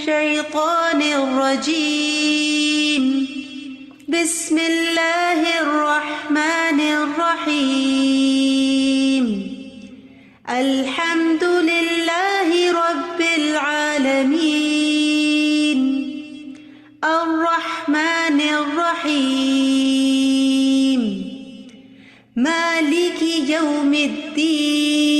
الشيطان الرجيم بسم الله الرحمن الرحيم الحمد لله رب العالمين الرحمن الرحيم مالك يوم الدين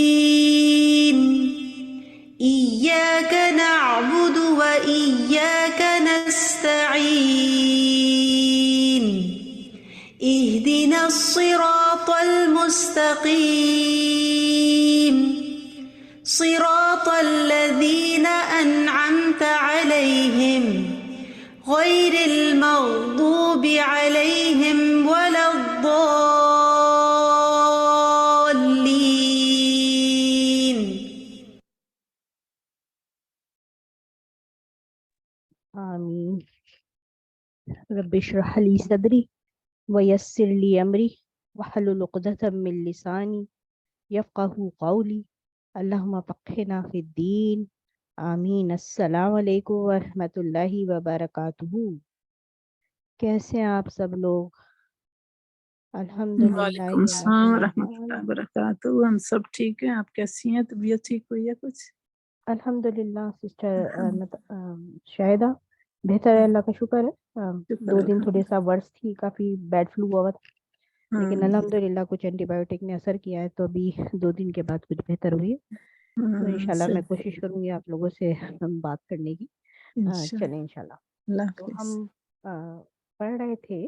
إياك نعبد وإياك نستعين اهدنا الصراط المستقيم صراط الذين أنعمت عليهم غير المغضوب عليهم ولا الضالين. آمین. رب اشرح لی صدری ویسر لی امری واحلل عقدۃ من لسانی یفقہوا قولی. اللہم فقہنا فی الدین. آمین. السلام علیکم ورحمۃ اللہ وبرکاتہ. کیسے ہیں آپ سب لوگ؟ الحمدللہ. وعلیکم السلام ورحمۃ اللہ وبرکاتہ. ہم سب ٹھیک ہیں. آپ کیسی ہیں؟ طبیعت ٹھیک ہوئی ہے کچھ؟ الحمدللہ سسٹر شاہدہ بہتر ہے، اللہ کا شکر ہے. 2 دن تھوڑے سا ورس تھی، کافی بیڈ فلو ہوا تھا، لیکن الحمدللہ کچھ اینٹی بایوٹک نے اثر کیا ہے، تو ابھی 2 دن کے بعد کچھ بہتر ہوئی ہے. تو انشاءاللہ میں کوشش کروں گی آپ لوگوں سے بات کرنے کی. چلیں انشاءاللہ. تو ہم پڑھ رہے تھے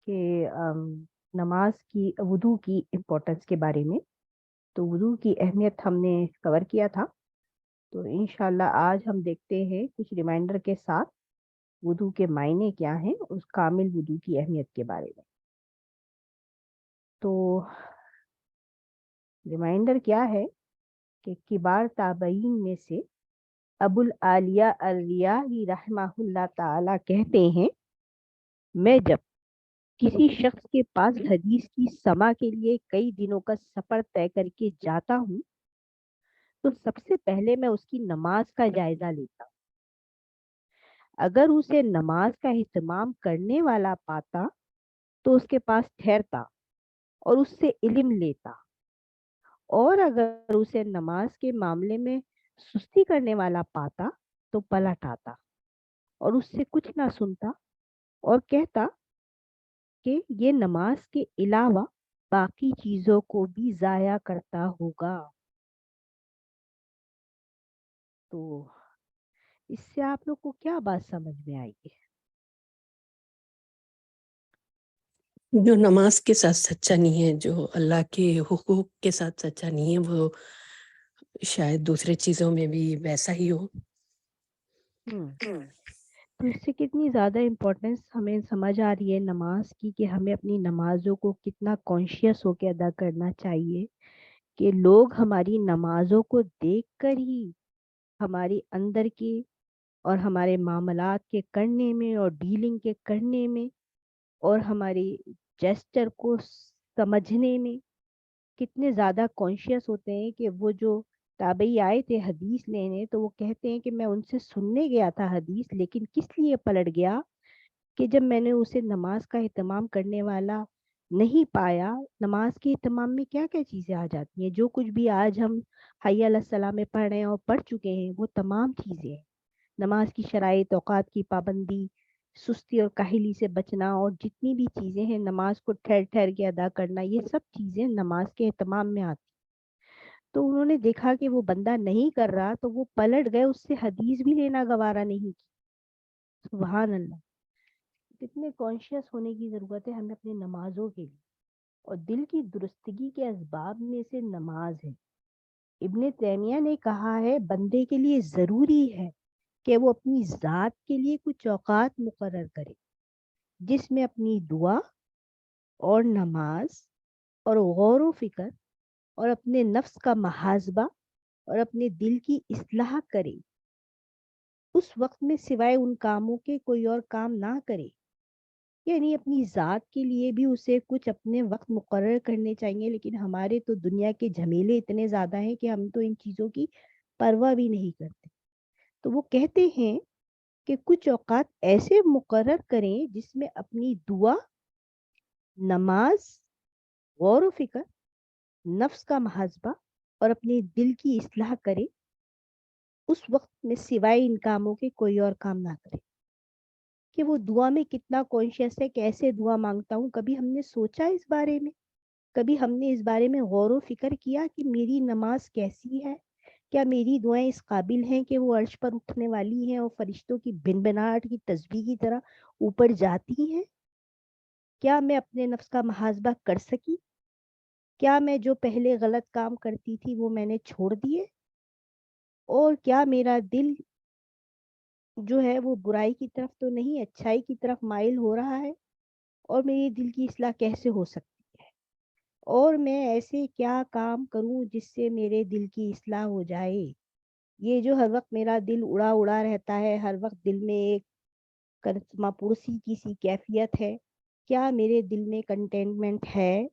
کہ نماز کی وضو کی امپورٹنس کے بارے میں. تو وضو کی اہمیت ہم نے کور کیا تھا. تو انشاءاللہ آج ہم دیکھتے ہیں کچھ ریمائنڈر کے ساتھ وضو کے معنی کیا ہیں، اس کامل وضو کی اہمیت کے بارے میں. تو ریمائنڈر کیا ہے کہ کبار تابعین میں سے ابو العالیہ الریاحی رحمہ اللہ تعالی کہتے ہیں، میں جب کسی شخص کے پاس حدیث کی سماع کے لیے کئی دنوں کا سفر طے کر کے جاتا ہوں تو سب سے پہلے میں اس کی نماز کا جائزہ لیتا ہوں. اگر اسے نماز کا اہتمام کرنے والا پاتا تو اس کے پاس ٹھہرتا اور اس سے علم لیتا، اور اگر اسے نماز کے معاملے میں سستی کرنے والا پاتا تو پلٹ آتا اور اس سے کچھ نہ سنتا اور کہتا کہ یہ نماز کے علاوہ باقی چیزوں کو بھی ضائع کرتا ہوگا. تو اس سے آپ لوگ کو کیا بات سمجھ میں آئی ہے؟ جو نماز کے ساتھ سچا نہیں ہے، جو اللہ کے حقوق کے ساتھ سچا نہیں ہے، وہ شاید دوسرے چیزوں میں بھی ویسا ہی ہو. تو اس سے کتنی زیادہ امپورٹنس ہمیں سمجھ آ رہی ہے نماز کی، کہ ہمیں اپنی نمازوں کو کتنا کانشیس ہو کے ادا کرنا چاہیے، کہ لوگ ہماری نمازوں کو دیکھ کر ہی ہماری اندر کی اور ہمارے معاملات کے کرنے میں اور ڈیلنگ کے کرنے میں اور ہماری جیسچر کو سمجھنے میں کتنے زیادہ کانشیس ہوتے ہیں. کہ وہ جو تابعی آئے تھے حدیث لینے، تو وہ کہتے ہیں کہ میں ان سے سننے گیا تھا حدیث، لیکن کس لیے پلٹ گیا کہ جب میں نے اسے نماز کا اہتمام کرنے والا نہیں پایا. نماز کے اہتمام میں کیا کیا چیزیں آ جاتی ہیں؟ جو کچھ بھی آج ہم حی علی الصلاۃ میں پڑھ رہے ہیں اور پڑھ چکے ہیں، وہ تمام چیزیں ہیں. نماز کی شرائط، اوقات کی پابندی، سستی اور کاہلی سے بچنا، اور جتنی بھی چیزیں ہیں نماز کو ٹھہر ٹھہر کے ادا کرنا، یہ سب چیزیں نماز کے اہتمام میں آتی. تو انہوں نے دیکھا کہ وہ بندہ نہیں کر رہا تو وہ پلٹ گئے، اس سے حدیث بھی لینا گوارا نہیں کی. سبحان اللہ. کتنے کانشیس ہونے کی ضرورت ہے ہمیں اپنی نمازوں کے لیے. اور دل کی درستگی کے اسباب میں سے نماز ہے. ابن تیمیہ نے کہا ہے بندے کے لیے ضروری ہے کہ وہ اپنی ذات کے لیے کچھ اوقات مقرر کرے جس میں اپنی دعا اور نماز اور غور و فکر اور اپنے نفس کا محاسبہ اور اپنے دل کی اصلاح کرے. اس وقت میں سوائے ان کاموں کے کوئی اور کام نہ کرے. یعنی اپنی ذات کے لیے بھی اسے کچھ اپنے وقت مقرر کرنے چاہیے، لیکن ہمارے تو دنیا کے جھمیلے اتنے زیادہ ہیں کہ ہم تو ان چیزوں کی پرواہ بھی نہیں کرتے. تو وہ کہتے ہیں کہ کچھ اوقات ایسے مقرر کریں جس میں اپنی دعا، نماز، غور و فکر، نفس کا محاسبہ اور اپنے دل کی اصلاح کرے. اس وقت میں سوائے ان کاموں کے کوئی اور کام نہ کرے. کہ وہ دعا میں کتنا کانشیس ہے، کیسے دعا مانگتا ہوں. کبھی ہم نے سوچا اس بارے میں؟ کبھی ہم نے اس بارے میں غور و فکر کیا کہ میری نماز کیسی ہے؟ کیا میری دعائیں اس قابل ہیں کہ وہ عرش پر اٹھنے والی ہیں اور فرشتوں کی بنبناہٹ کی تسبیح کی طرح اوپر جاتی ہیں؟ کیا میں اپنے نفس کا محاسبہ کر سکی؟ کیا میں جو پہلے غلط کام کرتی تھی وہ میں نے چھوڑ دیے؟ اور کیا میرا دل جو ہے وہ برائی کی طرف تو نہیں، اچھائی کی طرف مائل ہو رہا ہے؟ اور میری دل کی اصلاح کیسے ہو سکتی ہے؟ اور میں ایسے کیا کام کروں جس سے میرے دل کی اصلاح ہو جائے؟ یہ جو ہر وقت میرا دل اڑا اڑا رہتا ہے، ہر وقت دل میں ایک کرسمہ پرسی کی سی کیفیت ہے، کیا میرے دل میں کنٹینٹمنٹ ہے؟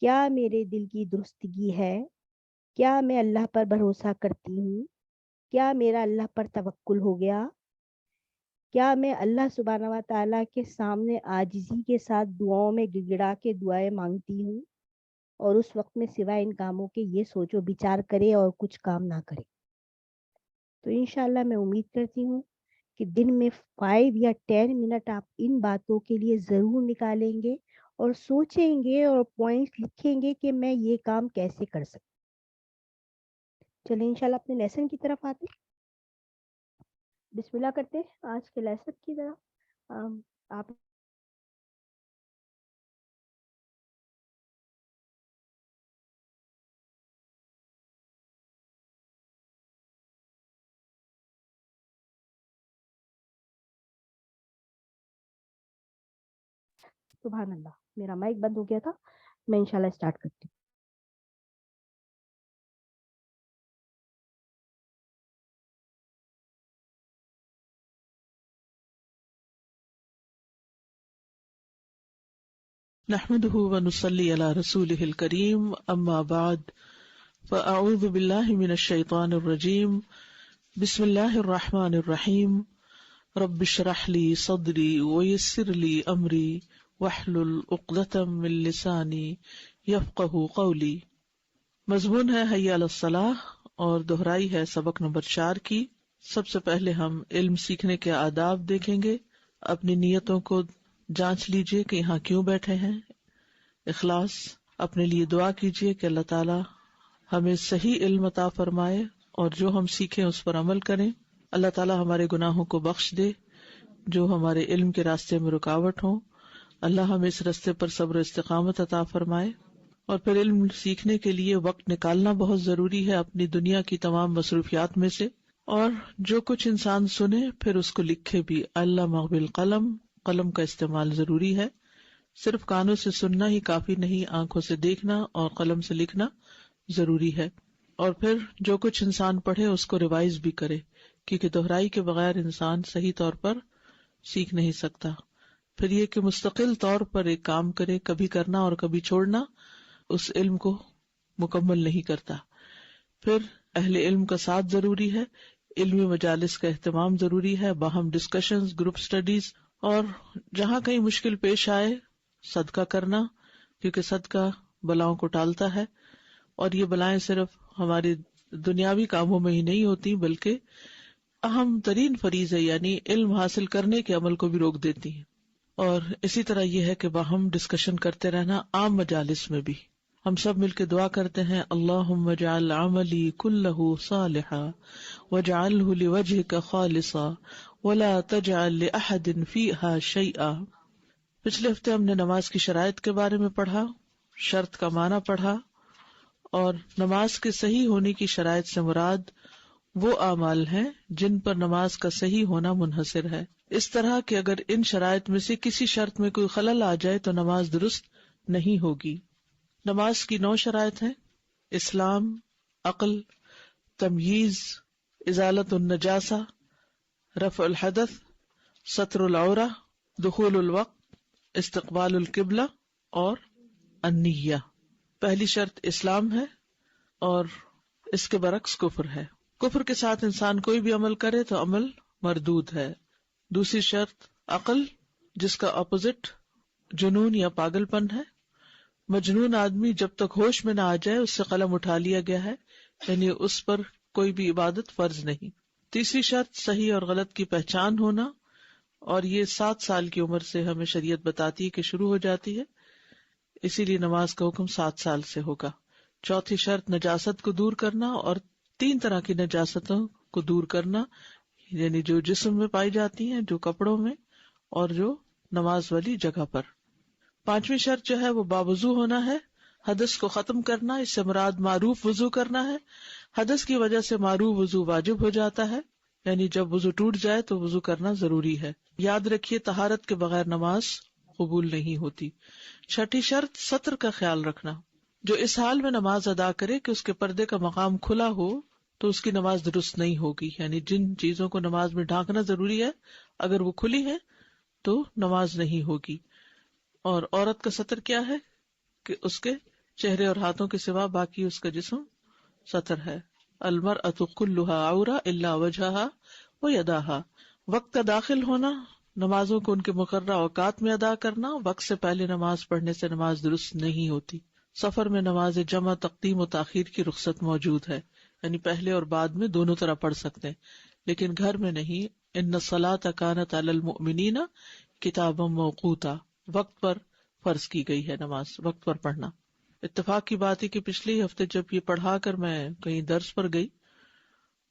کیا میرے دل کی درستگی ہے؟ کیا میں اللہ پر بھروسہ کرتی ہوں؟ کیا میرا اللہ پر توکل ہو گیا؟ کیا میں اللہ سبحانہ و تعالیٰ کے سامنے عاجزی کے ساتھ دعاؤں میں گڑگڑا کے دعائیں مانگتی ہوں، اور اس وقت میں سوائے ان کاموں کے یہ سوچو بچار کرے اور کچھ کام نہ کرے؟ تو انشاءاللہ میں امید کرتی ہوں کہ دن میں 5 یا 10 منٹ آپ ان باتوں کے لیے ضرور نکالیں گے اور سوچیں گے اور پوائنٹس لکھیں گے کہ میں یہ کام کیسے کر سکتی. چلیں انشاءاللہ اپنے لیسن کی طرف آتے. بسم اللہ کرتے ہیں آج کے لیسن کی طرف. آپ سبحان اللہ، میرا مائک بند ہو گیا تھا. میں انشاءاللہ اسٹارٹ کرتی ہوں. نحمده ونصلي على رسوله الكريم اما بعد فاعوذ بالله من الشيطان الرجيم بسم الله الرحمن الرحيم رب اشرح لي صدري ويسر لي امري واحلل عقدة من لساني يفقهوا قولي. مضمون ہے حی علی الصلاح اور دہرائی ہے سبق نمبر 4 کی. سب سے پہلے ہم علم سیکھنے کے آداب دیکھیں گے. اپنی نیتوں کو جانچ لیجئے کہ یہاں کیوں بیٹھے ہیں. اخلاص. اپنے لیے دعا کیجئے کہ اللہ تعالی ہمیں صحیح علم عطا فرمائے اور جو ہم سیکھیں اس پر عمل کریں. اللہ تعالی ہمارے گناہوں کو بخش دے جو ہمارے علم کے راستے میں رکاوٹ ہوں. اللہ ہمیں اس راستے پر صبر و استقامت عطا فرمائے. اور پھر علم سیکھنے کے لیے وقت نکالنا بہت ضروری ہے اپنی دنیا کی تمام مصروفیات میں سے. اور جو کچھ انسان سنے پھر اس کو لکھے بھی. علمہ بالقلم، قلم کا استعمال ضروری ہے. صرف کانوں سے سننا ہی کافی نہیں، آنکھوں سے دیکھنا اور قلم سے لکھنا ضروری ہے. اور پھر جو کچھ انسان پڑھے اس کو ریوائز بھی کرے، کیونکہ دہرائی کے بغیر انسان صحیح طور پر سیکھ نہیں سکتا. پھر یہ کہ مستقل طور پر ایک کام کرے، کبھی کرنا اور کبھی چھوڑنا اس علم کو مکمل نہیں کرتا. پھر اہل علم کا ساتھ ضروری ہے، علمی مجالس کا اہتمام ضروری ہے، باہم ڈسکشنز، گروپ سٹڈیز، اور جہاں کہیں مشکل پیش آئے صدقہ کرنا، کیونکہ صدقہ بلاؤں کو ٹالتا ہے. اور یہ بلائیں صرف ہماری دنیاوی کاموں میں ہی نہیں ہوتی بلکہ اہم ترین فریضے یعنی علم حاصل کرنے کے عمل کو بھی روک دیتی ہیں. اور اسی طرح یہ ہے کہ باہم ڈسکشن کرتے رہنا عام مجالس میں بھی. ہم سب مل کے دعا کرتے ہیں، اللہم اجعل عملی کلہ صالحا واجعلہ لوجہک خالصا ولا تجعل لأحد فیہا شیئا. پچھلے ہفتے ہم نے نماز کی شرائط کے بارے میں پڑھا، شرط کا معنی پڑھا، اور نماز کے صحیح ہونے کی شرائط سے مراد وہ اعمال ہیں جن پر نماز کا صحیح ہونا منحصر ہے. اس طرح کہ اگر ان شرائط میں سے کسی شرط میں کوئی خلل آ جائے تو نماز درست نہیں ہوگی. نماز کی 9 شرائط ہیں: اسلام، عقل، تمییز، ازالت النجاسہ، رفع الحدث، ستر العورہ، دخول الوقت، استقبال القبلہ اور النیہ. پہلی شرط اسلام ہے اور اس کے برعکس کفر ہے. کفر کے ساتھ انسان کوئی بھی عمل کرے تو عمل مردود ہے. دوسری شرط عقل، جس کا اپوزٹ جنون یا پاگل پن ہے. مجنون آدمی جب تک ہوش میں نہ آ جائے اس سے قلم اٹھا لیا گیا ہے، یعنی اس پر کوئی بھی عبادت فرض نہیں. تیسری شرط صحیح اور غلط کی پہچان ہونا، اور یہ 7 سال کی عمر سے ہمیں شریعت بتاتی ہے کہ شروع ہو جاتی ہے، اسی لیے نماز کا حکم 7 سال سے ہوگا. چوتھی شرط نجاست کو دور کرنا، اور 3 طرح کی نجاستوں کو دور کرنا، یعنی جو جسم میں پائی جاتی ہیں، جو کپڑوں میں، اور جو نماز والی جگہ پر. 5ویں شرط جو ہے وہ باوضو ہونا ہے. حدث کو ختم کرنا، اس سے مراد معروف وضو کرنا ہے. حدث کی وجہ سے معروف وضو واجب ہو جاتا ہے، یعنی جب وضو ٹوٹ جائے تو وضو کرنا ضروری ہے. یاد رکھیے طہارت کے بغیر نماز قبول نہیں ہوتی. 6ٹھی شرط ستر کا خیال رکھنا. جو اس حال میں نماز ادا کرے کہ اس کے پردے کا مقام کھلا ہو تو اس کی نماز درست نہیں ہوگی، یعنی جن چیزوں کو نماز میں ڈھانکنا ضروری ہے اگر وہ کھلی ہے تو نماز نہیں ہوگی. اور عورت کا ستر کیا ہے کہ اس کے چہرے اور ہاتھوں کے سوا باقی اس کا جسم ستر ہے. المرأۃ کلھا عورہ الا وجھہا ویداہا. وقت کا داخل ہونا، نمازوں کو ان کے مقررہ اوقات میں ادا کرنا. وقت سے پہلے نماز پڑھنے سے نماز درست نہیں ہوتی. سفر میں نماز جمع تقدیم و تاخیر کی رخصت موجود ہے، یعنی پہلے اور بعد میں دونوں طرح پڑھ سکتے ہیں، لیکن گھر میں نہیں. ان الصلاۃ کانت علی المؤمنین کتابا موقوتا. وقت پر فرض کی گئی ہے نماز، وقت پر پڑھنا. اتفاق کی بات ہے کہ پچھلے ہفتے جب یہ پڑھا کر میں کہیں درس پر گئی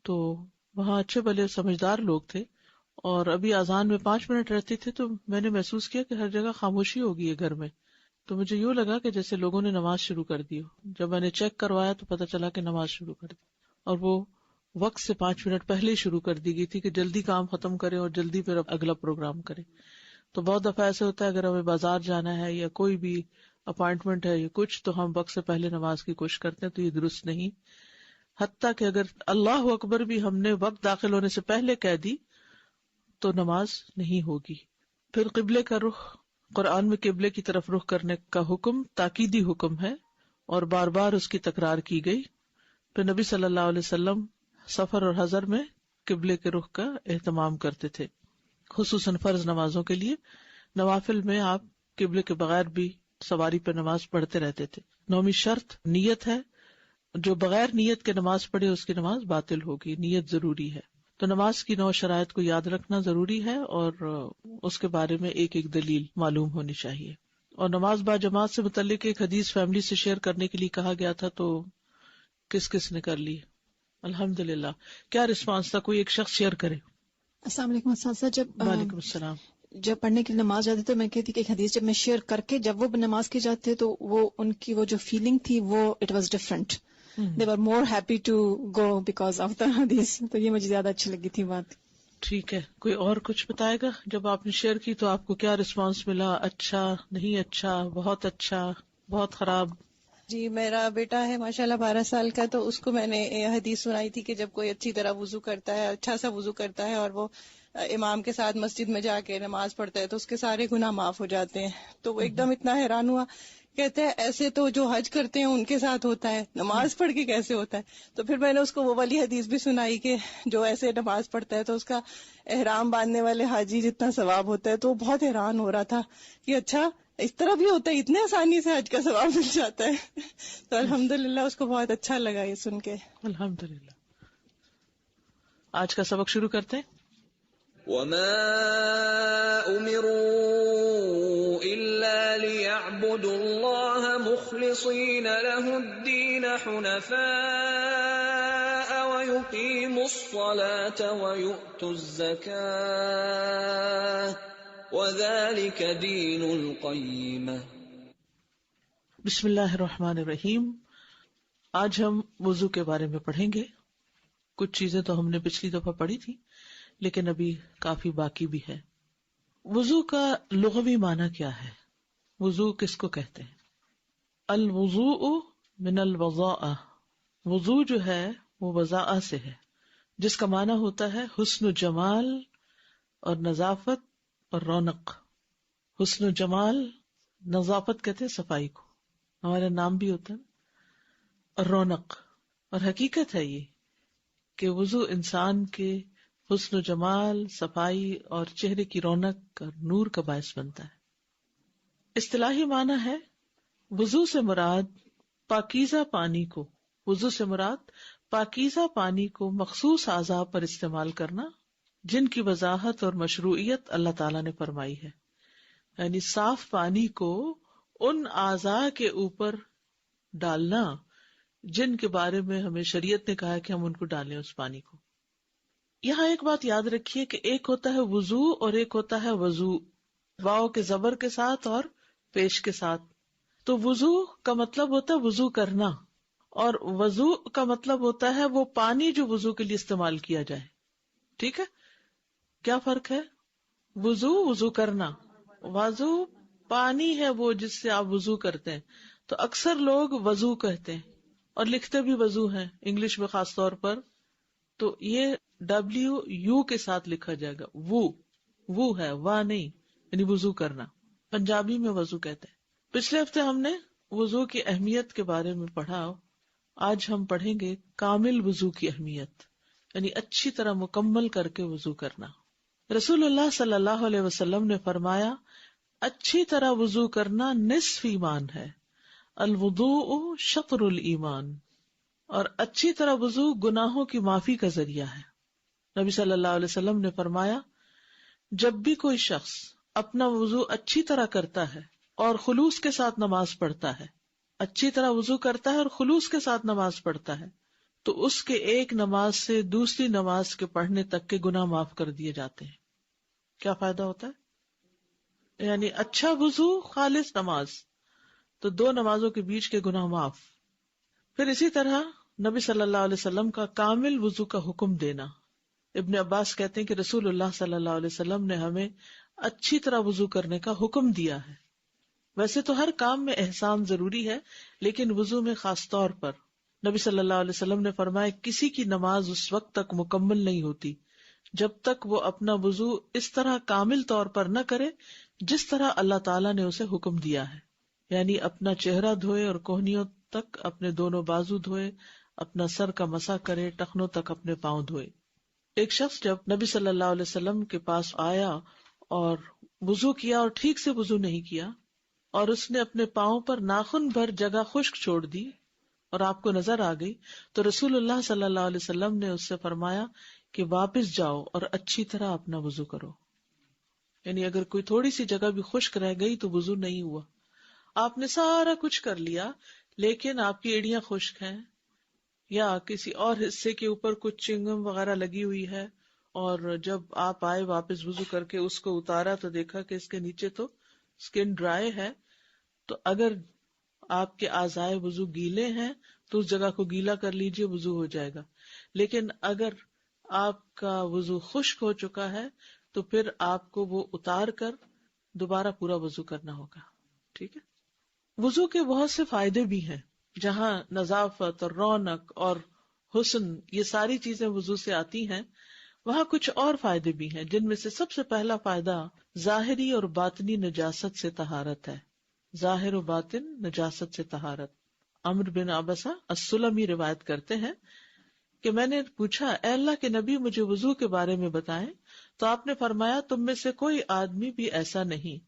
تو وہاں اچھے بھلے سمجھدار لوگ تھے، اور ابھی اذان میں 5 منٹ رہتی تھے تو میں نے محسوس کیا کہ ہر جگہ خاموشی ہو گئی ہے گھر میں. تو مجھے یوں لگا کہ جیسے لوگوں نے نماز شروع کر دی ہو. جب میں نے چیک کروایا تو پتہ چلا کہ نماز شروع کر دی، اور وہ وقت سے 5 منٹ پہلے ہی شروع کر دی گئی تھی کہ جلدی کام ختم کرے اور جلدی پھر اگلا پروگرام کرے. تو بہت دفعہ ایسے ہوتا ہے اگر ہمیں بازار جانا ہے یا کوئی بھی اپائنٹمنٹ ہے یا کچھ، تو ہم وقت سے پہلے نماز کی کوشش کرتے ہیں، تو یہ درست نہیں. حتیٰ کہ اگر اللہ اکبر بھی ہم نے وقت داخل ہونے سے پہلے کہہ دی تو نماز نہیں ہوگی. پھر قبلے کا رخ. قرآن میں قبلے کی طرف رخ کرنے کا حکم تاکیدی حکم ہے اور بار بار اس کی تکرار کی گئی. پھر نبی صلی اللہ علیہ وسلم سفر اور حضر میں قبلے کے رخ کا اہتمام کرتے تھے، خصوصاً فرض نمازوں کے لیے. نوافل میں آپ قبلے کے بغیر بھی سواری پہ نماز پڑھتے رہتے تھے. 9ویں شرط نیت ہے. جو بغیر نیت کے نماز پڑھے اس کی نماز باطل ہوگی. نیت ضروری ہے. تو نماز کی 9 شرائط کو یاد رکھنا ضروری ہے اور اس کے بارے میں ایک ایک دلیل معلوم ہونی چاہیے. اور نماز با جماعت سے متعلق ایک حدیث فیملی سے شیئر کرنے کے لیے کہا گیا تھا، تو کس کس نے کر لی؟ الحمدللہ. کیا رسپانس تھا؟ کوئی ایک شخص شیئر کرے. السلام علیکم اساتذہ. وعلیکم السلام. جب پڑھنے کے لیے نماز جاتی تو میں کہتی کہ ایک حدیث جب میں شیئر کر کے جب وہ نماز کے جاتے تو وہ ان کی وہ جو فیلنگ تھی وہ it was different. They were more happy to go because of the hadith. تو یہ مجھے زیادہ اچھی لگی تھی بات. ٹھیک ہے، کوئی اور کچھ بتائے گا؟ جب آپ نے شیئر کی تو آپ کو کیا رسپانس ملا؟ اچھا، نہیں اچھا، بہت اچھا، بہت خراب؟ جی میرا بیٹا ہے ماشاءاللہ 12 سال کا، تو اس کو میں نے حدیث سنائی تھی کہ جب کوئی اچھی طرح وضو کرتا ہے، اچھا سا وضو کرتا ہے اور وہ امام کے ساتھ مسجد میں جا کے نماز پڑھتا ہے تو اس کے سارے گناہ معاف ہو جاتے ہیں. تو وہ ایک دم اتنا حیران ہوا، کہتے ہیں ایسے تو جو حج کرتے ہیں ان کے ساتھ ہوتا ہے، نماز پڑھ کے کیسے ہوتا ہے؟ تو پھر میں نے اس کو وہ والی حدیث بھی سنائی کہ جو ایسے نماز پڑھتا ہے تو اس کا احرام باندھنے والے حاجی جتنا ثواب ہوتا ہے. تو وہ بہت حیران ہو رہا تھا کہ اچھا اس طرح بھی ہوتا ہے، اتنے آسانی سے حج کا ثواب مل جاتا ہے. تو الحمدللہ اس کو بہت اچھا لگا یہ سن کے. الحمدللہ. آج کا سبق شروع کرتے ہیں. وَمَا أُمِرُوا إِلَّا لِيَعْبُدُوا اللَّهَ مُخْلِصِينَ لَهُ الدِّينَ حُنَفَاءَ وَيُقِيمُوا الصَّلَاةَ وَيُؤْتُوا الزَّكَاةَ وَذَلِكَ دِينُ الْقَيِّمَةِ. بسم اللہ الرحمن الرحیم. آج ہم وضو کے بارے میں پڑھیں گے. کچھ چیزیں تو ہم نے پچھلی دفعہ پڑھی تھی لیکن ابھی کافی باقی بھی ہے. وضو کا لغوی معنی کیا ہے؟ وضو کس کو کہتے ہیں؟ الوضوء من الوضاء. وضو جو ہے وہ وضاء سے ہے، جس کا معنی ہوتا ہے حسن و جمال اور نظافت اور رونق. حسن و جمال، نظافت کہتے ہیں صفائی کو، ہمارا نام بھی ہوتا ہے، اور رونق. اور حقیقت ہے یہ کہ وضو انسان کے حسن و جمال، صفائی اور چہرے کی رونق اور نور کا باعث بنتا ہے۔ اصطلاحی معنی ہے وضو سے مراد پاکیزہ پانی کو، وضو سے مراد پاکیزہ پانی کو مخصوص اعضاء پر استعمال کرنا جن کی وضاحت اور مشروعیت اللہ تعالیٰ نے فرمائی ہے، یعنی صاف پانی کو ان اعضاء کے اوپر ڈالنا جن کے بارے میں ہمیں شریعت نے کہا کہ ہم ان کو ڈالیں اس پانی کو۔ یہاں ایک بات یاد رکھیے کہ ایک ہوتا ہے وضو اور ایک ہوتا ہے وضو، واو کے زبر کے ساتھ اور پیش کے ساتھ۔ تو وضو کا مطلب ہوتا ہے وضو کرنا، اور وضو کا مطلب ہوتا ہے وہ پانی جو وضو کے لیے استعمال کیا جائے۔ ٹھیک ہے، کیا فرق ہے؟ وضو وضو کرنا، وضو پانی ہے وہ جس سے آپ وضو کرتے ہیں، تو اکثر لوگ وضو کہتے ہیں اور لکھتے بھی وضو ہیں انگلش میں خاص طور پر، تو یہ WU کے ساتھ لکھا جائے گا، وہ ہے، وا نہیں، یعنی وضو کرنا۔ پنجابی میں وضو کہتے ہیں۔ پچھلے ہفتے ہم نے وضو کی اہمیت کے بارے میں پڑھا، آج ہم پڑھیں گے کامل وضو کی اہمیت، یعنی اچھی طرح مکمل کر کے وضو کرنا۔ رسول اللہ صلی اللہ علیہ وسلم نے فرمایا اچھی طرح وضو کرنا نصف ایمان ہے، الوضوء شطر الایمان، اور اچھی طرح وضو گناہوں کی معافی کا ذریعہ ہے۔ نبی صلی اللہ علیہ وسلم نے فرمایا جب بھی کوئی شخص اپنا وضو اچھی طرح کرتا ہے اور خلوص کے ساتھ نماز پڑھتا ہے، اچھی طرح وضو کرتا ہے اور خلوص کے ساتھ نماز پڑھتا ہے، تو اس کے ایک نماز سے دوسری نماز کے پڑھنے تک کے گناہ معاف کر دیے جاتے ہیں۔ کیا فائدہ ہوتا ہے؟ یعنی اچھا وضو، خالص نماز، تو 2 نمازوں کے بیچ کے گناہ معاف۔ پھر اسی طرح نبی صلی اللہ علیہ وسلم کا کامل وضو کا حکم دینا۔ ابن عباس کہتے ہیں کہ رسول اللہ صلی اللہ علیہ وسلم نے ہمیں اچھی طرح وضو کرنے کا حکم دیا ہے۔ ویسے تو ہر کام میں احسان ضروری ہے، لیکن وضو میں خاص طور پر نبی صلی اللہ علیہ وسلم نے فرمایا کسی کی نماز اس وقت تک مکمل نہیں ہوتی جب تک وہ اپنا وضو اس طرح کامل طور پر نہ کرے جس طرح اللہ تعالیٰ نے اسے حکم دیا ہے، یعنی اپنا چہرہ دھوئے اور کوہنیوں تک اپنے دونوں بازو دھوئے، اپنا سر کا مسح کرے، ٹخنوں تک اپنے پاؤں دھوئے۔ ایک شخص جب نبی صلی اللہ علیہ وسلم کے پاس آیا اور وضو کیا اور ٹھیک سے وضو نہیں کیا، اور اس نے اپنے پاؤں پر ناخن بھر جگہ خشک چھوڑ دی اور آپ کو نظر آ گئی، تو رسول اللہ صلی اللہ علیہ وسلم نے اس سے فرمایا کہ واپس جاؤ اور اچھی طرح اپنا وضو کرو۔ یعنی اگر کوئی تھوڑی سی جگہ بھی خشک رہ گئی تو وضو نہیں ہوا۔ آپ نے سارا کچھ کر لیا لیکن آپ کی ایڑیاں خشک ہیں یا کسی اور حصے کے اوپر کچھ چنگم وغیرہ لگی ہوئی ہے، اور جب آپ آئے واپس وضو کر کے اس کو اتارا تو دیکھا کہ اس کے نیچے تو اسکن ڈرائی ہے، تو اگر آپ کے اعضائے وضو گیلے ہیں تو اس جگہ کو گیلا کر لیجئے، وضو ہو جائے گا۔ لیکن اگر آپ کا وضو خشک ہو چکا ہے تو پھر آپ کو وہ اتار کر دوبارہ پورا وضو کرنا ہوگا۔ ٹھیک ہے، وضو کے بہت سے فائدے بھی ہیں، جہاں نظافت اور رونق اور حسن یہ ساری چیزیں وضو سے آتی ہیں، وہاں کچھ اور فائدے بھی ہیں، جن میں سے سب سے پہلا فائدہ ظاہری اور باطنی نجاست سے طہارت ہے۔ ظاہر و باطن نجاست سے طہارت۔ عمرو بن عبسہ السلمی روایت کرتے ہیں کہ میں نے پوچھا اے اللہ کے نبی مجھے وضو کے بارے میں بتائیں، تو آپ نے فرمایا تم میں سے کوئی آدمی بھی ایسا نہیں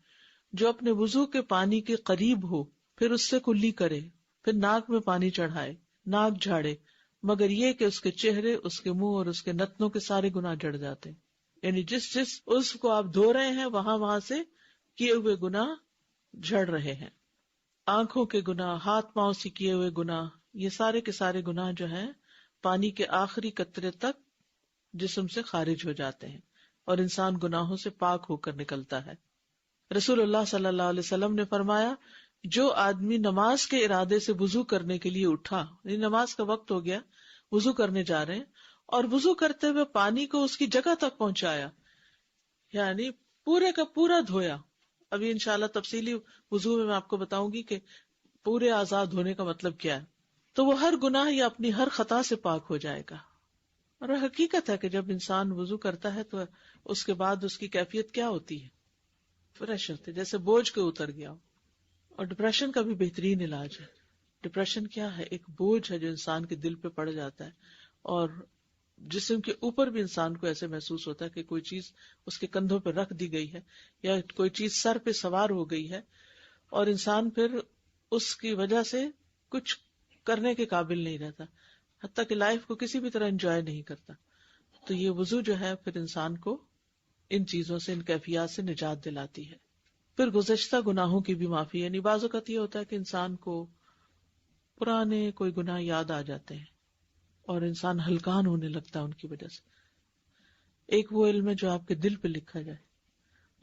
جو اپنے وضو کے پانی کے قریب ہو پھر اس سے کلی کرے، پھر ناک میں پانی چڑھائے، ناک جھاڑے، مگر یہ کہ اس کے چہرے، اس کے منہ اور اس کے نتنوں کے سارے گناہ جڑ جاتے ہیں۔ یعنی جس عضو کو آپ دھو رہے ہیں وہاں سے کیے ہوئے گناہ جھڑ رہے ہیں۔ آنکھوں کے گناہ، ہاتھ پاؤں سے کیے ہوئے گناہ، یہ سارے کے سارے گناہ جو ہیں پانی کے آخری قطرے تک جسم سے خارج ہو جاتے ہیں اور انسان گناہوں سے پاک ہو کر نکلتا ہے۔ رسول اللہ صلی اللہ علیہ وسلم نے فرمایا جو آدمی نماز کے ارادے سے وضو کرنے کے لیے اٹھا، یعنی نماز کا وقت ہو گیا، وضو کرنے جا رہے ہیں، اور وضو کرتے ہوئے پانی کو اس کی جگہ تک پہنچایا، یعنی پورے کا پورا دھویا۔ ابھی انشاءاللہ تفصیلی وضو میں آپ کو بتاؤں گی کہ پورے اعضاء دھونے کا مطلب کیا ہے، تو وہ ہر گناہ یا اپنی ہر خطا سے پاک ہو جائے گا۔ اور حقیقت ہے کہ جب انسان وضو کرتا ہے تو اس کے بعد اس کی کیفیت کیا ہوتی ہے؟ فریش ہوتے، جیسے بوجھ کے اتر گیا ہو۔ اور ڈپریشن کا بھی بہترین علاج ہے۔ ڈپریشن کیا ہے؟ ایک بوجھ ہے جو انسان کے دل پہ پڑ جاتا ہے، اور جسم کے اوپر بھی انسان کو ایسے محسوس ہوتا ہے کہ کوئی چیز اس کے کندھوں پہ رکھ دی گئی ہے یا کوئی چیز سر پہ سوار ہو گئی ہے، اور انسان پھر اس کی وجہ سے کچھ کرنے کے قابل نہیں رہتا، حتیٰ کہ لائف کو کسی بھی طرح انجوائے نہیں کرتا. تو یہ وضو جو ہے پھر انسان کو ان چیزوں سے، ان کیفیات سے نجات دلاتی ہے. پھر گزشتہ گناہوں کی بھی معافی، یعنی بعض اوقات یہ ہوتا ہے کہ انسان کو پرانے کوئی گناہ یاد آ جاتے ہیں اور انسان ہلکان ہونے لگتا ہے ان کی وجہ سے. ایک وہ علم ہے جو آپ کے دل پہ لکھا جائے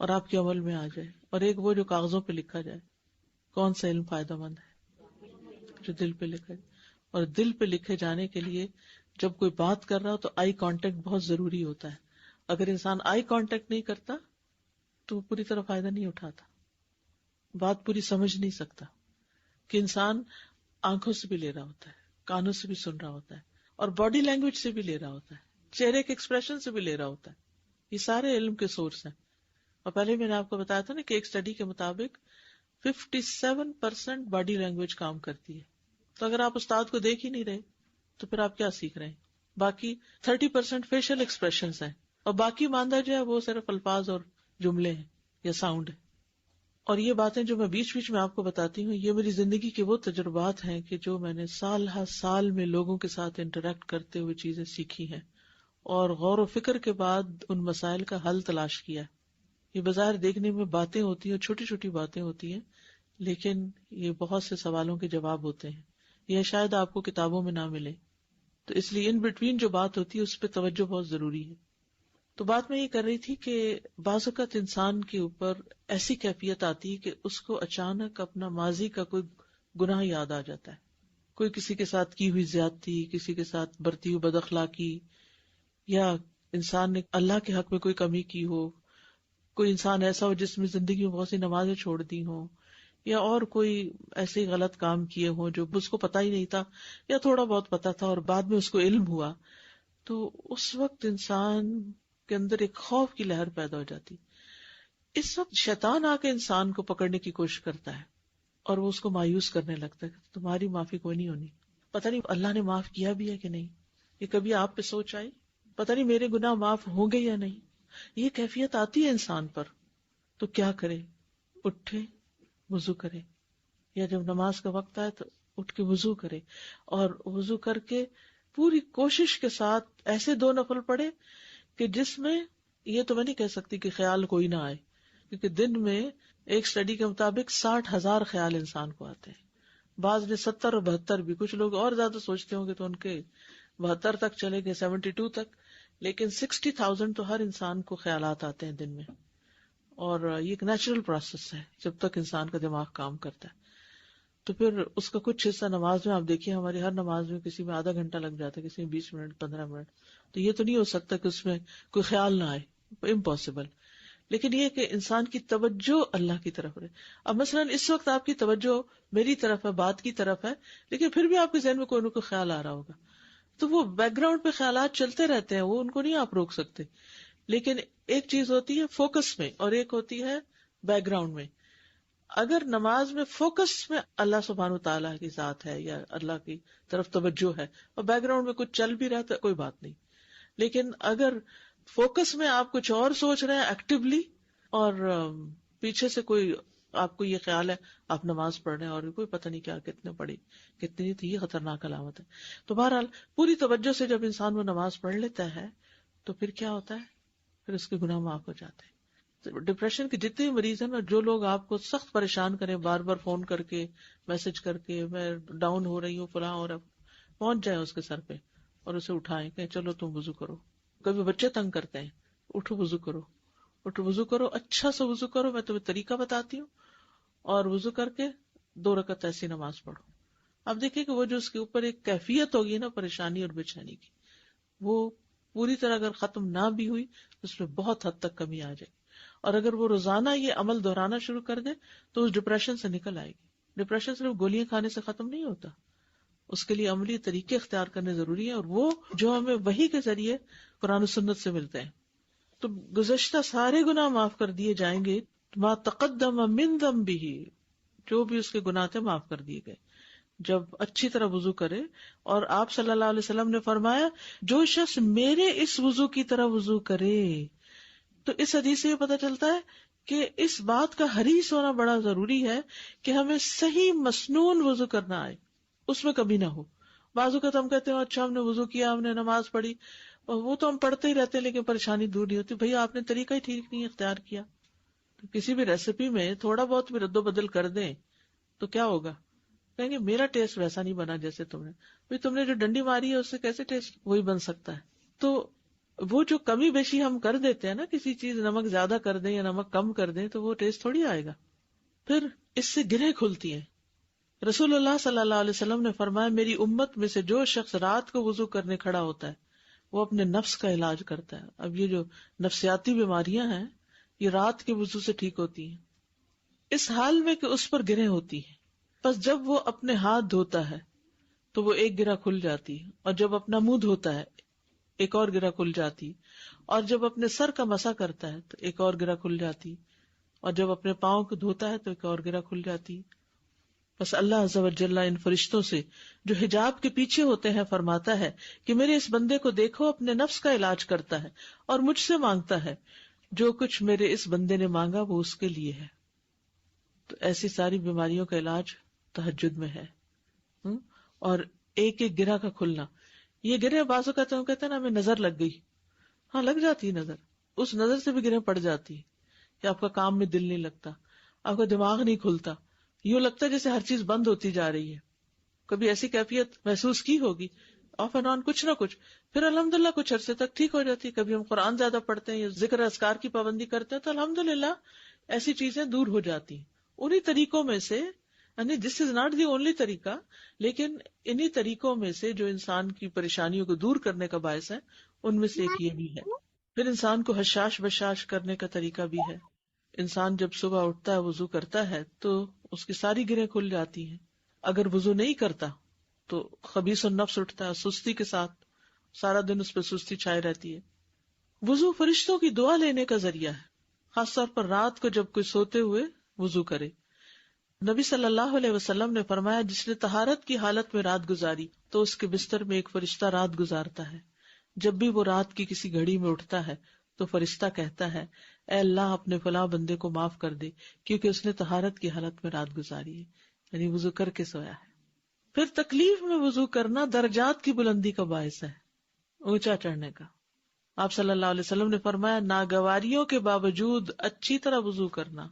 اور آپ کے عمل میں آ جائے، اور ایک وہ جو کاغذوں پہ لکھا جائے. کون سا علم فائدہ مند ہے؟ جو دل پہ لکھا جائے. اور دل پہ لکھے جانے کے لیے جب کوئی بات کر رہا ہو تو آئی کانٹیکٹ بہت ضروری ہوتا ہے. اگر انسان آئی کانٹیکٹ نہیں کرتا تو وہ پوری طرح فائدہ نہیں اٹھاتا، بات پوری سمجھ نہیں سکتا. کہ انسان آنکھوں سے بھی لے رہا ہوتا ہے، کانوں سے بھی سن رہا ہوتا ہے، اور باڈی لینگویج سے بھی لے رہا ہوتا ہے، چہرے کے ایکسپریشن سے بھی لے رہا ہوتا ہے. یہ سارے علم کے سورس ہیں. اور پہلے میں نے آپ کو بتایا تھا نا کہ ایک اسٹڈی کے مطابق 57% باڈی لینگویج کام کرتی ہے. تو اگر آپ استاد کو دیکھ ہی نہیں رہے تو پھر آپ کیا سیکھ رہے ہیں؟ باقی 30% فیشل ایکسپریشنز ہیں، اور باقی ماندہ جو ہے وہ صرف الفاظ اور جملے ہیں یا ساؤنڈ ہے. اور یہ باتیں جو میں بیچ بیچ میں آپ کو بتاتی ہوں، یہ میری زندگی کے وہ تجربات ہیں کہ جو میں نے سال ہر سال میں لوگوں کے ساتھ انٹریکٹ کرتے ہوئے چیزیں سیکھی ہیں، اور غور و فکر کے بعد ان مسائل کا حل تلاش کیا. یہ بظاہر دیکھنے میں باتیں ہوتی ہیں، چھوٹی چھوٹی باتیں ہوتی ہیں، لیکن یہ بہت سے سوالوں کے جواب ہوتے ہیں. یہ شاید آپ کو کتابوں میں نہ ملے، تو اس لیے ان بٹوین جو بات ہوتی ہے اس پہ توجہ بہت ضروری ہے. تو بات میں یہ کر رہی تھی کہ بعض اوقات انسان کے اوپر ایسی کیفیت آتی ہے کہ اس کو اچانک اپنا ماضی کا کوئی گناہ یاد آ جاتا ہے. کوئی کسی کے ساتھ کی ہوئی زیادتی، کسی کے ساتھ برتی ہوئی بد اخلاقی، یا انسان نے اللہ کے حق میں کوئی کمی کی ہو، کوئی انسان ایسا ہو جس میں زندگی میں بہت سی نمازیں چھوڑ دی ہوں، یا اور کوئی ایسے غلط کام کیے ہوں جو اس کو پتا ہی نہیں تھا یا تھوڑا بہت پتا تھا اور بعد میں اس کو علم ہوا. تو اس وقت انسان کے اندر ایک خوف کی لہر پیدا ہو جاتی. اس وقت شیطان آ کے انسان کو پکڑنے کی کوشش کرتا ہے اور وہ اس کو مایوس کرنے لگتا ہے کہ تمہاری معافی کوئی نہیں ہونی، پتہ نہیں اللہ نے معاف کیا بھی ہے کہ نہیں. یہ کبھی آپ پہ سوچ آئی؟ پتہ نہیں میرے گناہ معاف ہوں گے یا نہیں. یہ کیفیت آتی ہے انسان پر. تو کیا کرے؟ اٹھے، وضو کرے، یا جب نماز کا وقت آئے تو اٹھ کے وضو کرے، اور وضو کر کے پوری کوشش کے ساتھ ایسے 2 نفل پڑھے کہ جس میں یہ تو میں نہیں کہہ سکتی کہ خیال کوئی نہ آئے، کیونکہ دن میں ایک اسٹڈی کے مطابق 60,000 خیال انسان کو آتے ہیں. بعض نے 70 اور 72 بھی، کچھ لوگ اور زیادہ سوچتے ہوں گے تو ان کے 72 تک چلے گئے، 72 تک، لیکن 60,000 تو ہر انسان کو خیالات آتے ہیں دن میں. اور یہ ایک نیچرل پروسیس ہے جب تک انسان کا دماغ کام کرتا ہے. تو پھر اس کا کچھ حصہ نماز میں، آپ دیکھیے ہماری ہر نماز میں کسی میں آدھا گھنٹہ لگ جاتا ہے، کسی میں 20 منٹ، 15 منٹ. تو یہ تو نہیں ہو سکتا کہ اس میں کوئی خیال نہ آئے، امپاسبل. لیکن یہ کہ انسان کی توجہ اللہ کی طرف رہے. اب مثلا اس وقت آپ کی توجہ میری طرف ہے، بات کی طرف ہے، لیکن پھر بھی آپ کے ذہن میں کوئی نہ کوئی خیال آ رہا ہوگا. تو وہ بیک گراؤنڈ پہ خیالات چلتے رہتے ہیں، وہ ان کو نہیں آپ روک سکتے. لیکن ایک چیز ہوتی ہے فوکس میں اور ایک ہوتی ہے بیک گراؤنڈ میں. اگر نماز میں فوکس میں اللہ سبحانہ وتعالیٰ کی ذات ہے یا اللہ کی طرف توجہ ہے اور بیک گراؤنڈ میں کچھ چل بھی رہا ہے، کوئی بات نہیں. لیکن اگر فوکس میں آپ کچھ اور سوچ رہے ہیں ایکٹیولی، اور پیچھے سے کوئی آپ کو یہ خیال ہے آپ نماز پڑھ رہے ہیں اور کوئی پتہ نہیں کیا کتنے پڑھی کتنی تھی، یہ خطرناک علامت ہے. تو بہرحال پوری توجہ سے جب انسان وہ نماز پڑھ لیتا ہے تو پھر کیا ہوتا ہے؟ پھر اس کے گناہ معاف ہو جاتے ہیں. ڈپریشن کے جتنے مریض ہیں نا، جو لوگ آپ کو سخت پریشان کریں، بار بار فون کر کے، میسج کر کے، میں ڈاؤن ہو رہی ہوں، فلاں ہو رہا، پہنچ جائیں اس کے سر پہ اور اسے اٹھائیں کہ چلو تم وضو کرو. کبھی بچے تنگ کرتے ہیں، اٹھو وضو کرو، اٹھو وضو کرو، اچھا سا وضو کرو، میں تمہیں طریقہ بتاتی ہوں، اور وضو کر کے 2 رکعت ایسی نماز پڑھو. اب دیکھیں کہ وہ جو اس کے اوپر ایک کیفیت ہوگی نا پریشانی اور بے چینی کی، وہ پوری طرح اگر ختم نہ بھی ہوئی تو اس میں بہت حد تک کمی آ جائے گی. اور اگر وہ روزانہ یہ عمل دہرانا شروع کر دے تو اس ڈپریشن سے نکل آئے گی. ڈپریشن صرف گولیاں کھانے سے ختم نہیں ہوتا، اس کے لیے عملی طریقے اختیار کرنے ضروری ہیں، اور وہ جو ہمیں وحی کے ذریعے قرآن و سنت سے ملتے ہیں. تو گزشتہ سارے گناہ معاف کر دیے جائیں گے. ما تقدم من ذنبہ، جو بھی اس کے گناہ تھے معاف کر دیے گئے. جب اچھی طرح وضو کرے. اور آپ صلی اللہ علیہ وسلم نے فرمایا جو شخص میرے اس وضو کی طرح وضو کرے. تو اس حدیث سے یہ پتہ چلتا ہے کہ اس بات کا حریص ہونا بڑا ضروری ہے کہ ہمیں صحیح مسنون وضو کرنا آئے, اس میں کمی نہ ہو. بعض اوقات ہم کہتے ہیں اچھا ہم نے وضو کیا, ہم نے نماز پڑھی, اور وہ تو ہم پڑھتے ہی رہتے ہیں لیکن پریشانی دور نہیں ہوتی. بھئی آپ نے طریقہ ہی ٹھیک نہیں اختیار کیا. تو کسی بھی ریسیپی میں تھوڑا بہت بھی رد و بدل کر دیں تو کیا ہوگا, کہیں گے میرا ٹیسٹ ویسا نہیں بنا جیسے تم نے. بھئی تم نے جو ڈنڈی ماری ہے اس سے کیسے ٹیسٹ وہی بن سکتا ہے. تو وہ جو کمی بیشی ہم کر دیتے ہیں نا, کسی چیز نمک زیادہ کر دیں یا نمک کم کر دیں تو وہ ٹیسٹ تھوڑی آئے گا. پھر اس سے گرہیں کھلتی ہیں. رسول اللہ صلی اللہ علیہ وسلم نے فرمایا میری امت میں سے جو شخص رات کو وضو کرنے کھڑا ہوتا ہے وہ اپنے نفس کا علاج کرتا ہے. اب یہ جو نفسیاتی بیماریاں ہیں یہ رات کے وضو سے ٹھیک ہوتی ہیں, اس حال میں کہ اس پر گرہیں ہوتی ہیں. بس جب وہ اپنے ہاتھ دھوتا ہے تو وہ ایک گرہ کھل جاتی ہے, اور جب اپنا منہ دھوتا ہے ایک اور گرہ کھل جاتی, اور جب اپنے سر کا مسح کرتا ہے تو ایک اور گرہ کھل جاتی, اور جب اپنے پاؤں کو دھوتا ہے تو ایک اور گرہ کھل جاتی. بس اللہ عز و جل ان فرشتوں سے جو حجاب کے پیچھے ہوتے ہیں فرماتا ہے کہ میرے اس بندے کو دیکھو, اپنے نفس کا علاج کرتا ہے اور مجھ سے مانگتا ہے, جو کچھ میرے اس بندے نے مانگا وہ اس کے لیے ہے. تو ایسی ساری بیماریوں کا علاج تہجد میں ہے. اور ایک ایک گرہ کا کھلنا, یہ گرہ بازو کہتے ہیں نا ہمیں نظر لگ گئی, ہاں لگ جاتی ہے نظر, اس نظر سے بھی گرہ پڑ جاتی ہے کہ آپ کا کام میں دل نہیں لگتا, آپ کا دماغ نہیں کھلتا, یوں لگتا ہے جیسے ہر چیز بند ہوتی جا رہی ہے. کبھی ایسی کیفیت محسوس کی ہوگی, آف اینڈ آن کچھ نہ کچھ, پھر الحمدللہ کچھ عرصے تک ٹھیک ہو جاتی ہے. کبھی ہم قرآن زیادہ پڑھتے ہیں یا ذکر اذکار کی پابندی کرتے ہیں تو الحمدللہ ایسی چیزیں دور ہو جاتی ہیں. انہی طریقوں میں سے, یعنی دس از ناٹ دی اونلی طریقہ, لیکن انہی طریقوں میں سے جو انسان کی پریشانیوں کو دور کرنے کا باعث ہے ان میں سے ایک یہ بھی ہے. پھر انسان کو حشاش بشاش کرنے کا طریقہ بھی ہے. انسان جب صبح اٹھتا ہے وضو کرتا ہے تو اس کی ساری گرہیں کھل جاتی ہیں. اگر وضو نہیں کرتا تو خبیث النفس اٹھتا ہے سستی کے ساتھ, سارا دن اس پہ سستی چھائے رہتی ہے. وضو فرشتوں کی دعا لینے کا ذریعہ ہے, خاص طور پر رات کو جب کوئی سوتے ہوئے وضو کرے. نبی صلی اللہ علیہ وسلم نے فرمایا جس نے طہارت کی حالت میں رات گزاری تو اس کے بستر میں ایک فرشتہ رات گزارتا ہے. جب بھی وہ رات کی کسی گھڑی میں اٹھتا ہے تو فرشتہ کہتا ہے اے اللہ اپنے فلاں بندے کو معاف کر دے کیونکہ اس نے طہارت کی حالت میں رات گزاری ہے, یعنی وضو کر کے سویا ہے. پھر تکلیف میں وضو کرنا درجات کی بلندی کا باعث ہے, اونچا چڑھنے کا. آپ صلی اللہ علیہ وسلم نے فرمایا ناگواریوں کے باوجود اچھی طرح وضو کرنا,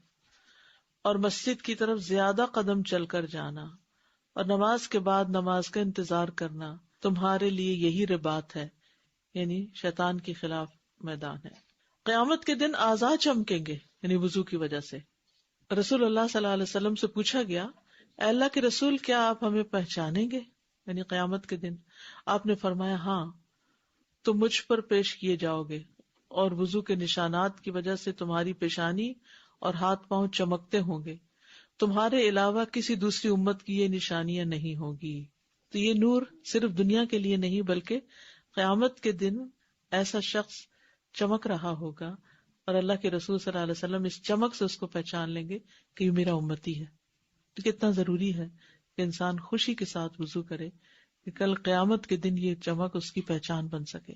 اور مسجد کی طرف زیادہ قدم چل کر جانا, اور نماز کے بعد نماز کا انتظار کرنا تمہارے لیے یہی رباط ہے, یعنی شیطان کے خلاف میدان ہے. قیامت کے دن اعضاء چمکیں گے یعنی وضو کی وجہ سے. رسول اللہ صلی اللہ علیہ وسلم سے پوچھا گیا اے اللہ کے رسول کیا آپ ہمیں پہچانیں گے یعنی قیامت کے دن؟ آپ نے فرمایا ہاں, تم مجھ پر پیش کیے جاؤ گے اور وضو کے نشانات کی وجہ سے تمہاری پیشانی اور ہاتھ پاؤں چمکتے ہوں گے, تمہارے علاوہ کسی دوسری امت کی یہ نشانیاں نہیں ہوگی. تو یہ نور صرف دنیا کے لیے نہیں بلکہ قیامت کے دن ایسا شخص چمک رہا ہوگا اور اللہ کے رسول صلی اللہ علیہ وسلم اس چمک سے اس کو پہچان لیں گے کہ یہ میرا امتی ہے. تو کتنا ضروری ہے کہ انسان خوشی کے ساتھ وضو کرے کہ کل قیامت کے دن یہ چمک اس کی پہچان بن سکے.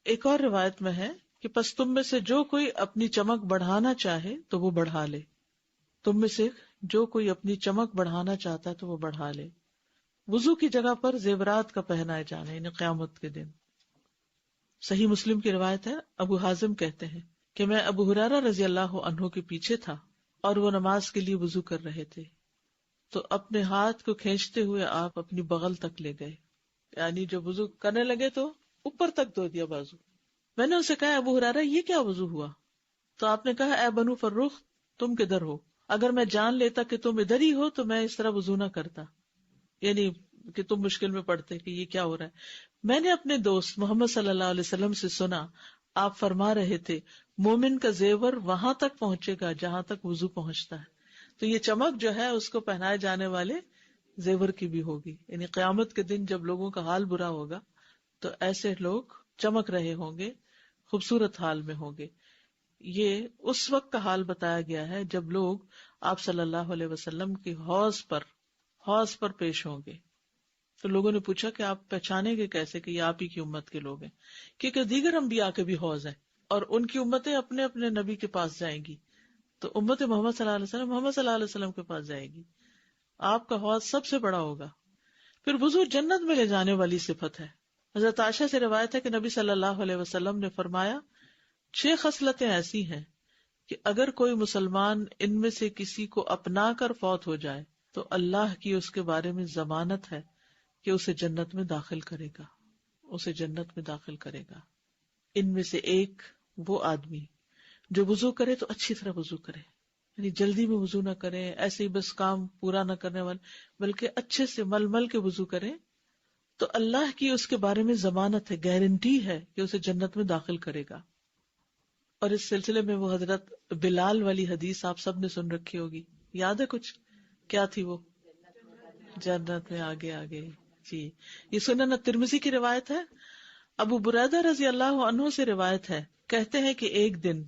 ایک اور روایت میں ہے کہ پس تم میں سے جو کوئی اپنی چمک بڑھانا چاہے تو وہ بڑھا لے. تم میں سے جو کوئی اپنی چمک بڑھانا چاہتا ہے تو وہ بڑھا لے. وضو کی جگہ پر زیورات کا پہنائے جانا یعنی قیامت کے دن. صحیح مسلم کی روایت ہے, ابو حازم کہتے ہیں کہ میں ابو ہریرہ رضی اللہ عنہ کے پیچھے تھا اور وہ نماز کے لیے وضو کر رہے تھے, تو اپنے ہاتھ کو کھینچتے ہوئے آپ اپنی بغل تک لے گئے, یعنی جب وضو کرنے لگے تو اوپر تک دھو دیا بازو. میں نے اسے کہا ابو ہریرہ یہ کیا وضو ہوا؟ تو آپ نے کہا اے بنو فروخ تم کدھر ہو؟ اگر میں جان لیتا کہ تم ادھر ہی ہو تو میں اس طرح وضو نہ کرتا, یعنی کہ تم مشکل میں پڑتے کہ یہ کیا ہو رہا ہے. میں نے اپنے دوست محمد صلی اللہ علیہ وسلم سے سنا آپ فرما رہے تھے مومن کا زیور وہاں تک پہنچے گا جہاں تک وضو پہنچتا ہے. تو یہ چمک جو ہے اس کو پہنائے جانے والے زیور کی بھی ہوگی, یعنی قیامت کے دن جب لوگوں کا حال برا ہوگا تو ایسے لوگ چمک رہے ہوں گے, خوبصورت حال میں ہوں گے. یہ اس وقت کا حال بتایا گیا ہے جب لوگ آپ صلی اللہ علیہ وسلم کے حوض پر پیش ہوں گے. تو لوگوں نے پوچھا کہ آپ پہچانیں گے کیسے کہ یہ آپ ہی کی امت کے لوگ ہیں؟ کیونکہ دیگر انبیاء کے بھی حوض ہیں اور ان کی امتیں اپنے اپنے نبی کے پاس جائیں گی. تو امت محمد صلی اللہ علیہ وسلم محمد صلی اللہ علیہ وسلم کے پاس جائے گی. آپ کا حوض سب سے بڑا ہوگا. پھر وضو جنت میں لے جانے والی صفت ہے. حضرت عائشہ سے روایت ہے کہ نبی صلی اللہ علیہ وسلم نے فرمایا 6 خصلتیں ایسی ہیں کہ اگر کوئی مسلمان ان میں سے کسی کو اپنا کر فوت ہو جائے تو اللہ کی اس کے بارے میں ضمانت ہے کہ اسے جنت میں داخل کرے گا، اسے جنت میں داخل کرے گا. ان میں سے ایک وہ آدمی جو وضو کرے تو اچھی طرح وضو کرے، یعنی جلدی میں وضو نہ کرے، ایسے ہی بس کام پورا نہ کرنے والے، بلکہ اچھے سے مل مل کے وضو کرے تو اللہ کی اس کے بارے میں ضمانت ہے، گارنٹی ہے کہ اسے جنت میں داخل کرے گا. اور اس سلسلے میں وہ حضرت بلال والی حدیث آپ سب نے سن رکھی ہوگی، یاد ہے کچھ؟ کیا تھی وہ؟ جنت میں آگے آگے. جی، یہ سنن ترمذی کی روایت ہے. ابو بریدہ رضی اللہ عنہ سے روایت ہے، کہتے ہیں کہ ایک دن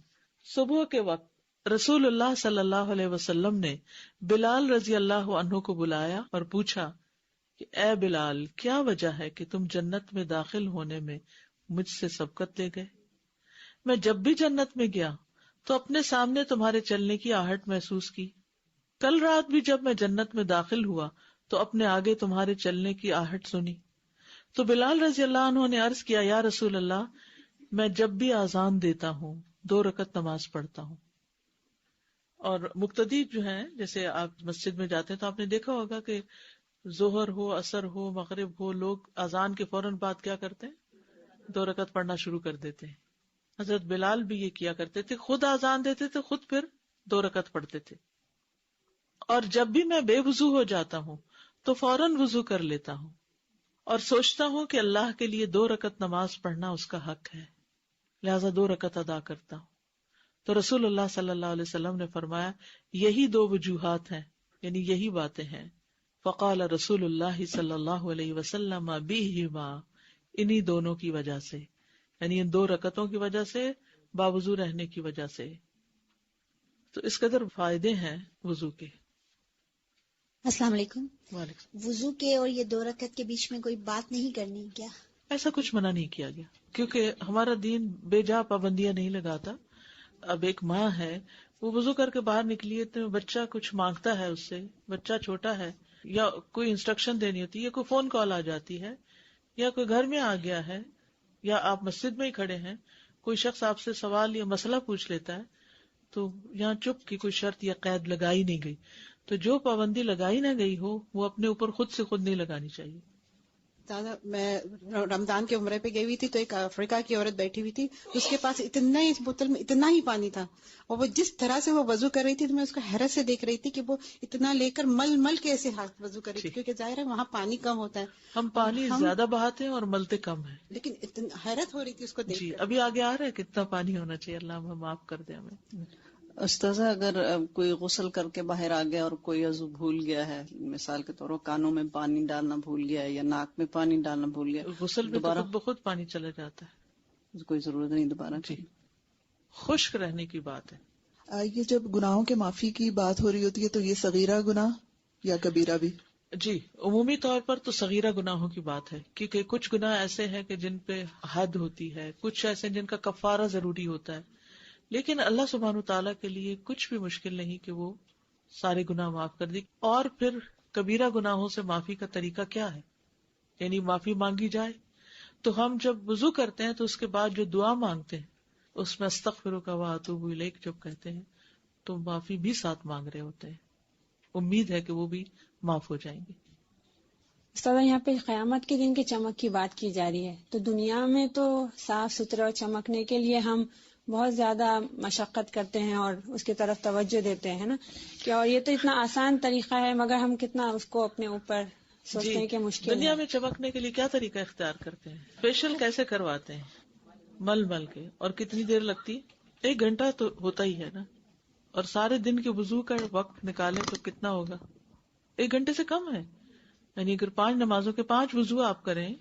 صبح کے وقت رسول اللہ صلی اللہ علیہ وسلم نے بلال رضی اللہ عنہ کو بلایا اور پوچھا کہ اے بلال، کیا وجہ ہے کہ تم جنت میں داخل ہونے میں مجھ سے سبقت لے گئے؟ میں جب بھی جنت میں گیا تو اپنے سامنے تمہارے چلنے کی آہٹ محسوس کی. کل رات بھی جب میں جنت میں داخل ہوا تو اپنے آگے تمہارے چلنے کی آہٹ سنی. تو بلال رضی اللہ عنہ نے عرض کیا، یا رسول اللہ، میں جب بھی اذان دیتا ہوں 2 رکعت نماز پڑھتا ہوں. اور مقتدی جو ہیں، جیسے آپ مسجد میں جاتے ہیں تو آپ نے دیکھا ہوگا کہ ظہر ہو، عصر ہو، مغرب ہو، لوگ اذان کے فوراً بعد کیا کرتے ہیں؟ 2 رکعت پڑھنا شروع کر دیتے ہیں. حضرت بلال بھی یہ کیا کرتے تھے، خود اذان دیتے تھے، خود پھر 2 رکعت پڑھتے تھے. اور جب بھی میں بے وضو ہو جاتا ہوں تو فوراً وضو کر لیتا ہوں اور سوچتا ہوں کہ اللہ کے لیے 2 رکعت نماز پڑھنا اس کا حق ہے، لہذا 2 رکعت ادا کرتا ہوں. تو رسول اللہ صلی اللہ علیہ وسلم نے فرمایا، یہی 2 وجوہات ہیں، یعنی یہی باتیں ہیں. فقال رسول اللہ صلی اللہ علیہ وسلم بہما، انہی دونوں کی وجہ سے، یعنی ان 2 رکعتوں کی وجہ سے، باوضو رہنے کی وجہ سے. تو اس قدر فائدے ہیں وضو کے. السلام علیکم. وعلیکم. وضو کے اور یہ 2 رکعت کے بیچ میں کوئی بات نہیں کرنی کیا؟ ایسا کچھ منع نہیں کیا گیا، کیونکہ ہمارا دین بے جا پابندیاں نہیں لگاتا. اب ایک ماں ہے، وہ وضو کر کے باہر نکلی ہے تو بچہ کچھ مانگتا ہے اس سے، بچہ چھوٹا ہے، یا کوئی انسٹرکشن دینی ہوتی ہے، یا کوئی فون کال آ جاتی ہے، یا کوئی گھر میں آ گیا ہے، یا آپ مسجد میں ہی کھڑے ہیں، کوئی شخص آپ سے سوال یا مسئلہ پوچھ لیتا ہے، تو یہاں چپ کی کوئی شرط یا قید لگائی نہیں گئی. تو جو پابندی لگائی نہ گئی ہو وہ اپنے اوپر خود سے خود نہیں لگانی چاہیے. دادا، میں رمضان کے عمرے پہ گئی ہوئی تھی تو ایک افریقہ کی عورت بیٹھی ہوئی تھی، اس کے پاس اتنا ہی بوتل میں اتنا ہی پانی تھا، اور وہ جس طرح سے وہ وضو کر رہی تھی تو میں اس کو حیرت سے دیکھ رہی تھی کہ وہ اتنا لے کر مل مل کے ایسے ہاتھ وضو کر رہی تھی، کیونکہ ظاہر ہے وہاں پانی کم ہوتا ہے. ہم پانی زیادہ بہاتے ہیں اور ملتے کم ہیں، لیکن حیرت ہو رہی تھی اس کو دیکھ جی. کر. ابھی آگے آ رہا ہے کتنا پانی ہونا چاہیے، اللہ ہمیں معاف کر دے ہمیں. استاذہ، اگر کوئی غسل کر کے باہر آ گیا اور کوئی عضو بھول گیا ہے، مثال کے طور پر کانوں میں پانی ڈالنا بھول گیا ہے یا ناک میں پانی ڈالنا بھول گیا، غسل میں تو خود بخود پانی چلا جاتا ہے، کوئی ضرورت نہیں دوبارہ. جی، خشک رہنے کی بات ہے. یہ جب گناہوں کے معافی کی بات ہو رہی ہوتی ہے تو یہ صغیرہ گناہ یا کبیرہ بھی؟ جی، عمومی طور پر تو صغیرہ گناہوں کی بات ہے، کیونکہ کچھ گناہ ایسے ہیں کہ جن پہ حد ہوتی ہے، کچھ ایسے جن کا کفارہ ضروری ہوتا ہے، لیکن اللہ سبحانہ وتعالیٰ کے لیے کچھ بھی مشکل نہیں کہ وہ سارے گناہ معاف کر دے. اور پھر کبیرہ گناہوں سے معافی کا طریقہ کیا ہے؟ یعنی معافی مانگی جائے. تو ہم جب وضو کرتے ہیں تو اس کے بعد جو دعا مانگتے ہیں اس میں استغفرک و اتوب الیک جب کہتے ہیں تو معافی بھی ساتھ مانگ رہے ہوتے ہیں، امید ہے کہ وہ بھی معاف ہو جائیں گے. استاد، یہاں پہ قیامت کے دن کی چمک کی بات کی جا رہی ہے، تو دنیا میں تو صاف ستھرا اور چمکنے کے لیے ہم بہت زیادہ مشقت کرتے ہیں اور اس کی طرف توجہ دیتے ہیں نا، کہ اور یہ تو اتنا آسان طریقہ ہے، مگر ہم کتنا اس کو اپنے اوپر سوچتے ہیں کہ مشکل دنیا ہے. میں چمکنے کے لیے کیا طریقہ اختیار کرتے ہیں؟ فیشل کیسے کرواتے ہیں؟ مل مل کے. اور کتنی دیر لگتی؟ 1 گھنٹہ تو ہوتا ہی ہے نا. اور سارے دن کے وضو کا وقت نکالیں تو کتنا ہوگا؟ 1 گھنٹے سے کم ہے. یعنی اگر 5 نمازوں کے 5 وضو آپ کریں،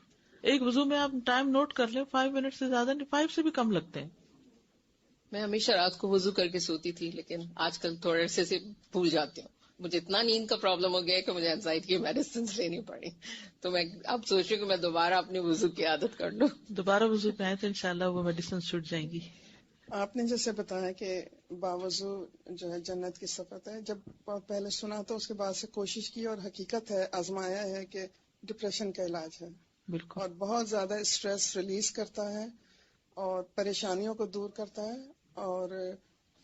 ایک وضو میں آپ ٹائم نوٹ کر لیں، 5 منٹ سے زیادہ نہیں، 5 سے بھی کم لگتے ہیں. میں ہمیشہ رات کو وضو کر کے سوتی تھی، لیکن آج کل تھوڑے عرصے سے بھول جاتی ہوں، مجھے اتنا نیند کا پرابلم ہو گیا کہ مجھے اینزائٹی کی میڈیسنز لینی پڑی. تو میں اب سوچ رہی ہوں کہ میں دوبارہ اپنی وضو کی عادت کر لوں. دوبارہ وضو پہ آئے تو انشاءاللہ وہ میڈیسن چھوٹ جائیں گی. آپ نے جیسے بتایا کہ باوضو جو ہے جنت کی صفت ہے، جب بہت پہلے سنا تو اس کے بعد سے کوشش کی اور حقیقت ہے، آزمایا ہے کہ ڈپریشن کا علاج ہے. بالکل. اور بہت زیادہ اسٹریس ریلیز کرتا ہے اور پریشانیوں کو دور کرتا ہے اور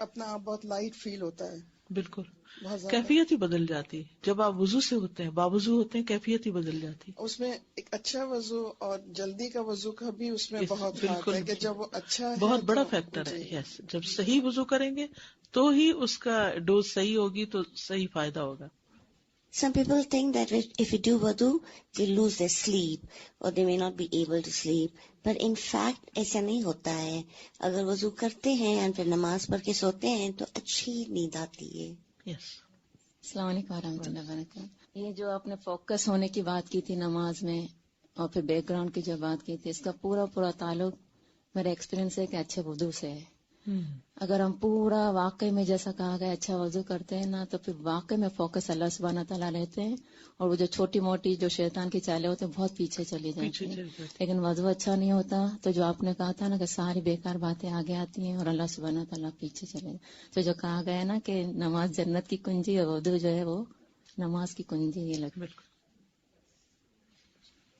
اپنا آپ بہت لائٹ فیل ہوتا ہے. بالکل. بہت زیادہ کیفیت ہی بدل جاتی ہے جب آپ وضو سے ہوتے ہیں، باوضو ہوتے ہیں، کیفیت ہی بدل جاتی. اس میں ایک اچھا وضو اور جلدی کا وضو کا بھی اس میں بہت فرق بالکل ہے کہ جب وہ اچھا ہے بہت بڑا تو فیکٹر ہے. جی. یس، جب صحیح وضو کریں گے تو ہی اس کا ڈوز صحیح ہوگی تو صحیح فائدہ ہوگا. Some people think that if you do wudu, they lose their sleep or they may not be able to sleep. But in fact, ایسا نہیں ہوتا ہے. اگر وضو کرتے ہیں اور پھر نماز پڑھ کے سوتے ہیں تو اچھی نیند آتی ہے. یس. السلام علیکم ورحمۃ اللہ وبرکاتہ. یہ جو آپ نے فوکس ہونے کی بات کی تھی نماز میں اور پھر بیک گراؤنڈ کی جو بات کی تھی، اس کا پورا تعلق میرا ایکسپیرینس ہے کہ اچھے وضو سے ہے. اگر ہم پورا واقعی میں جیسا کہا گیا اچھا وضو کرتے ہیں نا تو پھر واقعی میں فوکس اللہ سبحانہ تعالیٰ رہتے ہیں اور وہ جو چھوٹی موٹی جو شیطان کی چالیں ہوتے ہیں بہت پیچھے چلی جاتی ہیں. لیکن وضو اچھا نہیں ہوتا تو جو آپ نے کہا تھا نا کہ ساری بیکار باتیں آگے آتی ہیں اور اللہ سبحانہ تعالیٰ پیچھے چلے جاتے. تو جو کہا گیا نا کہ نماز جنت کی کنجی اور وضو جو ہے وہ نماز کی کنجی یہ لگتا ہے.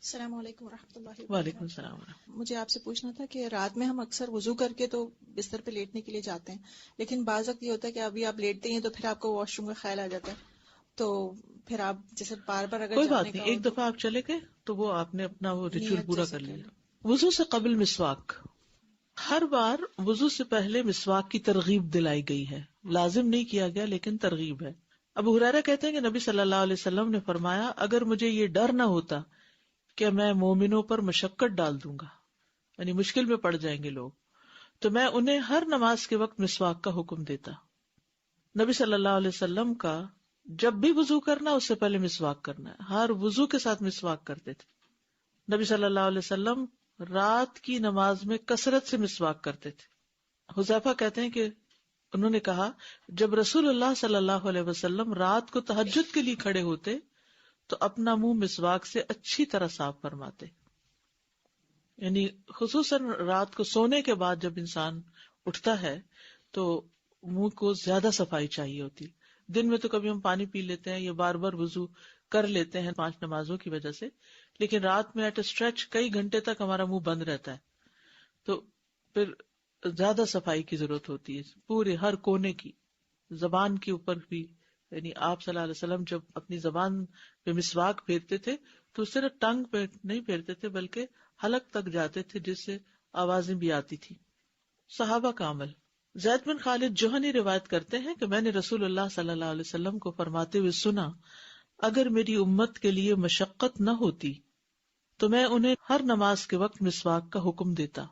السلام علیکم ورحمۃ اللہ وبرکاتہ. وعلیکم السلام. مجھے آپ سے پوچھنا تھا کہ رات میں ہم اکثر وضو کر کے تو بستر پہ لیٹنے کے لیے جاتے ہیں، لیکن بعض وقت یہ ہوتا ہے کہ ابھی آپ لیٹتے ہیں تو پھر آپ کو واش روم کا خیال آ جاتا ہے، تو پھر آپ جیسے بار بار اگر کوئی بات نہیں، ایک دفعہ آپ چلے گئے تو وہ آپ نے اپنا وہ ریچول پورا کر لیا. وضو سے قبل مسواک، ہر بار وضو سے پہلے مسواک کی ترغیب دلائی گئی ہے. لازم نہیں کیا گیا لیکن ترغیب ہے. ابو ہریرہ کہتے ہیں کہ نبی صلی اللہ علیہ وسلم نے فرمایا، اگر مجھے یہ ڈر نہ ہوتا کہ میں مومنوں پر مشقت ڈال دوں گا، یعنی مشکل میں پڑ جائیں گے لوگ، تو میں انہیں ہر نماز کے وقت مسواک کا حکم دیتا. نبی صلی اللہ علیہ وسلم کا جب بھی وضو کرنا اس سے پہلے مسواک کرنا ہے، ہر وضو کے ساتھ مسواک کرتے تھے. نبی صلی اللہ علیہ وسلم رات کی نماز میں کثرت سے مسواک کرتے تھے. حذیفہ کہتے ہیں کہ انہوں نے کہا جب رسول اللہ صلی اللہ علیہ وسلم رات کو تہجد کے لیے کھڑے ہوتے تو اپنا منہ مسواک سے اچھی طرح صاف فرماتے. یعنی خصوصاً رات کو سونے کے بعد جب انسان اٹھتا ہے تو منہ کو زیادہ صفائی چاہیے ہوتی. دن میں تو کبھی ہم پانی پی لیتے ہیں یا بار بار وضو کر لیتے ہیں 5 نمازوں کی وجہ سے، لیکن رات میں ایٹ اے اسٹریچ کئی گھنٹے تک ہمارا منہ بند رہتا ہے، تو پھر زیادہ صفائی کی ضرورت ہوتی ہے پورے ہر کونے کی. زبان کے اوپر بھی، یعنی آپ صلی اللہ علیہ وسلم جب اپنی زبان پہ مسواک پھیرتے تھے تو صرف ٹنگ پہ نہیں پھیرتے تھے بلکہ حلق تک جاتے تھے جس سے آوازیں بھی آتی تھی. صحابہ کا عمل. زید بن خالد جوہنی روایت کرتے ہیں کہ میں نے رسول اللہ صلی اللہ علیہ وسلم کو فرماتے ہوئے سنا، اگر میری امت کے لیے مشقت نہ ہوتی تو میں انہیں ہر نماز کے وقت مسواک کا حکم دیتا.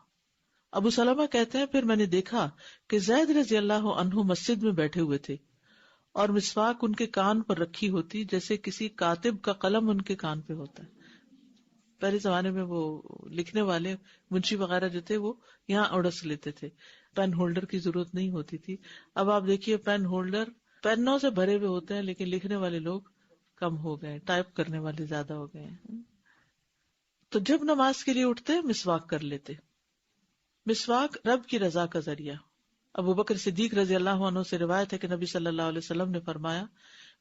ابو سلمہ کہتے ہیں پھر میں نے دیکھا کہ زید رضی اللہ عنہ مسجد میں بیٹھے ہوئے تھے اور مسواک ان کے کان پر رکھی ہوتی جیسے کسی کاتب کا قلم ان کے کان پہ ہوتا ہے. پہلے زمانے میں وہ لکھنے والے منشی وغیرہ جو تھے وہ یہاں اڑس لیتے تھے، پین ہولڈر کی ضرورت نہیں ہوتی تھی. اب آپ دیکھیے پین ہولڈر پینوں سے بھرے ہوئے ہوتے ہیں لیکن لکھنے والے لوگ کم ہو گئے، ٹائپ کرنے والے زیادہ ہو گئے ہیں. تو جب نماز کے لیے اٹھتے مسواک کر لیتے. مسواک رب کی رضا کا ذریعہ. ابو بکر صدیق رضی اللہ عنہ سے روایت ہے کہ نبی صلی اللہ علیہ وسلم نے فرمایا،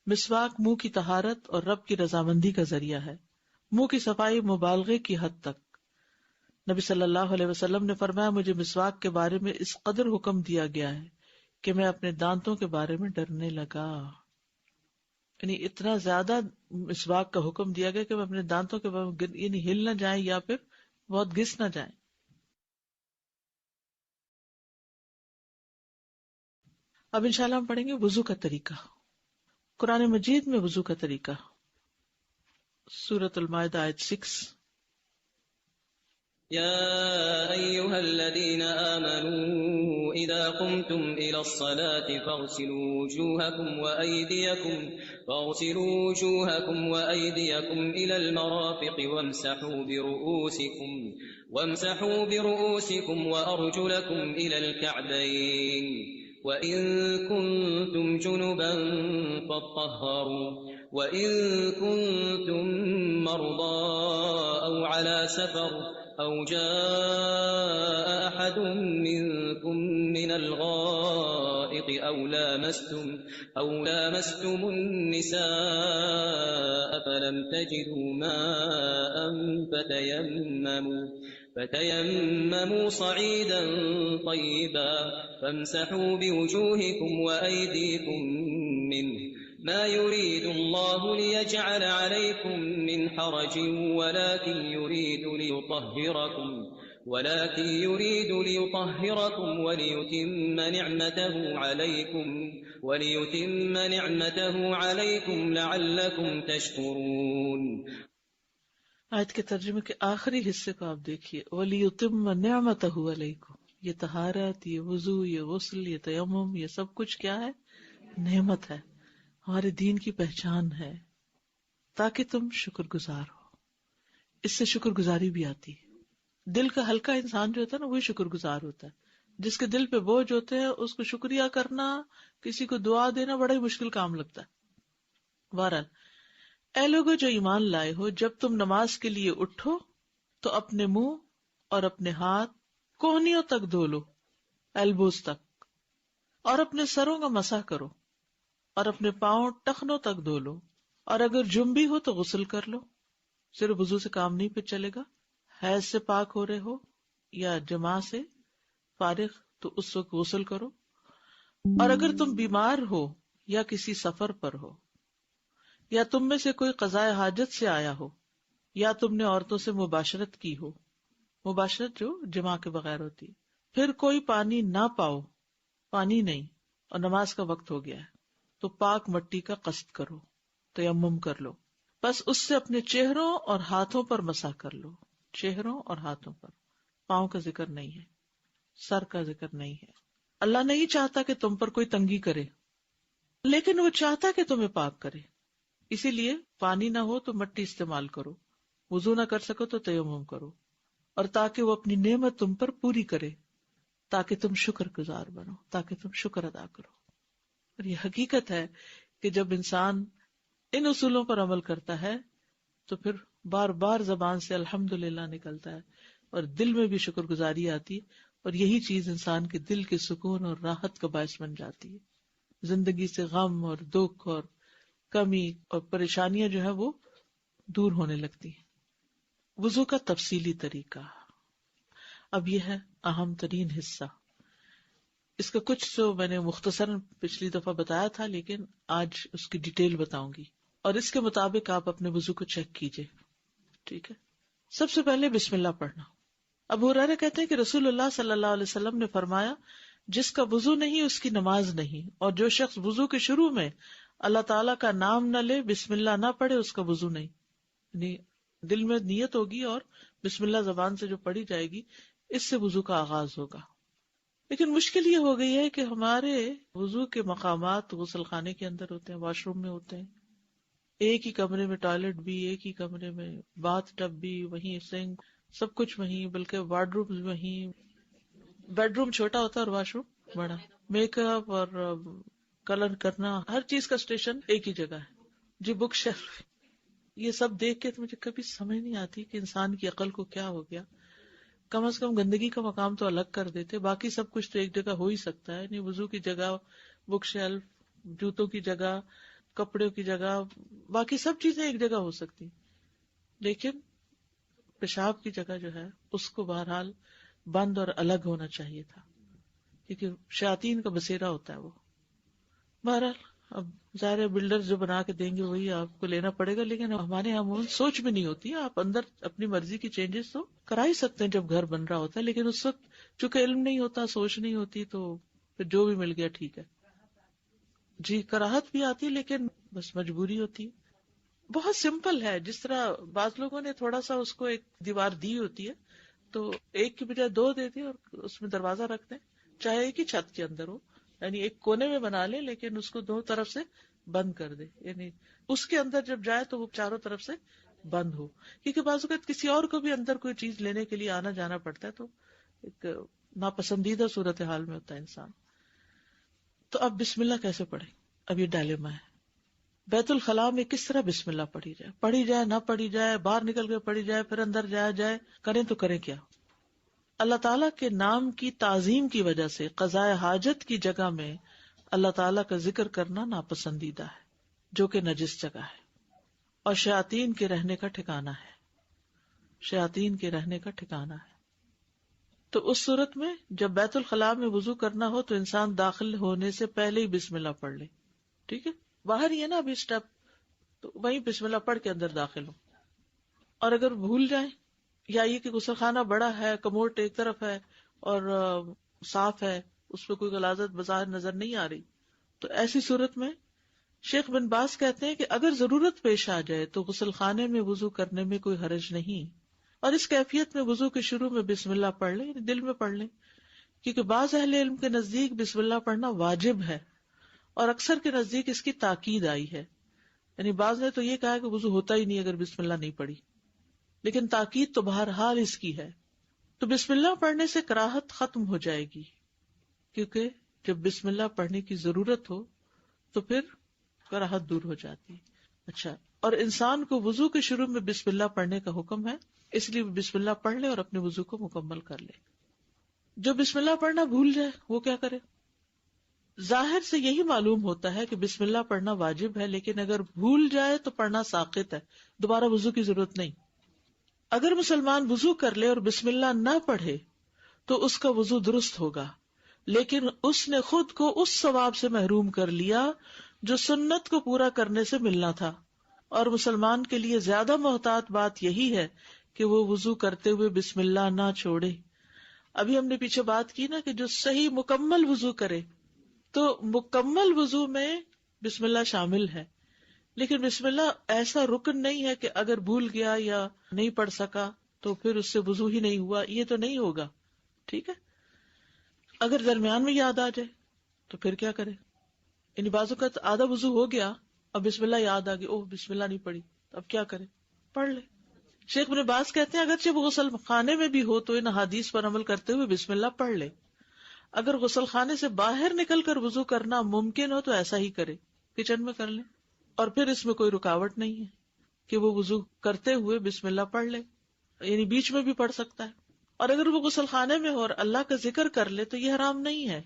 مسواک منہ کی طہارت اور رب کی رضامندی کا ذریعہ ہے. منہ کی صفائی مبالغے کی حد تک. نبی صلی اللہ علیہ وسلم نے فرمایا، مجھے مسواک کے بارے میں اس قدر حکم دیا گیا ہے کہ میں اپنے دانتوں کے بارے میں ڈرنے لگا. یعنی اتنا زیادہ مسواک کا حکم دیا گیا کہ میں اپنے دانتوں کے بارے میں یعنی ہل نہ جائیں یا پھر بہت گھس نہ جائیں. اب انشاءاللہ ہم پڑھیں گے وضو کا طریقہ. قرآن مجید میں وضو کا طریقہ سورۃ المائدہ آیت 6. يا أيها الذين آمنوا إذا قمتم إلى الصلاة فاغسلوا وجوهكم وأيديكم إلى المرافق وامسحوا برؤوسكم وأرجلكم إلى الكعبين وإن كنتم جنبا فاطهروا وإن كنتم مرضى أو على سفر أو جاء أحد منكم من الغائط أو لامستم النساء فلم تجدوا ماء فتيمموا صعيدا طيبا فامسحوا بوجوهكم وأيديكم منه ما يريد الله ليجعل عليكم من حرج ولكن يريد ليطهركم وليتم نعمته عليكم لعلكم تشكرون. آیت کے ترجمے کے آخری حصے کو آپ دیکھیے، وَلِيُتِمَّ نِعْمَتَهُ عَلَيْكُمْ. یہ طہارت، یہ وضو، یہ غسل، یہ تیمم، یہ سب کچھ کیا ہے؟ نعمت ہے، ہمارے دین کی پہچان ہے، تاکہ تم شکر گزار ہو. اس سے شکر گزاری بھی آتی ہے. دل کا ہلکا انسان جو ہوتا ہے نا، وہی شکر گزار ہوتا ہے. جس کے دل پہ بوجھ ہوتے ہیں اس کو شکریہ کرنا، کسی کو دعا دینا بڑا ہی مشکل کام لگتا ہے. بہرحال، اے لوگو جو ایمان لائے ہو، جب تم نماز کے لیے اٹھو تو اپنے منہ اور اپنے ہاتھ کوہنیوں تک دھو لو، ایلبوز تک، اور اپنے سروں کا مسح کرو، اور اپنے پاؤں ٹخنوں تک دھو لو، اور اگر جنبی ہو تو غسل کر لو. صرف وضو سے کام نہیں پھر چلے گا. حیض سے پاک ہو رہے ہو یا جماع سے فارغ تو اس وقت غسل کرو. اور اگر تم بیمار ہو یا کسی سفر پر ہو، یا تم میں سے کوئی قضاء حاجت سے آیا ہو، یا تم نے عورتوں سے مباشرت کی ہو، مباشرت جو جماع کے بغیر ہوتی، پھر کوئی پانی نہ پاؤ، پانی نہیں، اور نماز کا وقت ہو گیا ہے، تو پاک مٹی کا قصد کرو، تیمم کر لو. بس اس سے اپنے چہروں اور ہاتھوں پر مسح کر لو. چہروں اور ہاتھوں پر، پاؤں کا ذکر نہیں ہے، سر کا ذکر نہیں ہے. اللہ نہیں چاہتا کہ تم پر کوئی تنگی کرے، لیکن وہ چاہتا کہ تمہیں پاک کرے. اسی لیے پانی نہ ہو تو مٹی استعمال کرو، وضو نہ کر سکو تو تیمم کرو، اور تاکہ وہ اپنی نعمت تم پر پوری کرے، تاکہ تم شکر گزار بنو، تاکہ تم شکر ادا کرو. اور یہ حقیقت ہے کہ جب انسان ان اصولوں پر عمل کرتا ہے تو پھر بار بار زبان سے الحمدللہ نکلتا ہے اور دل میں بھی شکر گزاری آتی، اور یہی چیز انسان کے دل کے سکون اور راحت کا باعث بن جاتی ہے. زندگی سے غم اور دکھ اور کمی اور پریشانیاں جو ہے وہ دور ہونے لگتی ہیں. وضو کا تفصیلی طریقہ اب یہ ہے اہم ترین حصہ. اس کا کچھ جو میں نے مختصراً پچھلی دفعہ بتایا تھا، لیکن آج اس کی ڈیٹیل بتاؤں گی، اور اس کے مطابق آپ اپنے وضو کو چیک کیجئے. ٹھیک ہے. سب سے پہلے بسم اللہ پڑھنا. ابو ہریرہ کہتے ہیں کہ رسول اللہ صلی اللہ علیہ وسلم نے فرمایا، جس کا وضو نہیں اس کی نماز نہیں، اور جو شخص وضو کے شروع میں اللہ تعالیٰ کا نام نہ لے، بسم اللہ نہ پڑھے، اس کا وضو نہیں. یعنی دل میں نیت ہوگی اور بسم اللہ زبان سے جو پڑھی جائے گی، اس سے وضو کا آغاز ہوگا. لیکن مشکل یہ ہو گئی ہے کہ ہمارے وضو کے مقامات غسل خانے کے اندر ہوتے ہیں، واش روم میں ہوتے ہیں، ایک ہی کمرے میں ٹوائلٹ بھی، ایک ہی کمرے میں باتھ ٹب بھی، وہیں سنک، سب کچھ وہیں، بلکہ وارڈ روم وہیں، بیڈ روم چھوٹا ہوتا ہے اور واش روم بڑا. میک اپ اور کلر کرنا، ہر چیز کا اسٹیشن ایک ہی جگہ ہے. جی بک شیلف، یہ سب دیکھ کے تو مجھے کبھی سمجھ نہیں آتی کہ انسان کی عقل کو کیا ہو گیا. کم از کم گندگی کا مقام تو الگ کر دیتے، باقی سب کچھ تو ایک جگہ ہو ہی سکتا ہے. نہیں، وضو کی جگہ، بک شیلف، جوتوں کی جگہ، کپڑوں کی جگہ، باقی سب چیزیں ایک جگہ ہو سکتی، لیکن پیشاب کی جگہ جو ہے اس کو بہرحال بند اور الگ ہونا چاہیے تھا، کیونکہ شیاطین کا بسیرا ہوتا ہے وہ. بہرحال اب ظاہر ہے بلڈر جو بنا کے دیں گے وہی آپ کو لینا پڑے گا، لیکن ہمارے یہاں عموماً سوچ بھی نہیں ہوتی ہے. آپ اندر اپنی مرضی کی چینجز تو کرا ہی سکتے ہیں جب گھر بن رہا ہوتا ہے، لیکن اس وقت چونکہ علم نہیں ہوتا، سوچ نہیں ہوتی، تو پھر جو بھی مل گیا ٹھیک ہے. جی کراہت بھی آتی، لیکن بس مجبوری ہوتی. بہت سمپل ہے. جس طرح بعض لوگوں نے تھوڑا سا اس کو ایک دیوار دی ہوتی ہے تو ایک کی بجائے دو دیتے اور اس میں دروازہ رکھتے ہیں، چاہے ایک ہی چھت کے اندر ہو، یعنی ایک کونے میں بنا لے لیکن اس کو دو طرف سے بند کر دے، یعنی اس کے اندر جب جائے تو وہ چاروں طرف سے بند ہو. کیونکہ بعض اوقات کسی اور کو بھی اندر کوئی چیز لینے کے لیے آنا جانا پڑتا ہے، تو ایک ناپسندیدہ صورتحال میں ہوتا ہے انسان. تو اب بسم اللہ کیسے پڑھیں؟ اب یہ ڈائلیما ہے. بیت الخلاء میں کس طرح بسم اللہ پڑھی جائے نہ پڑھی جائے، باہر نکل کے پڑھی جائے، پھر اندر جایا جائے، کریں تو کریں کیا؟ اللہ تعالیٰ کے نام کی تعظیم کی وجہ سے قضاء حاجت کی جگہ میں اللہ تعالیٰ کا ذکر کرنا ناپسندیدہ ہے، جو کہ نجس جگہ ہے اور شیاطین کے رہنے کا ٹھکانہ ہے. شیاطین کے رہنے کا ٹھکانہ ہے. تو اس صورت میں جب بیت الخلاء میں وضو کرنا ہو تو انسان داخل ہونے سے پہلے ہی بسم اللہ پڑھ لے. ٹھیک ہے، باہر ہی ہے نا ابھی اسٹیپ، تو وہیں بسم اللہ پڑھ کے اندر داخل ہو. اور اگر بھول جائیں یا یہ کہ غسل خانہ بڑا ہے، کموڈ ایک طرف ہے اور صاف ہے، اس پہ کوئی غلاظت بظاہر نظر نہیں آ رہی، تو ایسی صورت میں شیخ بن باز کہتے ہیں کہ اگر ضرورت پیش آ جائے تو غسل خانے میں وضو کرنے میں کوئی حرج نہیں، اور اس کیفیت میں وضو کے شروع میں بسم اللہ پڑھ لیں، یعنی دل میں پڑھ لیں، کیونکہ بعض اہل علم کے نزدیک بسم اللہ پڑھنا واجب ہے اور اکثر کے نزدیک اس کی تاکید آئی ہے. یعنی بعض نے تو یہ کہا کہ وضو ہوتا ہی نہیں اگر بسم اللہ نہیں پڑھی، لیکن تاکید تو بہرحال اس کی ہے. تو بسم اللہ پڑھنے سے کراہت ختم ہو جائے گی، کیونکہ جب بسم اللہ پڑھنے کی ضرورت ہو تو پھر کراہت دور ہو جاتی ہے. اچھا، اور انسان کو وضو کے شروع میں بسم اللہ پڑھنے کا حکم ہے، اس لیے بسم اللہ پڑھ لے اور اپنے وضو کو مکمل کر لے. جو بسم اللہ پڑھنا بھول جائے وہ کیا کرے؟ ظاہر سے یہی معلوم ہوتا ہے کہ بسم اللہ پڑھنا واجب ہے، لیکن اگر بھول جائے تو پڑھنا ساقط ہے، دوبارہ وضو کی ضرورت نہیں. اگر مسلمان وضو کر لے اور بسم اللہ نہ پڑھے تو اس کا وضو درست ہوگا، لیکن اس نے خود کو اس ثواب سے محروم کر لیا جو سنت کو پورا کرنے سے ملنا تھا. اور مسلمان کے لیے زیادہ محتاط بات یہی ہے کہ وہ وضو کرتے ہوئے بسم اللہ نہ چھوڑے. ابھی ہم نے پیچھے بات کی نا کہ جو صحیح مکمل وضو کرے، تو مکمل وضو میں بسم اللہ شامل ہے، لیکن بسم اللہ ایسا رکن نہیں ہے کہ اگر بھول گیا یا نہیں پڑھ سکا تو پھر اس سے وضو ہی نہیں ہوا، یہ تو نہیں ہوگا. ٹھیک ہے، اگر درمیان میں یاد آ جائے تو پھر کیا کرے؟ یعنی بعض اوقات آدھا وضو ہو گیا، اب بسم اللہ یاد آ گئی، اوہ بسم اللہ نہیں پڑھی، اب کیا کرے؟ پڑھ لے. شیخ ابن باز کہتے ہیں اگرچہ وہ غسل خانے میں بھی ہو تو ان حدیث پر عمل کرتے ہوئے بسم اللہ پڑھ لے. اگر غسل خانے سے باہر نکل کر وضو کرنا ممکن ہو تو ایسا ہی کرے، کچن میں کر لے، اور پھر اس میں کوئی رکاوٹ نہیں ہے کہ وہ وضو کرتے ہوئے بسم اللہ پڑھ لے، یعنی بیچ میں بھی پڑھ سکتا ہے. اور اگر وہ غسل خانے میں ہو اور اللہ کا ذکر کر لے تو یہ حرام نہیں ہے،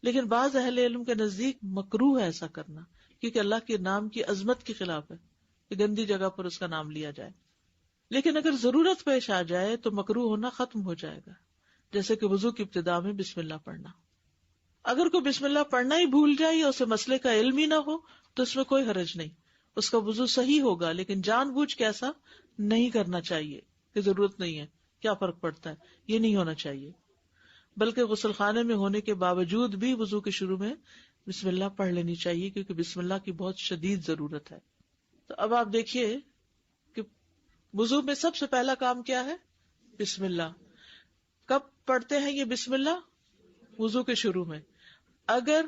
لیکن بعض اہل علم کے نزدیک مکروہ ہے ایسا کرنا، کیونکہ اللہ کے نام کی عظمت کے خلاف ہے کہ گندی جگہ پر اس کا نام لیا جائے. لیکن اگر ضرورت پیش آ جائے تو مکروہ ہونا ختم ہو جائے گا، جیسے کہ وضو کی ابتدا میں بسم اللہ پڑھنا. اگر کوئی بسم اللہ پڑھنا ہی بھول جائے یا اسے مسئلے کا علم ہی نہ ہو تو اس میں کوئی حرج نہیں، اس کا وضو صحیح ہوگا، لیکن جان بوجھ کے ایسا نہیں کرنا چاہیے کہ ضرورت نہیں ہے، کیا فرق پڑتا ہے، یہ نہیں ہونا چاہیے. بلکہ غسل خانے میں ہونے کے باوجود بھی وضو کے شروع میں بسم اللہ پڑھ لینی چاہیے، کیونکہ بسم اللہ کی بہت شدید ضرورت ہے. تو اب آپ دیکھیے کہ وضو میں سب سے پہلا کام کیا ہے؟ بسم اللہ. کب پڑھتے ہیں یہ بسم اللہ؟ وضو کے شروع میں. اگر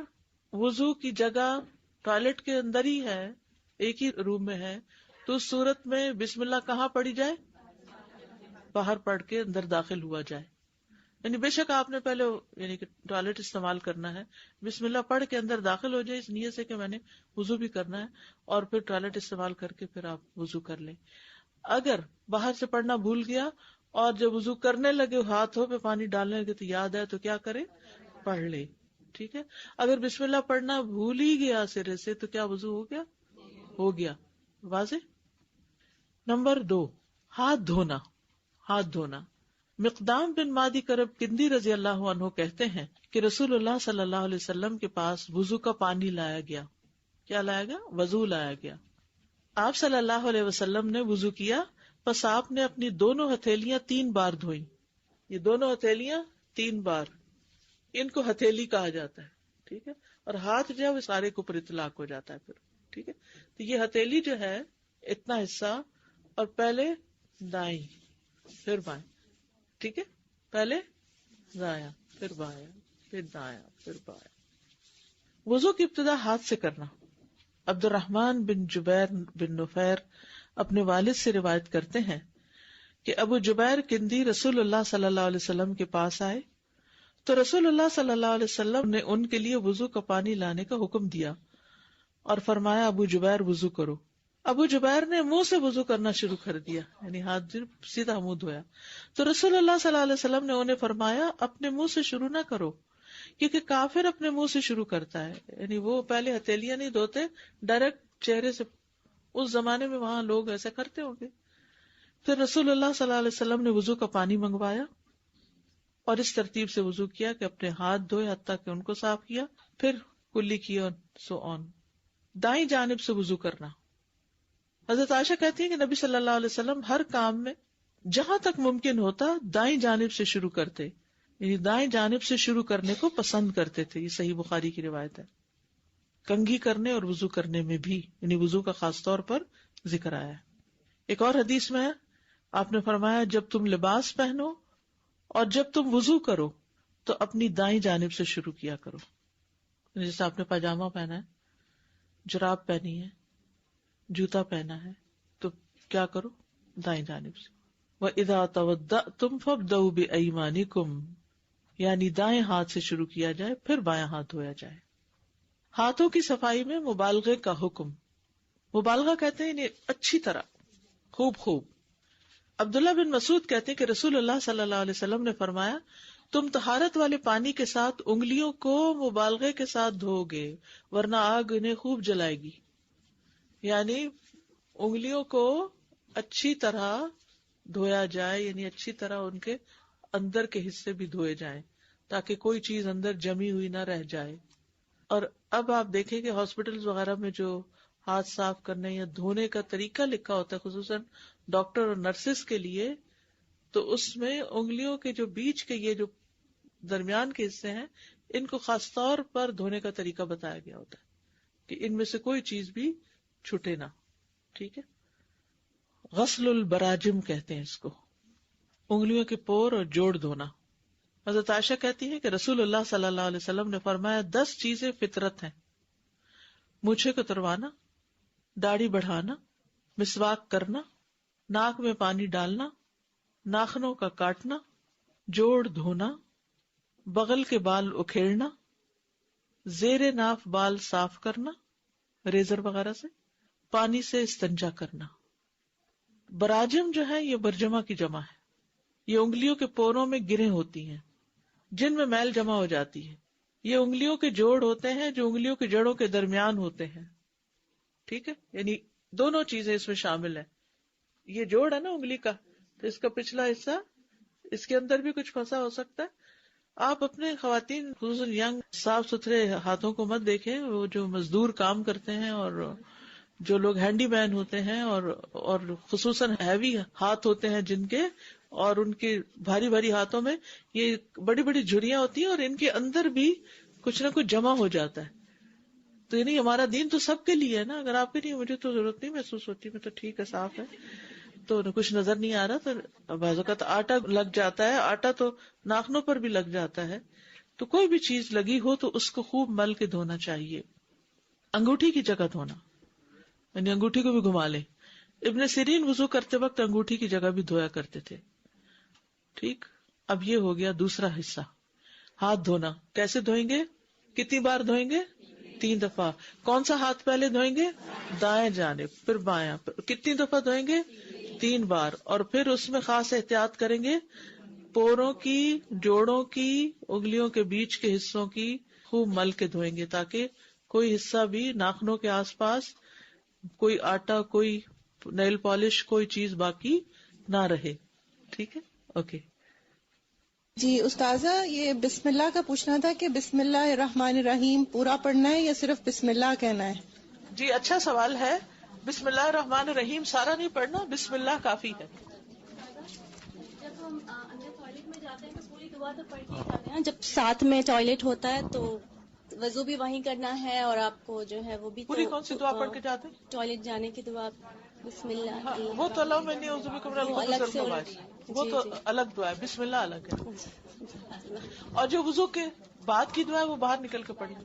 وضو کی جگہ ٹوائلٹ کے اندر ہی ہے، ایک ہی روم میں ہے، تو اس صورت میں بسم اللہ کہاں پڑھی جائے؟ باہر پڑھ کے اندر داخل ہوا جائے. یعنی بے شک آپ نے پہلے یعنی کہ ٹوائلٹ استعمال کرنا ہے، بسم اللہ پڑھ کے اندر داخل ہو جائے اس نیت سے کہ میں نے وضو بھی کرنا ہے، اور پھر ٹوائلٹ استعمال کر کے پھر آپ وضو کر لیں. اگر باہر سے پڑھنا بھول گیا اور جب وضو کرنے لگے ہاتھوں پہ پانی ڈالنے لگے تو یاد ہے تو کیا کرے؟ پڑھ لے. ٹھیک ہے، اگر بسم اللہ پڑھنا بھول ہی گیا سرے سے تو کیا وضو ہو گیا؟ ہو گیا. واضح. نمبر 2، ہاتھ دھونا. ہاتھ دھونا. مقدام بن مادی کرب کندی رضی اللہ عنہ کہتے ہیں کہ رسول اللہ صلی اللہ علیہ وسلم کے پاس وضو کا پانی لایا گیا. کیا لایا گیا؟ وضو لایا گیا. آپ صلی اللہ علیہ وسلم نے وضو کیا، پس آپ نے اپنی دونوں ہتھیلیاں 3 بار دھوئیں. یہ دونوں ہتھیلیاں 3 بار، ان کو ہتھیلی کہا جاتا ہے. ٹھیک ہے، اور ہاتھ جو ہے وہ سارے کے اوپر اطلاق ہو جاتا ہے پھر. ٹھیک ہے، تو یہ ہتھیلی جو ہے اتنا حصہ، اور پہلے دائیں پھر بائیں. ٹھیک ہے، پہلے دایاں پھر بایاں پھر دایاں پھر بایاں. وضو کی ابتدا ہاتھ سے کرنا. عبد الرحمن بن جبیر بن نفیر اپنے والد سے روایت کرتے ہیں کہ ابو جبیر کندی رسول اللہ صلی اللہ علیہ وسلم کے پاس آئے تو رسول اللہ صلی اللہ علیہ وسلم نے ان کے لیے وضو کا پانی لانے کا حکم دیا اور فرمایا ابو جبیر وضو کرو. ابو جبیر نے منہ سے وضو کرنا شروع کر دیا، یعنی ہاتھ سیدھا منہ دھویا. تو رسول اللہ صلی اللہ علیہ وسلم نے انہیں فرمایا اپنے منہ سے شروع نہ کرو، کیونکہ کافر اپنے منہ سے شروع کرتا ہے، یعنی وہ پہلے ہتھیلیاں نہیں دھوتے، ڈائریکٹ چہرے سے. اس زمانے میں وہاں لوگ ایسا کرتے ہوں گے. پھر رسول اللہ صلی اللہ علیہ وسلم نے وضو کا پانی منگوایا اور اس ترتیب سے وضو کیا کہ اپنے ہاتھ دھوئے حتیٰ کہ ان کو صاف کیا، پھر کلی کیا، سو آن. دائیں جانب سے وضو کرنا. حضرت عائشہ کہتی ہیں کہ نبی صلی اللہ علیہ وسلم ہر کام میں جہاں تک ممکن ہوتا دائیں جانب سے شروع کرتے، یعنی دائیں جانب سے شروع کرنے کو پسند کرتے تھے. یہ صحیح بخاری کی روایت ہے. کنگھی کرنے اور وضو کرنے میں بھی، یعنی وضو کا خاص طور پر ذکر آیا ہے. ایک اور حدیث میں آپ نے فرمایا جب تم لباس پہنو اور جب تم وضو کرو تو اپنی دائیں جانب سے شروع کیا کرو. جیسے آپ نے پاجامہ پہنا ہے، جراب پہنی ہے، جوتا پہنا ہے، تو کیا کرو؟ دائیں جانب سے. وَإِذَا تَوَضَّأْتُمْ فَابْدَؤْا بِأَيْمَانِكُمْ، یعنی دائیں ہاتھ سے شروع کیا جائے پھر بایاں ہاتھ دھویا جائے. ہاتھوں کی صفائی میں مبالغے کا حکم. مبالغہ کہتے ہیں یعنی اچھی طرح، خوب. عبداللہ بن مسعود کہتے ہیں کہ رسول اللہ صلی اللہ علیہ وسلم نے فرمایا تم طہارت والے پانی کے ساتھ انگلیوں کو مبالغے کے ساتھ دھو گے ورنہ آگ انہیں خوب جلائے گی. یعنی انگلیوں کو اچھی طرح دھویا جائے، یعنی اچھی طرح ان کے اندر کے حصے بھی دھوئے جائیں تاکہ کوئی چیز اندر جمی ہوئی نہ رہ جائے. اور اب آپ دیکھیں کہ ہاسپٹل وغیرہ میں جو ہاتھ صاف کرنے یا دھونے کا طریقہ لکھا ہوتا ہے خصوصاً ڈاکٹر اور نرسز کے لیے، تو اس میں انگلیوں کے جو بیچ کے یہ جو درمیان کے حصے ہیں ان کو خاص طور پر دھونے کا طریقہ بتایا گیا ہوتا ہے کہ ان میں سے کوئی چیز بھی چھوٹے نہ. ٹھیک ہے. غسل البراجم کہتے ہیں اس کو، انگلیوں کے پور اور جوڑ دھونا. حضرت عائشہ کہتی ہے کہ رسول اللہ صلی اللہ علیہ وسلم نے فرمایا 10 چیزیں فطرت ہیں: مونچھیں کتروانا، داڑھی بڑھانا، مسواک کرنا، ناک میں پانی ڈالنا، ناخنوں کا کاٹنا، جوڑ دھونا، بغل کے بال اکھیڑنا، زیر ناف بال صاف کرنا ریزر وغیرہ سے، پانی سے استنجا کرنا. براجم جو ہے یہ برجمہ کی جمع ہے. یہ انگلیوں کے پوروں میں گریں ہوتی ہیں جن میں میل جمع ہو جاتی ہے. یہ انگلیوں کے جوڑ ہوتے ہیں جو انگلیوں کے جڑوں کے درمیان ہوتے ہیں. ٹھیک ہے، یعنی دونوں چیزیں اس میں شامل ہیں. یہ جوڑ ہے نا انگلی کا، تو اس کا پچھلا حصہ، اس کے اندر بھی کچھ پھنسا ہو سکتا ہے. آپ اپنے خواتین خصوصاً ینگ صاف ستھرے ہاتھوں کو مت دیکھیں. وہ جو مزدور کام کرتے ہیں اور جو لوگ ہینڈی مین ہوتے ہیں اور خصوصاً ہیوی ہاتھ ہوتے ہیں جن کے، اور ان کے بھاری بھاری ہاتھوں میں یہ بڑی بڑی جھریاں ہوتی ہیں اور ان کے اندر بھی کچھ نہ کچھ جمع ہو جاتا ہے. تو یعنی ہمارا دین تو سب کے لیے ہے نا. اگر آپ کے لیے مجھے تو ضرورت نہیں محسوس ہوتی، میں تو ٹھیک ہے، صاف ہے، تو کچھ نظر نہیں آ رہا. تو بعض اوقات آٹا لگ جاتا ہے، آٹا تو ناخنوں پر بھی لگ جاتا ہے. تو کوئی بھی چیز لگی ہو تو اس کو خوب مل کے دھونا چاہیے. انگوٹھی کی جگہ دھونا، یعنی انگوٹھی کو بھی گھما لیں. ابن سیرین وضو کرتے وقت انگوٹھی کی جگہ بھی دھویا کرتے تھے. ٹھیک. اب یہ ہو گیا دوسرا حصہ، ہاتھ دھونا. کیسے دھوئیں گے؟ کتنی بار دھوئیں گے؟ 3 دفعہ. کون سا ہاتھ پہلے دھوئیں گے؟ دائیں جانب، پھر بایاں. کتنی دفعہ دھوئیں گے؟ 3 بار. اور پھر اس میں خاص احتیاط کریں گے، پوروں کی، جوڑوں کی، انگلیوں کے بیچ کے حصوں کی خوب مل کے دھوئیں گے تاکہ کوئی حصہ بھی ناخنوں کے آس پاس، کوئی آٹا، کوئی نیل پالش، کوئی چیز باقی نہ رہے. ٹھیک ہے، اوکے. جی استاذہ، یہ بسم اللہ کا پوچھنا تھا کہ بسم اللہ الرحمن الرحیم پورا پڑھنا ہے یا صرف بسم اللہ کہنا ہے؟ جی اچھا سوال ہے. بسم اللہ الرحمن الرحیم سارا نہیں پڑھنا، بسم اللہ کافی ہے. جب ہم اندر ٹوائلٹ میں جاتے ہیں تو پوری دعا تو پڑھ کے ہی جاتے ہیں. جب ساتھ میں ٹوائلٹ ہوتا ہے تو وضو بھی وہیں کرنا ہے اور آپ کو جو ہے وہ بھی پوری کون سی دعا پڑھ کے جاتے ہیں؟ ٹوائلٹ جانے کی دعا بسم اللہ. وہ تو اللہ میں نہیں، وہ تو الگ دعا ہے. بسم اللہ الگ ہے. اور جو وضو کے بعد کی دعا ہے وہ باہر نکل کے پڑھیں.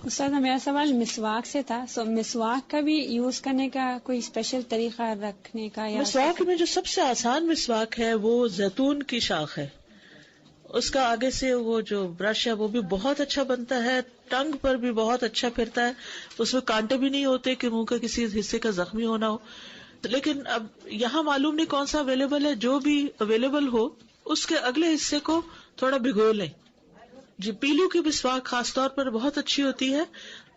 استاد میرا سوال مسواک سے تھا. سو مسواک کا بھی یوز کرنے کا کوئی اسپیشل طریقہ رکھنے کا؟ یا مسواک میں جو سب سے آسان مسواک ہے وہ زیتون کی شاخ ہے، اس کا آگے سے وہ جو برش ہے وہ بھی بہت اچھا بنتا ہے، ٹنگ پر بھی بہت اچھا پھرتا ہے، اس میں کانٹے بھی نہیں ہوتے کہ منہ کے کسی حصے کا زخمی ہونا ہو. لیکن اب یہاں معلوم نہیں کون سا اویلیبل ہے، جو بھی اویلیبل ہو اس کے اگلے حصے کو تھوڑا بھگو لیں. جی پیلو کی مسواک خاص طور پر بہت اچھی ہوتی ہے،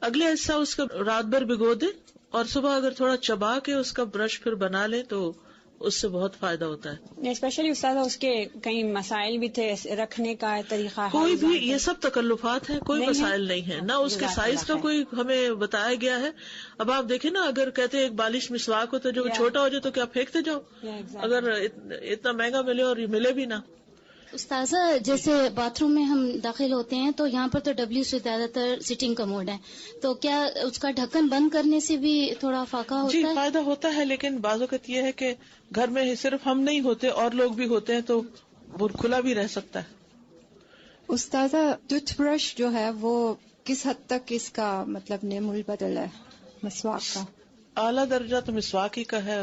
اگلے حصہ اس کا رات بھر بھگو دیں اور صبح اگر تھوڑا چبا کے اس کا برش پھر بنا لیں تو اس سے بہت فائدہ ہوتا ہے. اسپیشلی استاد اس کے کئی مسائل بھی تھے رکھنے کا طریقہ، کوئی بھی یہ سب تکلفات ہیں، کوئی مسائل نہیں ہے، نہ اس کے سائز کا کوئی ہمیں بتایا گیا ہے. اب آپ دیکھیں نا، اگر کہتے ہیں ایک بالش مسواک ہو تو جو چھوٹا ہو جائے تو کیا پھینکتے جاؤ، اگر اتنا مہنگا ملے اور یہ ملے بھی نہ. استاذہ جیسے باتھ روم میں ہم داخل ہوتے ہیں تو یہاں پر تو ڈبلیو سے زیادہ تر سٹنگ کموڈ ہے، تو کیا اس کا ڈھکن بند کرنے سے بھی تھوڑا فاقہ ہوتا ہے؟ جی فائدہ ہوتا ہے، لیکن بعض اوقات یہ ہے کہ گھر میں صرف ہم نہیں ہوتے اور لوگ بھی ہوتے ہیں تو وہ کھلا بھی رہ سکتا ہے. استاذہ ٹوتھ برش جو ہے وہ کس حد تک اس کا مطلب نعم البدل ہے مسواک کا؟ اعلیٰ درجہ تو مسواک ہی کا ہے،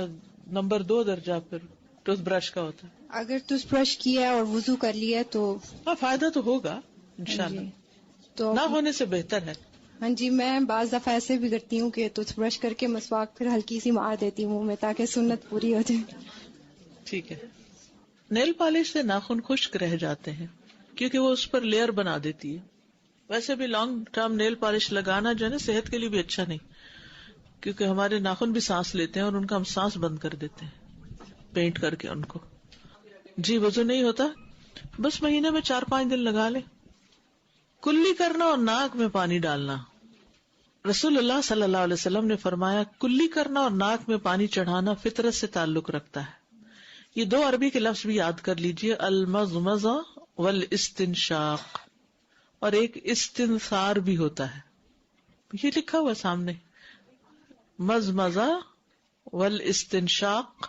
نمبر 2 درجہ پھر ٹوتھ برش کا ہوتا ہے. اگر ٹوتھ برش کیا ہے اور وضو کر لیا تو ہاں فائدہ تو ہوگا انشاءاللہ، تو نہ ہونے سے بہتر ہے. ہاں جی، میں بعض دفعہ ایسے بھی کرتی ہوں کہ ٹوتھ برش کر کے مسواک پھر ہلکی سی مار دیتی ہوں منہ میں تاکہ سنت پوری ہو جائے. ٹھیک ہے. نیل پالش سے ناخن خشک رہ جاتے ہیں کیونکہ وہ اس پر لیئر بنا دیتی ہے. ویسے بھی لانگ ٹرم نیل پالش لگانا جو ہے نا صحت کے لیے بھی اچھا نہیں، کیونکہ ہمارے ناخن بھی سانس لیتے ہیں اور ان کا ہم سانس بند کر دیتے ہیں پینٹ کر کے ان کو. جی وضو نہیں ہوتا، بس مہینے میں 4-5 دن لگا لے. کلی کرنا اور ناک میں پانی ڈالنا. رسول اللہ صلی اللہ علیہ وسلم نے فرمایا کلی کرنا اور ناک میں پانی چڑھانا فطرت سے تعلق رکھتا ہے. یہ 2 عربی کے لفظ بھی یاد کر لیجئے، المضمضہ والاستنشاق، اور ایک استنثار بھی ہوتا ہے، یہ لکھا ہوا سامنے، مضمضہ والاستنشاق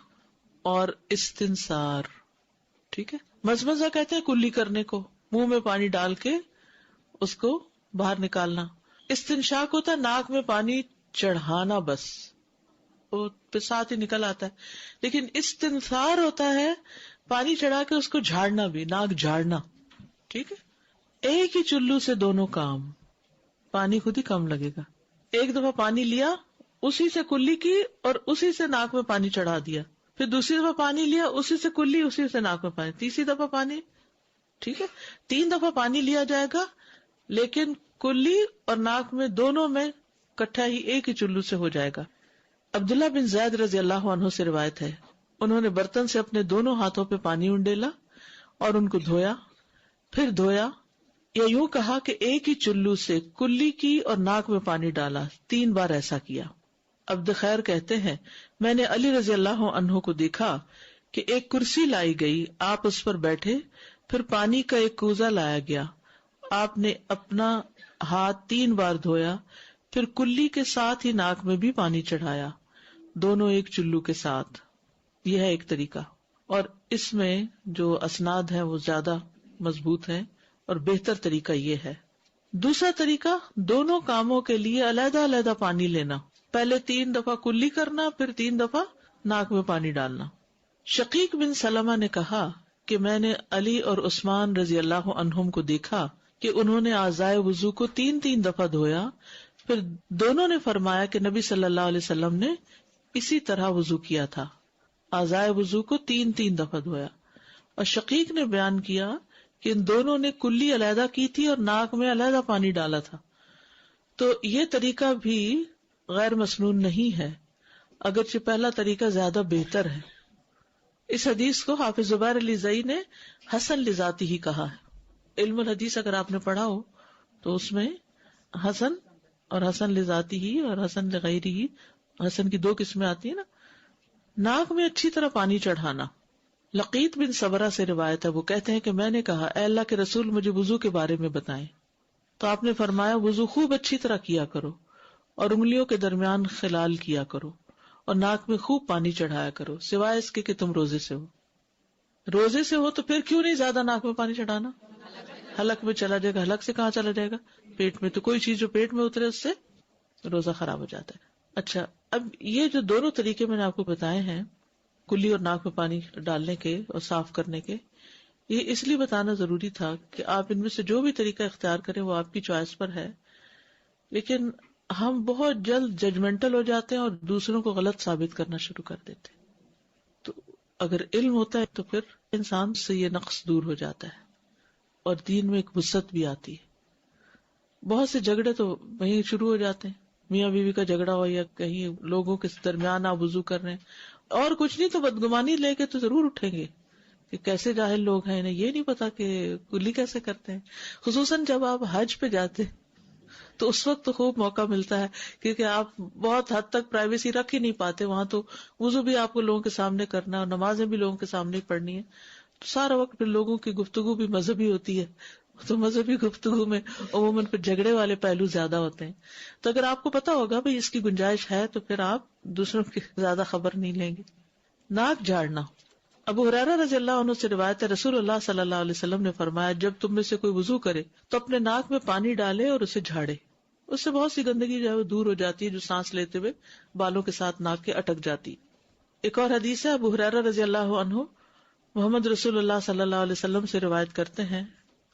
اور استنثار. ٹھیک ہے. مزمزہ کہتے ہیں کلی کرنے کو، منہ میں پانی ڈال کے اس کو باہر نکالنا. استنشاق ہوتا ہے ناک میں پانی چڑھانا، بس وہ پھر ساتھ ہی نکل آتا ہے. لیکن استنثار ہوتا ہے پانی چڑھا کے اس کو جھاڑنا بھی، ناک جھاڑنا. ٹھیک ہے. ایک ہی چلو سے دونوں کام، پانی خود ہی کم لگے گا. ایک دفعہ پانی لیا، اسی سے کلی کی اور اسی سے ناک میں پانی چڑھا دیا، پھر دوسری دفعہ پانی لیا، اسی سے کلی، اسی سے ناک میں پانی، تیسری دفعہ پانی. ٹھیک ہے. 3 دفعہ پانی لیا جائے گا، لیکن کلی اور ناک میں دونوں میں کٹھا ہی ایک ہی چلو سے ہو جائے گا. عبداللہ بن زید رضی اللہ عنہ سے روایت ہے، انہوں نے برتن سے اپنے دونوں ہاتھوں پہ پانی انڈیلا اور ان کو دھویا، پھر دھویا، یا یوں کہا کہ ایک ہی چلو سے کلی کی اور ناک میں پانی ڈالا، 3 بار ایسا کیا. عبد خیر کہتے ہیں میں نے علی رضی اللہ عنہ کو دیکھا کہ ایک کرسی لائی گئی، آپ اس پر بیٹھے، پھر پانی کا ایک کوزہ لایا گیا، آپ نے اپنا ہاتھ 3 بار دھویا، پھر کلی کے ساتھ ہی ناک میں بھی پانی چڑھایا، دونوں ایک چلو کے ساتھ. یہ ہے ایک طریقہ، اور اس میں جو اسناد ہیں وہ زیادہ مضبوط ہیں اور بہتر طریقہ یہ ہے. دوسرا طریقہ دونوں کاموں کے لیے علیحدہ علیحدہ پانی لینا، پہلے 3 دفعہ کلی کرنا، پھر 3 دفعہ ناک میں پانی ڈالنا. شقیق بن سلمہ نے کہا کہ میں نے علی اور عثمان رضی اللہ عنہم کو دیکھا کہ انہوں نے اعضائے وضو کو 3 دفعہ دھویا، پھر دونوں نے فرمایا کہ نبی صلی اللہ علیہ وسلم نے اسی طرح وضو کیا تھا، اعضائے وضو کو 3 دفعہ دھویا. اور شقیق نے بیان کیا کہ ان دونوں نے کلی علیحدہ کی تھی اور ناک میں علیحدہ پانی ڈالا تھا. تو یہ طریقہ بھی غیر مسنون نہیں ہے، اگرچہ پہلا طریقہ زیادہ بہتر ہے. اس حدیث کو حافظ زبیر علی زئی نے حسن لذاتی ہی کہا ہے. علم الحدیث اگر آپ نے پڑھا ہو تو اس میں حسن اور حسن لذاتی ہی اور حسن لغیری ہی، حسن کی 2 قسمیں آتی ہیں نا. ناک میں اچھی طرح پانی چڑھانا. لقیط بن صبرہ سے روایت ہے، وہ کہتے ہیں کہ میں نے کہا اے اللہ کے رسول مجھے وضو کے بارے میں بتائیں، تو آپ نے فرمایا وضو خوب اچھی طرح کیا کرو اور انگلیوں کے درمیان خلال کیا کرو اور ناک میں خوب پانی چڑھایا کرو، سوائے اس کے کہ تم روزے سے ہو. روزے سے ہو تو پھر کیوں نہیں زیادہ ناک میں پانی چڑھانا، حلق میں چلا جائے گا. حلق سے کہاں چلا جائے گا؟ پیٹ میں. تو کوئی چیز جو پیٹ میں اترے اس سے روزہ خراب ہو جاتا ہے. اچھا، اب یہ جو دونوں طریقے میں نے آپ کو بتائے ہیں، کلی اور ناک میں پانی ڈالنے کے اور صاف کرنے کے، یہ اس لیے بتانا ضروری تھا کہ آپ ان میں سے جو بھی طریقہ اختیار کریں وہ آپ کی چوائس پر ہے، لیکن ہم بہت جلد ججمنٹل ہو جاتے ہیں اور دوسروں کو غلط ثابت کرنا شروع کر دیتے ہیں. تو اگر علم ہوتا ہے تو پھر انسان سے یہ نقص دور ہو جاتا ہے اور دین میں ایک وسعت بھی آتی ہے. بہت سے جھگڑے تو وہیں شروع ہو جاتے ہیں، میاں بیوی کا جھگڑا ہو یا کہیں لوگوں کے درمیان آپ وضو کر رہے ہیں اور کچھ نہیں تو بدگمانی لے کے تو ضرور اٹھیں گے کہ کیسے جاہل لوگ ہیں، انہیں یہ نہیں پتا کہ کلی کیسے کرتے ہیں. خصوصاً جب آپ حج پہ جاتے ہیں تو اس وقت تو خوب موقع ملتا ہے کیونکہ آپ بہت حد تک پرائیویسی رکھ ہی نہیں پاتے. وہاں تو وضو بھی آپ کو لوگوں کے سامنے کرنا ہے اور نمازیں بھی لوگوں کے سامنے پڑھنی ہے، تو سارا وقت پھر لوگوں کی گفتگو بھی مذہبی ہوتی ہے، تو مذہبی گفتگو میں عموماً پھر جھگڑے والے پہلو زیادہ ہوتے ہیں. تو اگر آپ کو پتا ہوگا بھائی اس کی گنجائش ہے تو پھر آپ دوسروں کی زیادہ خبر نہیں لیں گے. ناک جھاڑنا. ابو ہریرہ رضی اللہ عنہ سے روایت ہے، رسول اللہ صلی اللہ علیہ وسلم نے فرمایا جب تم میں سے کوئی وضو کرے تو اپنے ناک میں پانی ڈالے اور اسے جھاڑے، اس سے بہت سی گندگی جو ہے وہ دور ہو جاتی ہے جو سانس لیتے ہوئے بالوں کے ساتھ ناک کے اٹک جاتی. ایک اور حدیث ہے، ابو ہریرہ رضی اللہ عنہ محمد رسول اللہ صلی اللہ علیہ وسلم سے روایت کرتے ہیں،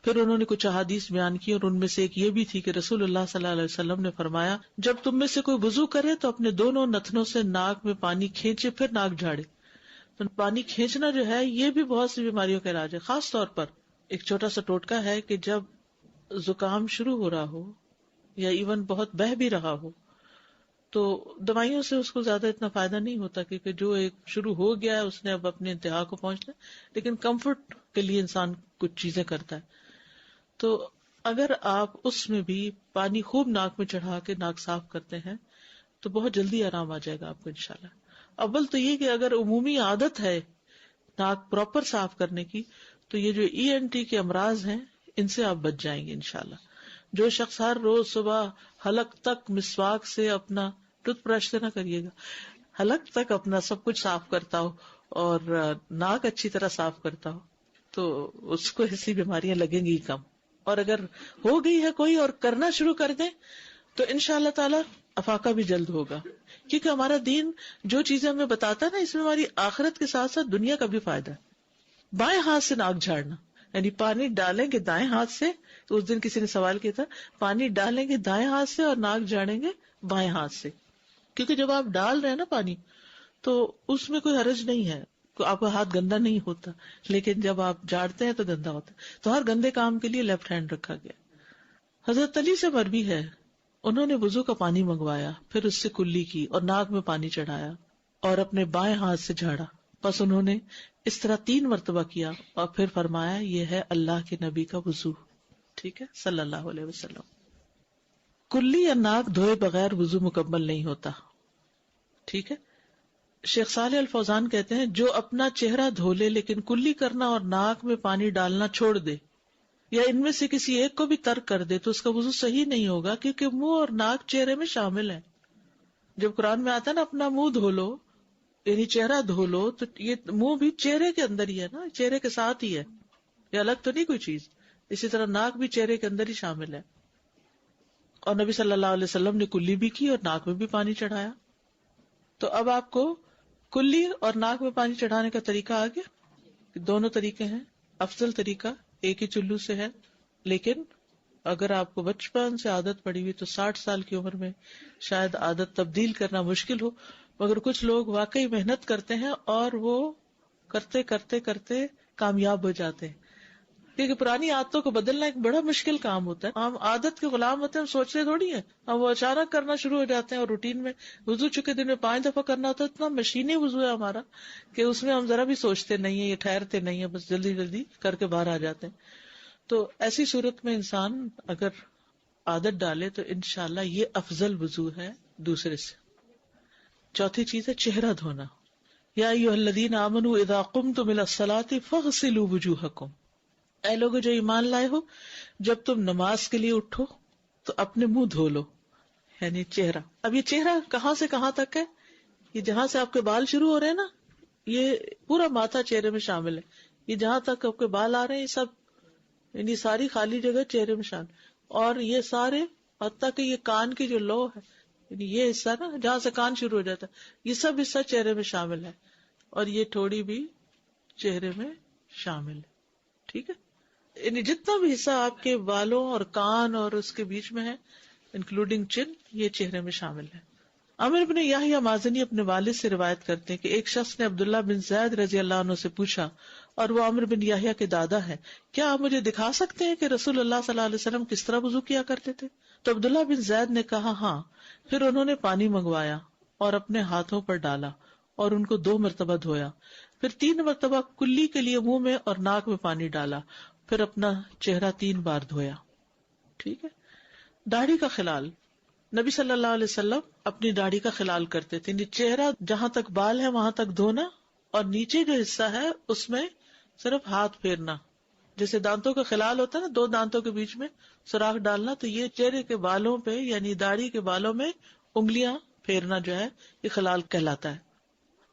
پھر انہوں نے کچھ احادیث بیان کی اور ان میں سے ایک یہ بھی تھی کہ رسول اللہ صلی اللہ علیہ وسلم نے فرمایا جب تم میں سے کوئی وضو کرے تو اپنے دونوں نتنوں سے ناک میں پانی کھینچے پھر ناک جھاڑے. تو پانی کھینچنا جو ہے یہ بھی بہت سی بیماریوں کا علاج ہے. خاص طور پر ایک چھوٹا سا ٹوٹکا ہے کہ جب زکام شروع ہو رہا ہو یا ایون بہت بہہ بھی رہا ہو تو دوائیوں سے اس کو زیادہ اتنا فائدہ نہیں ہوتا کیونکہ جو ایک شروع ہو گیا ہے اس نے اب اپنے انتہا کو پہنچنا، لیکن کمفرٹ کے لیے انسان کچھ چیزیں کرتا ہے. تو اگر آپ اس میں بھی پانی خوب ناک میں چڑھا کے ناک صاف کرتے ہیں تو بہت جلدی آرام آ جائے گا آپ کو انشاءاللہ. اول تو یہ کہ اگر عمومی عادت ہے ناک پراپر صاف کرنے کی تو یہ جو ENT کے امراض ہیں ان سے آپ بچ جائیں گے انشاءاللہ. جو شخص ہر روز صبح حلق تک مسواک سے اپنا ٹوتھ برش سے نہ کریے گا، حلق تک اپنا سب کچھ صاف کرتا ہو اور ناک اچھی طرح صاف کرتا ہو تو اس کو ایسی بیماریاں لگیں گی کم. اور اگر ہو گئی ہے کوئی اور کرنا شروع کر دیں تو انشاءاللہ تعالی افاقہ بھی جلد ہوگا، کیونکہ ہمارا دین جو چیزیں ہمیں بتاتا ہے نا اس میں ہماری آخرت کے ساتھ ساتھ دنیا کا بھی فائدہ ہے. بائیں ہاتھ سے ناک جھاڑنا یعنی پانی ڈالیں گے دائیں ہاتھ سے، تو اس دن کسی نے سوال کیا تھا پانی ڈالیں گے دائیں ہاتھ سے اور ناک جھاڑیں گے بائیں ہاتھ سے، کیونکہ جب آپ ڈال رہے ہیں نا پانی تو اس میں کوئی حرج نہیں ہے، آپ کا ہاتھ گندا نہیں ہوتا، لیکن جب آپ جھاڑتے ہیں تو گندا ہوتا ہے. تو ہر گندے کام کے لیے لیفٹ ہینڈ رکھا گیا. حضرت علی سے مروی ہے انہوں نے وضو کا پانی منگوایا، پھر اس سے کلی کی اور ناک میں پانی چڑھایا اور اپنے بائیں ہاتھ سے جھاڑا. پس انہوں نے اس طرح 3 مرتبہ کیا اور پھر فرمایا یہ ہے اللہ کے نبی کا وضو. ٹھیک ہے صلی اللہ علیہ وسلم. کلی یا ناک دھوئے بغیر وضو مکمل نہیں ہوتا. ٹھیک ہے. شیخ صالح الفوزان کہتے ہیں جو اپنا چہرہ دھو لے لیکن کلی کرنا اور ناک میں پانی ڈالنا چھوڑ دے یا ان میں سے کسی ایک کو بھی ترک کر دے تو اس کا وضو صحیح نہیں ہوگا، کیونکہ منہ اور ناک چہرے میں شامل ہے. جب قرآن میں آتا ہے نا اپنا منہ دھو لو یعنی چہرہ دھو لو، تو یہ منہ بھی چہرے کے اندر ہی ہے نا، چہرے کے ساتھ ہی ہے، یہ الگ تو نہیں کوئی چیز. اسی طرح ناک بھی چہرے کے اندر ہی شامل ہے. اور نبی صلی اللہ علیہ وسلم نے کلی بھی کی اور ناک میں بھی پانی چڑھایا. تو اب آپ کو کلی اور ناک میں پانی چڑھانے کا طریقہ آ گیا. دونوں طریقے ہیں. افضل طریقہ ایک ہی چلو سے ہے، لیکن اگر آپ کو بچپن سے عادت پڑی ہوئی تو 60 سال کی عمر میں شاید عادت تبدیل کرنا مشکل ہو، مگر کچھ لوگ واقعی محنت کرتے ہیں اور وہ کرتے کرتے کرتے کامیاب ہو جاتے ہیں. کیونکہ پرانی عادتوں کو بدلنا ایک بڑا مشکل کام ہوتا ہے. ہم عادت کے غلام ہوتے ہیں، ہم سوچتے تھوڑی ہیں، ہم وہ اچانک کرنا شروع ہو جاتے ہیں. اور روٹین میں وضو چکے دن میں 5 دفعہ کرنا ہوتا ہے، اتنا مشینی وضو ہے ہمارا کہ اس میں ہم ذرا بھی سوچتے نہیں ہیں، یہ ٹھہرتے نہیں ہیں، بس جلدی جلدی کر کے باہر آ جاتے ہیں. تو ایسی صورت میں انسان اگر عادت ڈالے تو انشاءاللہ یہ افضل وضو ہے دوسرے سے. چوتھی چیز ہے چہرہ دھونا. یا ایھا الذین آمنوا اذا قمتم الی الصلاۃ فاغسلوا وجوہکم، اے لوگو جو ایمان لائے ہو جب تم نماز کے لیے اٹھو تو اپنے منہ دھو لو، یعنی چہرہ. اب یہ چہرہ کہاں سے کہاں تک ہے؟ یہ جہاں سے آپ کے بال شروع ہو رہے ہیں نا، یہ پورا ماتھا چہرے میں شامل ہے. یہ جہاں تک آپ کے بال آ رہے ہیں یہ سب، یعنی ساری خالی جگہ چہرے میں شامل. اور یہ سارے حتیٰ کہ یہ کان کی جو لو ہے، یعنی یہ حصہ نا جہاں سے کان شروع ہو جاتا ہے، یہ سب حصہ چہرے میں شامل ہے. اور یہ تھوڑی بھی چہرے میں شامل ہے. ٹھیک ہے، یعنی جتنا بھی حصہ آپ کے بالوں اور کان اور اس کے بیچ میں ہے انکلوڈنگ چن، یہ چہرے میں شامل ہے. عامر بن یحییٰ مازنی اپنے والد سے روایت کرتے ہیں کہ ایک شخص نے عبداللہ بن زید رضی اللہ عنہ سے پوچھا، اور وہ عامر بن یحییٰ کے دادا ہے، کیا آپ مجھے دکھا سکتے ہیں کہ رسول اللہ صلی اللہ علیہ وسلم کس طرح وضو کیا کرتے تھے؟ تو عبداللہ بن زید نے کہا ہاں. پھر انہوں نے پانی منگوایا اور اپنے ہاتھوں پر ڈالا اور ان کو 2 مرتبہ دھویا، پھر 3 مرتبہ کلی کے لیے منہ میں اور ناک میں پانی ڈالا، پھر اپنا چہرہ 3 بار دھویا. ٹھیک ہے. داڑھی کا خلال، نبی صلی اللہ علیہ وسلم اپنی داڑھی کا خلال کرتے تھے، چہرہ جہاں تک بال ہے وہاں تک دھونا، اور نیچے جو حصہ ہے اس میں صرف ہاتھ پھیرنا. جیسے دانتوں کا خلال ہوتا ہے نا، 2 دانتوں کے بیچ میں سوراخ ڈالنا، تو یہ چہرے کے بالوں پہ یعنی داڑھی کے بالوں میں انگلیاں پھیرنا جو ہے یہ خلال کہلاتا ہے.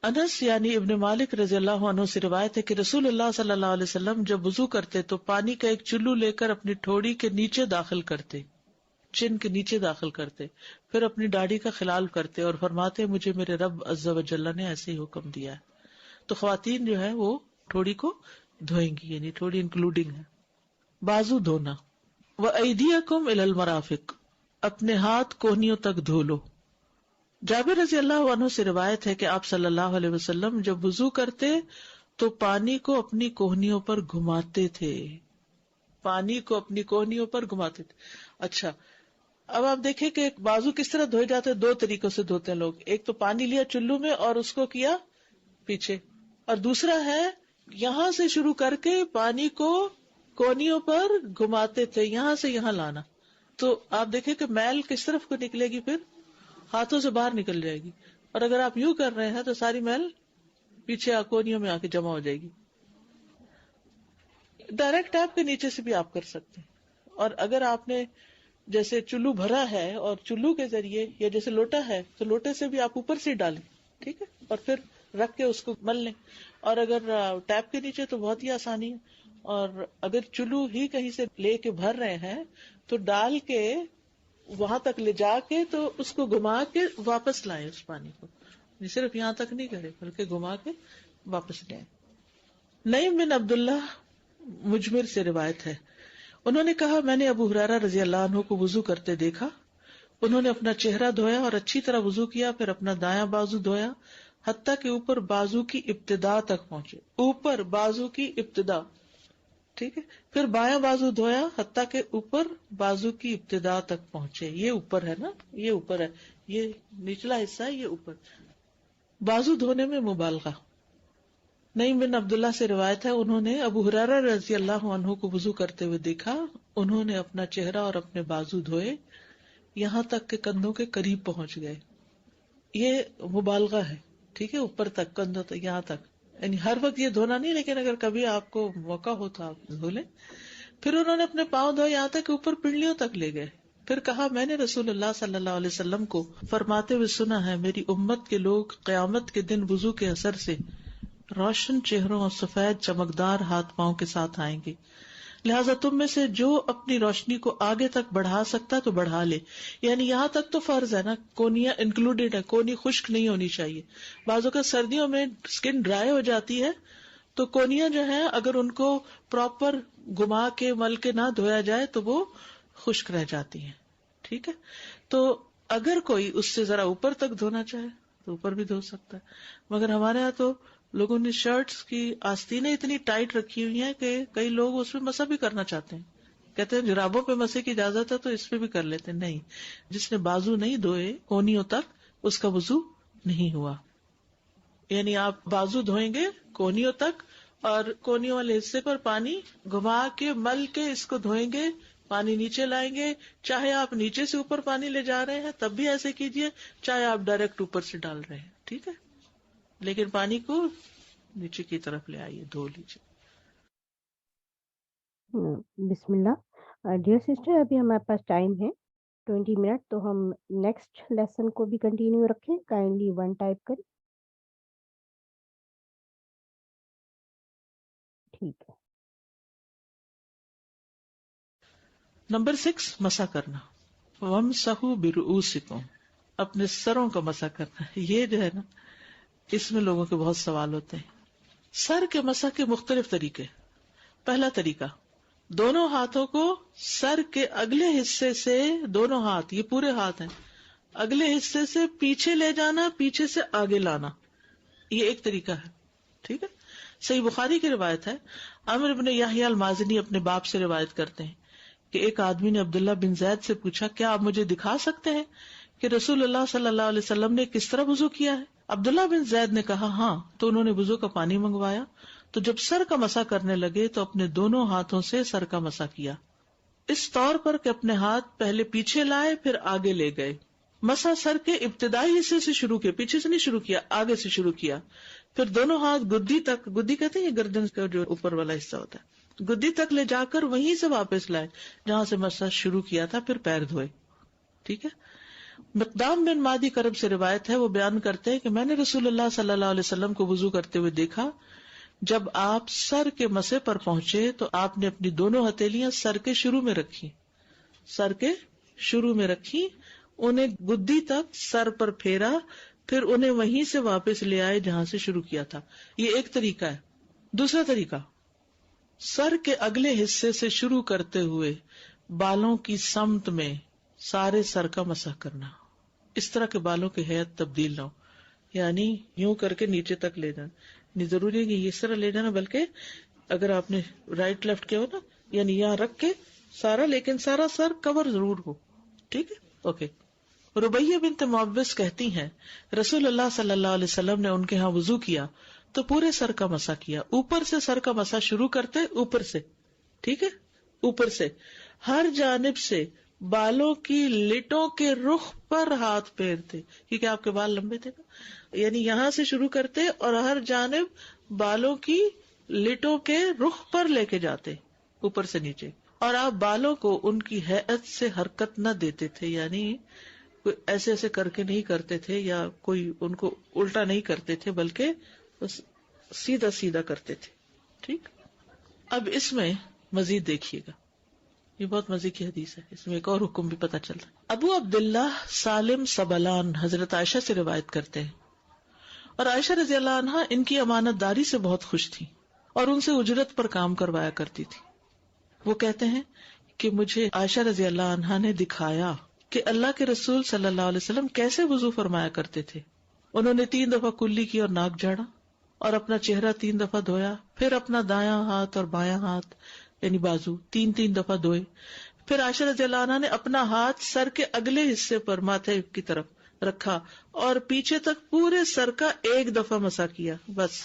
انس یعنی ابن مالک رضی اللہ عنہ سے روایت ہے کہ رسول اللہ صلی اللہ علیہ وسلم جب وضو کرتے تو پانی کا ایک چلو لے کر اپنی ٹھوڑی کے نیچے داخل کرتے، چن کے نیچے داخل کرتے، پھر اپنی داڑھی کا خلال کرتے اور فرماتے مجھے میرے رب عز و جل نے ایسے ہی حکم دیا ہے. تو خواتین جو ہے وہ ٹھوڑی کو دھوئیں گی، یعنی ٹھوڑی انکلوڈنگ ہے. بازو دھونا، وَأَيْدِيَكُمْ إِلَى الْمَرَافِقِ، اپنے ہاتھ کوہنیوں تک دھو لو. جابر رضی اللہ عنہ سے روایت ہے کہ آپ صلی اللہ علیہ وسلم جب وضو کرتے تو پانی کو اپنی کوہنیوں پر گھماتے تھے، پانی کو اپنی کوہنیوں پر گھماتے تھے. اچھا، اب آپ دیکھیں کہ بازو کس طرح دھوئے جاتے ہیں. 2 طریقوں سے دھوتے ہیں لوگ. ایک تو پانی لیا چلو میں اور اس کو کیا پیچھے، اور دوسرا ہے یہاں سے شروع کر کے پانی کو کونیوں پر گھماتے تھے، یہاں سے یہاں لانا. تو آپ دیکھیں کہ میل کس طرف کو نکلے گی، پھر ہاتھوں سے باہر نکل جائے گی. اور اگر آپ یوں کر رہے ہیں تو ساری میل پیچھے کونیوں میں آ کے جمع ہو جائے گی. ڈائریکٹ ٹیپ کے نیچے سے بھی آپ کر سکتے ہیں. اور اگر آپ نے جیسے چلو بھرا ہے اور چلو کے ذریعے، یا جیسے لوٹا ہے تو لوٹے سے بھی آپ اوپر سے ڈالیں، ٹھیک ہے، اور پھر رکھ کے اس کو مل لیں. اور اگر ٹیپ کے نیچے تو بہت ہی آسانی ہے. اور اگر چلو ہی کہیں سے لے کے بھر رہے ہیں تو ڈال کے وہاں تک لے جا کے تو اس کو گھما کے واپس لائیں اس پانی کو، صرف یہاں تک نہیں کرے بلکہ گھما کے واپس لائیں. نعیم بن عبداللہ مجمر سے روایت ہے، انہوں نے کہا میں نے ابو ہریرہ رضی اللہ عنہ کو وضو کرتے دیکھا. انہوں نے اپنا چہرہ دھویا اور اچھی طرح وضو کیا، پھر اپنا دایاں بازو دھویا حتیٰ کہ اوپر بازو کی ابتدا تک پہنچے، اوپر بازو کی ابتدا، ٹھیک ہے. پھر بایاں بازو دھویا حتیٰ کہ اوپر بازو کی ابتدا تک پہنچے. یہ اوپر ہے نا، یہ اوپر ہے، یہ نچلا حصہ ہے، یہ اوپر. بازو دھونے میں مبالغہ. نعیم بن عبداللہ سے روایت ہے، انہوں نے ابو ہریرہ رضی اللہ عنہ کو وضو کرتے ہوئے دیکھا. انہوں نے اپنا چہرہ اور اپنے بازو دھوئے یہاں تک کہ کندھوں کے قریب پہنچ گئے. یہ مبالغہ ہے، ٹھیک ہے، اوپر تک، کندھوں تک، یہاں تک. یعنی ہر وقت یہ دھونا نہیں، لیکن اگر کبھی آپ کو موقع ہو تو آپ دھو لیں. پھر انہوں نے اپنے پاؤں دھوئے یہاں تک کہ اوپر پنڈلیوں تک لے گئے. پھر کہا میں نے رسول اللہ صلی اللہ علیہ وسلم کو فرماتے ہوئے سنا ہے، میری امت کے لوگ قیامت کے دن وضو کے اثر سے روشن چہروں اور سفید چمکدار ہاتھ پاؤں کے ساتھ آئیں گے. لہٰذا تم میں سے جو اپنی روشنی کو آگے تک بڑھا سکتا تو بڑھا لے. یعنی یہاں تک تو فرض ہے نا، کونیاں انکلوڈیڈ ہے، کونی خشک نہیں ہونی چاہیے. بعضوں کا سردیوں میں اسکن ڈرائی ہو جاتی ہے تو کونیاں جو ہیں اگر ان کو پراپر گھما کے مل کے نہ دھویا جائے تو وہ خشک رہ جاتی ہیں، ٹھیک ہے. تو اگر کوئی اس سے ذرا اوپر تک دھونا چاہے تو اوپر بھی دھو سکتا ہے. مگر ہمارے یہاں تو لوگوں نے شرٹس کی آستینیں اتنی ٹائٹ رکھی ہوئی ہیں کہ کئی لوگ اس پہ مسح بھی کرنا چاہتے ہیں، کہتے ہیں جرابوں پہ مسح کی اجازت ہے تو اس پہ بھی کر لیتے ہیں. نہیں، جس نے بازو نہیں دھوئے کونیوں تک اس کا وضو نہیں ہوا. یعنی آپ بازو دھوئیں گے کونیوں تک اور کونیوں والے حصے پر پانی گھما کے مل کے اس کو دھوئیں گے، پانی نیچے لائیں گے. چاہے آپ نیچے سے اوپر پانی لے جا رہے ہیں تب بھی ایسے کیجئے، چاہے آپ ڈائریکٹ اوپر سے ڈال رہے ہیں، ٹھیک ہے، لیکن پانی کو نیچے کی طرف لے آئیے، دھو لیجیے. بسم اللہ. ڈیئر سسٹر، ابھی ہمارے پاس ٹائم ہے 20 منٹ، تو ہم نیکسٹ لیسن کو بھی کنٹینیو رکھیں. کائنڈلی 1 ٹائپ کریں. ٹھیک ہے. نمبر 6 مسح کرنا. وَامْسَحُوا بِرُؤُوسِكُمْ، اپنے سروں کا مسح کرنا. یہ جو ہے نا، اس میں لوگوں کے بہت سوال ہوتے ہیں. سر کے مسح کے مختلف طریقے. پہلا طریقہ، دونوں ہاتھوں کو سر کے اگلے حصے سے، دونوں ہاتھ، یہ پورے ہاتھ ہیں، اگلے حصے سے پیچھے لے جانا، پیچھے سے آگے لانا، یہ ایک طریقہ ہے. ٹھیک ہے. صحیح بخاری کی روایت ہے، عمرو بن یحییٰ المازنی اپنے باپ سے روایت کرتے ہیں کہ ایک آدمی نے عبداللہ بن زید سے پوچھا، کیا آپ مجھے دکھا سکتے ہیں کہ رسول اللہ صلی اللہ علیہ وسلم نے کس طرح وضو کیا ہے؟ عبداللہ بن زید نے کہا ہاں. تو انہوں نے وضو کا پانی منگوایا، تو جب سر کا مسح کرنے لگے تو اپنے دونوں ہاتھوں سے سر کا مسح کیا، اس طور پر کہ اپنے ہاتھ پہلے پیچھے لائے پھر آگے لے گئے. مسح سر کے ابتدائی حصے سے شروع کیا، پیچھے سے نہیں شروع کیا، آگے سے شروع کیا، پھر دونوں ہاتھ گدی تک، گدی کہتے ہیں یہ گردن کا جو اوپر والا حصہ ہوتا ہے، گدی تک لے جا کر وہیں سے واپس لائے جہاں سے مسح شروع کیا تھا، پھر پیر دھوئے. ٹھیک ہے. مقدام بن مادی کرب سے روایت ہے، وہ بیان کرتے ہیں کہ میں نے رسول اللہ صلی اللہ علیہ وسلم کو وضو کرتے ہوئے دیکھا، جب آپ سر کے مسح پر پہنچے تو آپ نے اپنی دونوں ہتھیلیاں سر کے شروع میں رکھی، سر کے شروع میں رکھی، انہیں گدی تک سر پر پھیرا، پھر انہیں وہیں سے واپس لے آئے جہاں سے شروع کیا تھا. یہ ایک طریقہ ہے. دوسرا طریقہ، سر کے اگلے حصے سے شروع کرتے ہوئے بالوں کی سمت میں سارے سر کا مسح کرنا. اس طرح کے بالوں کی ہیئت تبدیل نہ ہو، یعنی یوں کر کے نیچے تک لے جانا، نہیں ضروری ہے کہ اس طرح لے جانا، بلکہ اگر آپ نے رائٹ لیفٹ کیا ہو نا، یعنی یہاں رکھ کے سارا، لیکن سارا سر کور ضرور ہو. ٹھیک ہے. اوکے. ربیہ بنت معوذ کہتی ہیں رسول اللہ صلی اللہ علیہ وسلم نے ان کے ہاں وضو کیا تو پورے سر کا مسح کیا، اوپر سے سر کا مسح شروع کرتے، اوپر سے، ٹھیک ہے، اوپر سے ہر جانب سے بالوں کی لٹوں کے رخ پر ہاتھ پھیرتے، کیونکہ آپ کے بال لمبے تھے نا، یعنی یہاں سے شروع کرتے اور ہر جانب بالوں کی لٹوں کے رخ پر لے کے جاتے اوپر سے نیچے. اور آپ بالوں کو ان کی ہیئت سے حرکت نہ دیتے تھے، یعنی کوئی ایسے ایسے کر کے نہیں کرتے تھے یا کوئی ان کو الٹا نہیں کرتے تھے، بلکہ بس سیدھا سیدھا کرتے تھے. ٹھیک. اب اس میں مزید دیکھیے گا، یہ بہت مزے کی حدیث ہے، اس میں ایک اور حکم بھی پتہ چلتا ہے. ابو عبداللہ سالم سبلان حضرت عائشہ سے روایت کرتے ہیں، اور عائشہ رضی اللہ عنہا ان کی امانت داری سے بہت خوش تھی اور ان سے اجرت پر کام کروایا کرتی تھی. وہ کہتے ہیں کہ مجھے عائشہ رضی اللہ عنہا نے دکھایا کہ اللہ کے رسول صلی اللہ علیہ وسلم کیسے وضو فرمایا کرتے تھے. انہوں نے 3 دفعہ کلی کی اور ناک جھاڑا اور اپنا چہرہ 3 دفعہ دھویا، پھر اپنا دایاں ہاتھ اور بایاں ہاتھ یعنی بازو 3 دفعہ دھوئے. پھر عائشہ رضی اللہ عنہا نے اپنا ہاتھ سر کے اگلے حصے پر ماتھے کی طرف رکھا اور پیچھے تک پورے سر کا 1 دفعہ مسح کیا، بس.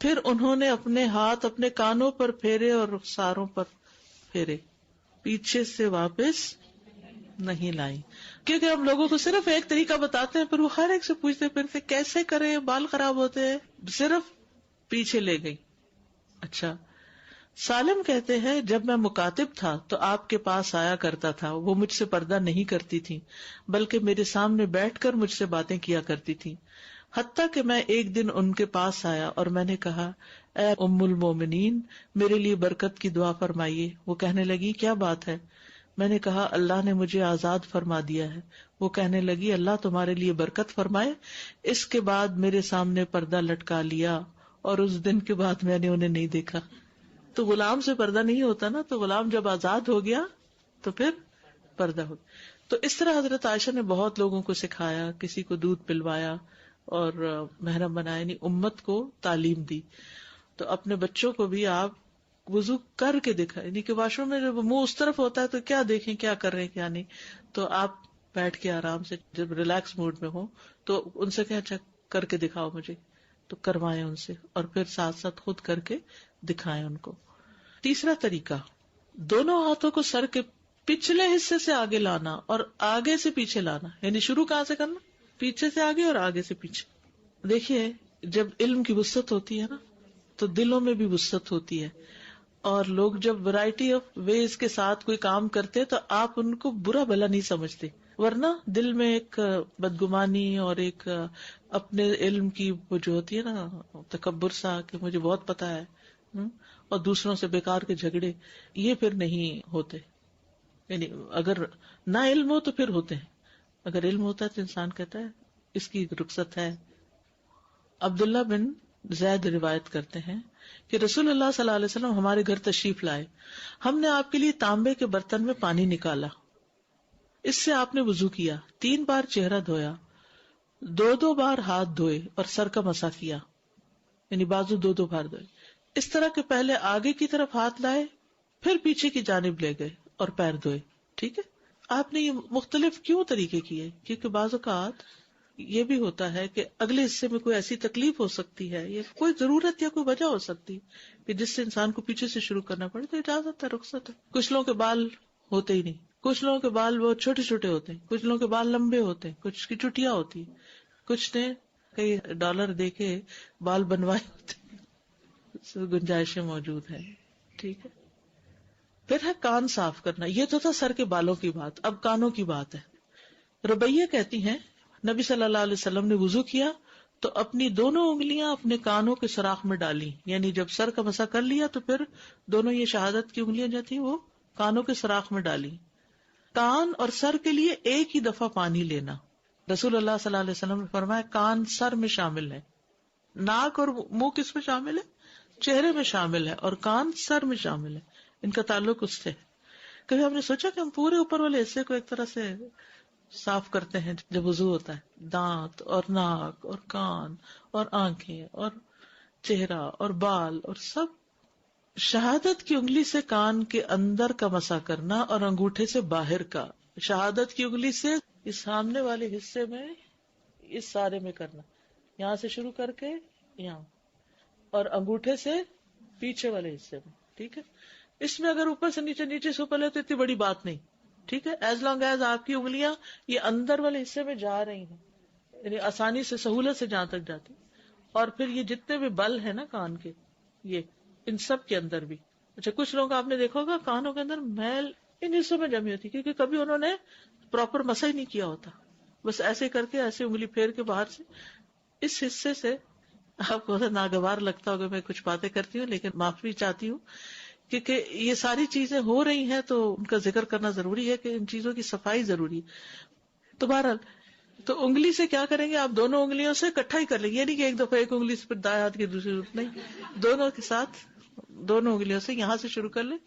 پھر انہوں نے اپنے ہاتھ اپنے کانوں پر پھیرے اور رخساروں پر پھیرے، پیچھے سے واپس نہیں لائی، کیونکہ ہم لوگوں کو صرف ایک طریقہ بتاتے ہیں، پھر وہ ہر ایک سے پوچھتے پھرتے کیسے کریں، بال خراب ہوتے ہیں، صرف پیچھے لے گئی. اچھا. سالم کہتے ہیں جب میں مکاتب تھا تو آپ کے پاس آیا کرتا تھا، وہ مجھ سے پردہ نہیں کرتی تھی بلکہ میرے سامنے بیٹھ کر مجھ سے باتیں کیا کرتی تھی، حتیٰ کہ میں ایک دن ان کے پاس آیا اور میں نے کہا اے ام المومنین میرے لیے برکت کی دعا فرمائیے. وہ کہنے لگی کیا بات ہے؟ میں نے کہا اللہ نے مجھے آزاد فرما دیا ہے. وہ کہنے لگی اللہ تمہارے لیے برکت فرمائے. اس کے بعد میرے سامنے پردہ لٹکا لیا اور اس دن کے بعد میں نے انہیں نہیں دیکھا. تو غلام سے پردہ نہیں ہوتا نا، تو غلام جب آزاد ہو گیا تو پھر پردہ ہو گیا. تو اس طرح حضرت عائشہ نے بہت لوگوں کو سکھایا، کسی کو دودھ پلوایا اور محرم بنایا، یعنی امت کو تعلیم دی. تو اپنے بچوں کو بھی آپ وضو کر کے دکھا، یعنی کہ واش روم میں جب منہ اس طرف ہوتا ہے تو کیا دیکھیں کیا کر رہے ہیں کیا نہیں، تو آپ بیٹھ کے آرام سے جب ریلیکس موڈ میں ہو تو ان سے کیا اچھا کر کے دکھاؤ مجھے، تو کروائیں ان سے، اور پھر ساتھ ساتھ خود کر کے دکھائیں ان کو. تیسرا طریقہ، دونوں ہاتھوں کو سر کے پچھلے حصے سے آگے لانا اور آگے سے پیچھے لانا، یعنی شروع کہاں سے کرنا؟ پیچھے سے آگے اور آگے سے پیچھے. دیکھیے جب علم کی وسعت ہوتی ہے نا تو دلوں میں بھی وسعت ہوتی ہے، اور لوگ جب ورائٹی آف ویز کے ساتھ کوئی کام کرتے تو آپ ان کو برا بھلا نہیں سمجھتے، ورنہ دل میں ایک بدگمانی اور ایک اپنے علم کی وہ جو ہوتی ہے نا تکبر سا کہ مجھے بہت پتا ہے، اور دوسروں سے بیکار کے جھگڑے، یہ پھر نہیں ہوتے. یعنی اگر نہ علم ہو تو پھر ہوتے ہیں، اگر علم ہوتا ہے تو انسان کہتا ہے اس کی رخصت ہے. عبداللہ بن زید روایت کرتے ہیں کہ رسول اللہ صلی اللہ علیہ وسلم ہمارے گھر تشریف لائے، ہم نے آپ کے لیے تانبے کے برتن میں پانی نکالا، اس سے آپ نے وضو کیا، 3 بار چہرہ دھویا، 2 بار ہاتھ دھوئے اور سر کا مسح کیا، یعنی بازو 2 بار دھوئے، اس طرح کہ پہلے آگے کی طرف ہاتھ لائے، پھر پیچھے کی جانب لے گئے اور پیر دھوئے. ٹھیک ہے، آپ نے یہ مختلف کیوں طریقے کیے؟ کیونکہ بعض اوقات یہ بھی ہوتا ہے کہ اگلے حصے میں کوئی ایسی تکلیف ہو سکتی ہے یا کوئی ضرورت یا کوئی وجہ ہو سکتی ہے کہ جس سے انسان کو پیچھے سے شروع کرنا پڑے، تو اجازت ہے، رخصت ہے. کچھ لوگوں کے بال ہوتے ہی نہیں، کچھ لوگوں کے بال بہت چھوٹے چھوٹے ہوتے ہیں، کچھ لوگوں کے بال لمبے ہوتے ہیں، کچھ کی چٹیاں ہوتی ہیں، کچھ نے کئی ڈالر دے کے بال بنوائے ہوتے ہیں، گنجائشیں موجود ہیں. ٹھیک ہے، پھر ہے کان صاف کرنا. یہ تو تھا سر کے بالوں کی بات، اب کانوں کی بات ہے. ربیہ کہتی ہیں نبی صلی اللہ علیہ وسلم نے وضو کیا تو اپنی دونوں انگلیاں اپنے کانوں کے سوراخ میں ڈالی، یعنی جب سر کا مسح کر لیا تو پھر دونوں یہ شہادت کی انگلیاں جو تھی وہ کانوں کے سوراخ میں ڈالی. کان اور سر کے لیے ایک ہی دفعہ پانی لینا. رسول اللہ صلی اللہ علیہ وسلم نے فرمایا کان سر میں شامل ہے، ناک اور منہ کس میں شامل ہے؟ چہرے میں شامل ہے، اور کان سر میں شامل ہے، ان کا تعلق اس سے. کبھی ہم نے سوچا کہ ہم پورے اوپر والے حصے کو ایک طرح سے صاف کرتے ہیں جب وضو ہوتا ہے، دانت اور ناک اور کان اور آنکھیں اور چہرہ اور بال اور سب. شہادت کی انگلی سے کان کے اندر کا مسح کرنا اور انگوٹھے سے باہر کا. شہادت کی انگلی سے اس سامنے والے حصے میں، اس سارے میں کرنا، یہاں سے شروع کر کے یہاں، اور انگوٹھے سے پیچھے والے حصے میں. ٹھیک ہے، اس میں اگر اوپر سے نیچے، نیچے سے اوپر لے تو اتنی بڑی بات نہیں. ٹھیک ہے، ایز لانگ ایز آپ کی انگلیاں یہ اندر والے حصے میں جا رہی ہیں، یعنی آسانی سے، سہولت سے جہاں تک جاتی. اور پھر یہ جتنے بھی بل ہیں نا کان کے، یہ ان سب کے اندر بھی. اچھا، کچھ لوگ آپ نے دیکھا ہوگا کانوں کے اندر میل ان حصوں میں جمی ہوتی، کیونکہ کبھی انہوں نے پراپر مسح ہی نہیں کیا ہوتا، بس ایسے کر کے ایسے انگلی پھیر کے باہر سے. اس حصے سے آپ کو ناگوار لگتا ہوگا میں کچھ باتیں کرتی ہوں، لیکن معافی چاہتی ہوں کیونکہ یہ ساری چیزیں ہو رہی ہیں تو ان کا ذکر کرنا ضروری ہے کہ ان چیزوں کی صفائی ضروری ہے. تو بہرحال تو انگلی سے کیا کریں گے آپ؟ دونوں انگلیوں سے اکٹھا ہی کر لیں گے، یہ نہیں کہ ایک دفعہ ایک انگلی سے پھر دائیں ہاتھ کی دوسری، نہیں، دونوں کے ساتھ دونوں انگلیوں سے یہاں سے شروع کر لیں،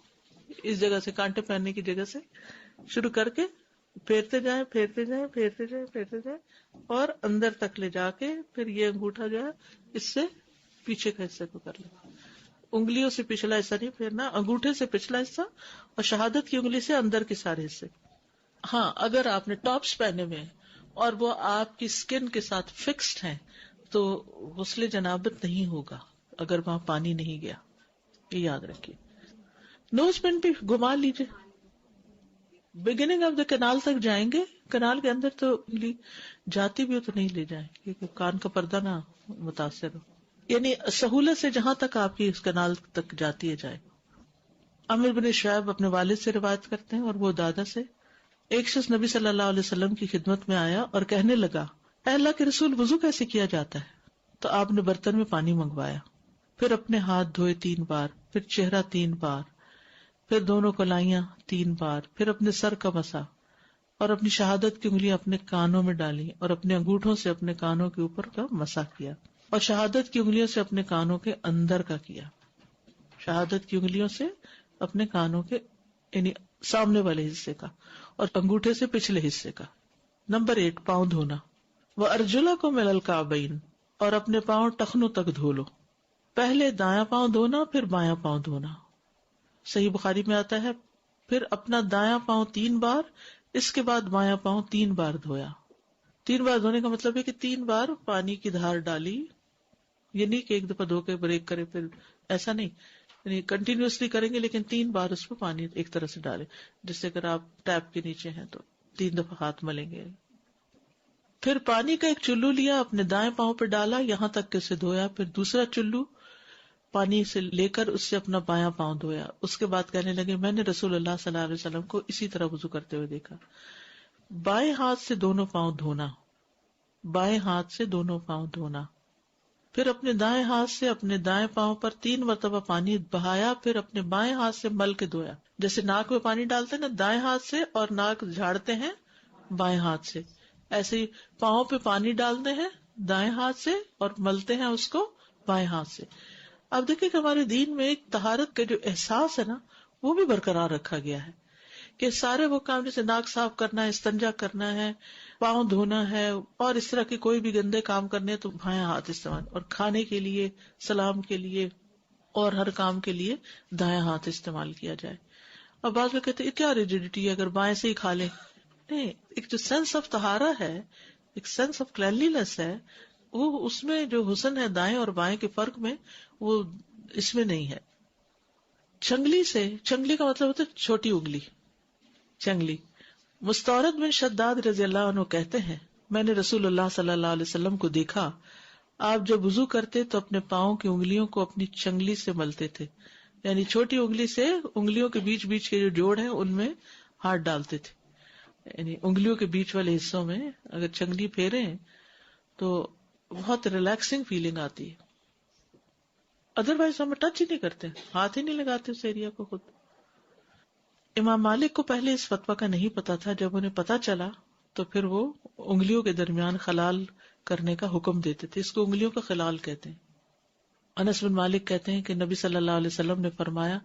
اس جگہ سے کانٹے پہننے کی جگہ سے شروع کر کے پھیرتے جائیں، پھیرتے جائیں، پھیرتے جائیں، پھیرتے جائیں، اور اندر تک لے جا کے پھر یہ انگوٹھا جو ہے اس سے پیچھے کا حصے کو کر لیں. انگلیوں سے پچھلا حصہ نہیں پھیرنا، انگوٹھے سے پچھلا حصہ اور شہادت کی انگلی سے اندر کے سارے حصے. ہاں، اگر آپ نے ٹاپس پہنے ہوئے اور وہ آپ کی سکن کے ساتھ فکسڈ ہیں تو غسل جنابت نہیں ہوگا اگر وہاں پانی نہیں گیا، یہ یاد رکھیے. نوز پن بھی گھما لیجیے، بگننگ آف دا کنال تک جائیں گے، کنال کے اندر تو انگلی جاتی بھی ہو تو نہیں لے جائیں کیونکہ کان کا پردہ نہ متاثر ہو، یعنی سہولت سے جہاں تک آپ کی اس کنال تک جاتی ہے جائے. عمر بن شعیب اپنے والد سے روایت کرتے ہیں اور وہ دادا سے، ایک شخص نبی صلی اللہ علیہ وسلم کی خدمت میں آیا اور کہنے لگا، اے اللہ کے رسول، وضو کیسے کیا جاتا ہے؟ تو آپ نے برتن میں پانی منگوایا، پھر اپنے ہاتھ دھوئے 3 بار، پھر چہرہ 3 بار، پھر دونوں کلائیاں 3 بار، پھر اپنے سر کا مسا، اور اپنی شہادت کی انگلیاں اپنے کانوں میں ڈالی اور اپنے انگوٹھوں سے اپنے کانوں کے اوپر کا مسا کیا، اور شہادت کی انگلیوں سے اپنے کانوں کے اندر کا کیا. شہادت کی انگلیوں سے اپنے کانوں کے یعنی سامنے والے حصے کا اور انگوٹھے سے پچھلے حصے کا. نمبر 8، پاؤں دھونا. وَأَرْجُلَكُمْ إِلَى الْكَعْبَيْنِ، اور اپنے پاؤں ٹخنوں تک دھو لو. پہلے دایاں پاؤں دھونا، پھر بایاں پاؤں دھونا. صحیح بخاری میں آتا ہے پھر اپنا دایاں پاؤں 3 بار، اس کے بعد بایاں پاؤں 3 بار دھویا. 3 بار دھونے کا مطلب ہے کہ 3 بار پانی کی دھار ڈالی، یہ نہیں کہ ایک دفعہ دھو کے بریک کرے، پھر ایسا نہیں، یعنی کنٹینیوسلی کریں گے لیکن 3 بار اس پہ پانی ایک طرح سے ڈالیں، جس سے اگر آپ ٹیپ کے نیچے ہیں تو 3 دفعہ ہاتھ ملیں گے. پھر پانی کا ایک چلو لیا، اپنے دائیں پاؤں پہ ڈالا یہاں تک کہ اسے دھویا، پھر دوسرا چلو پانی سے لے کر اس سے اپنا بایاں پاؤں دھویا. اس کے بعد کہنے لگے، میں نے رسول اللہ صلی اللہ علیہ وسلم کو اسی طرح وضو کرتے ہوئے دیکھا. بائیں ہاتھ سے دونوں پاؤں دھونا، بائیں ہاتھ سے دونوں پاؤں دھونا. پھر اپنے دائیں ہاتھ سے اپنے دائیں پاؤں پر 3 مرتبہ پانی بہایا، پھر اپنے بائیں ہاتھ سے مل کے دھویا. جیسے ناک میں پانی ڈالتے ہیں نا دائیں ہاتھ سے، اور ناک جھاڑتے ہیں بائیں ہاتھ سے، ایسے ہی پاؤں پہ پانی ڈالتے ہیں دائیں ہاتھ سے اور ملتے ہیں اس کو بائیں ہاتھ سے. آپ دیکھیں کہ ہمارے دین میں ایک طہارت کا جو احساس ہے نا وہ بھی برقرار رکھا گیا ہے کہ سارے وہ کام جیسے ناک صاف کرنا ہے، استنجا کرنا ہے، پاؤں دھونا ہے اور اس طرح کے کوئی بھی گندے کام کرنے تو بائیں ہاتھ استعمال، اور کھانے کے لیے، سلام کے لیے اور ہر کام کے لیے دایاں ہاتھ استعمال کیا جائے. اور بعض لوگ کہتے ہیں کیا ریجیڈیٹی ہے اگر بائیں سے ہی کھا لیں. نہیں، ایک جو سینس آف طہارہ ہے، ایک سینس آف کلینلینس ہے، وہ اس میں جو حسن ہے دائیں اور بائیں کے فرق میں، وہ اس میں نہیں ہے. چنگلی سے، چنگلی کا مطلب ہوتا ہے چھوٹی انگلی، چنگلی. مستورد بن شداد رضی اللہ عنہ کہتے ہیں میں نے رسول اللہ صلی اللہ علیہ وسلم کو دیکھا، آپ جب وضو کرتے تو اپنے پاؤں کی انگلیوں کو اپنی چنگلی سے ملتے تھے، یعنی چھوٹی انگلی سے انگلیوں کے بیچ بیچ کے جو جوڑ ہیں ان میں ہاتھ ڈالتے تھے، یعنی انگلیوں کے بیچ والے حصوں میں اگر چنگلی پھیرے تو بہت ریلیکسنگ فیلنگ آتی ہے. ادروائز ہم ٹچ ہی نہیں کرتے، ہاتھ ہی نہیں لگاتے اس ایریا کو خود. امام مالک کو پہلے اس فتویٰ کا نہیں پتا تھا، جب انہیں پتا چلا تو پھر وہ انگلیوں کے درمیان خلال کرنے کا حکم دیتے تھے، اس کو انگلیوں کا خلال کہتے ہیں. انس بن مالک کہتے ہیں کہ نبی صلی اللہ علیہ وسلم نے فرمایا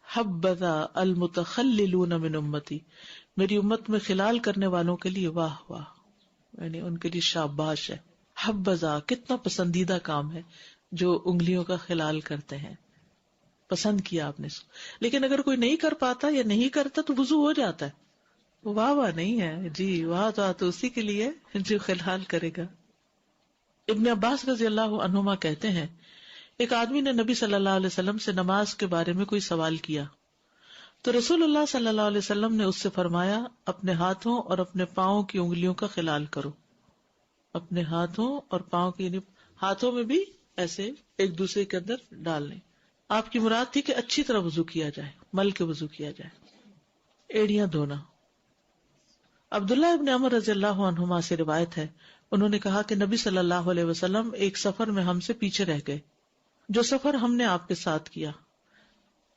حبذا المتخللون من امتی، میری امت میں خلال کرنے والوں کے لیے واہ واہ، یعنی ان کے لیے شاباش ہے. حبذا کتنا پسندیدہ کام ہے جو انگلیوں کا خلال کرتے ہیں، پسند کیا آپ نے اس کو. لیکن اگر کوئی نہیں کر پاتا یا نہیں کرتا تو وضو ہو جاتا ہے. واہ واہ نہیں ہے جی، واہ تو اسی کے لیے جو خلال کرے گا. ابن عباس رضی اللہ عنہما کہتے ہیں ایک آدمی نے نبی صلی اللہ علیہ وسلم سے نماز کے بارے میں کوئی سوال کیا تو رسول اللہ صلی اللہ علیہ وسلم نے اس سے فرمایا اپنے ہاتھوں اور اپنے پاؤں کی انگلیوں کا خلال کرو. اپنے ہاتھوں اور پاؤں کی، یعنی ہاتھوں میں بھی ایسے ایک دوسرے کے اندر ڈال لیں. آپ کی مراد تھی کہ اچھی طرح وضو کیا جائے، مل کے وضو کیا جائے. ایڑیاں دھونا. عبداللہ ابن عمر رضی اللہ عنہما سے روایت ہے، انہوں نے کہا کہ نبی صلی اللہ علیہ وسلم ایک سفر میں ہم سے پیچھے رہ گئے، جو سفر ہم نے آپ کے ساتھ کیا.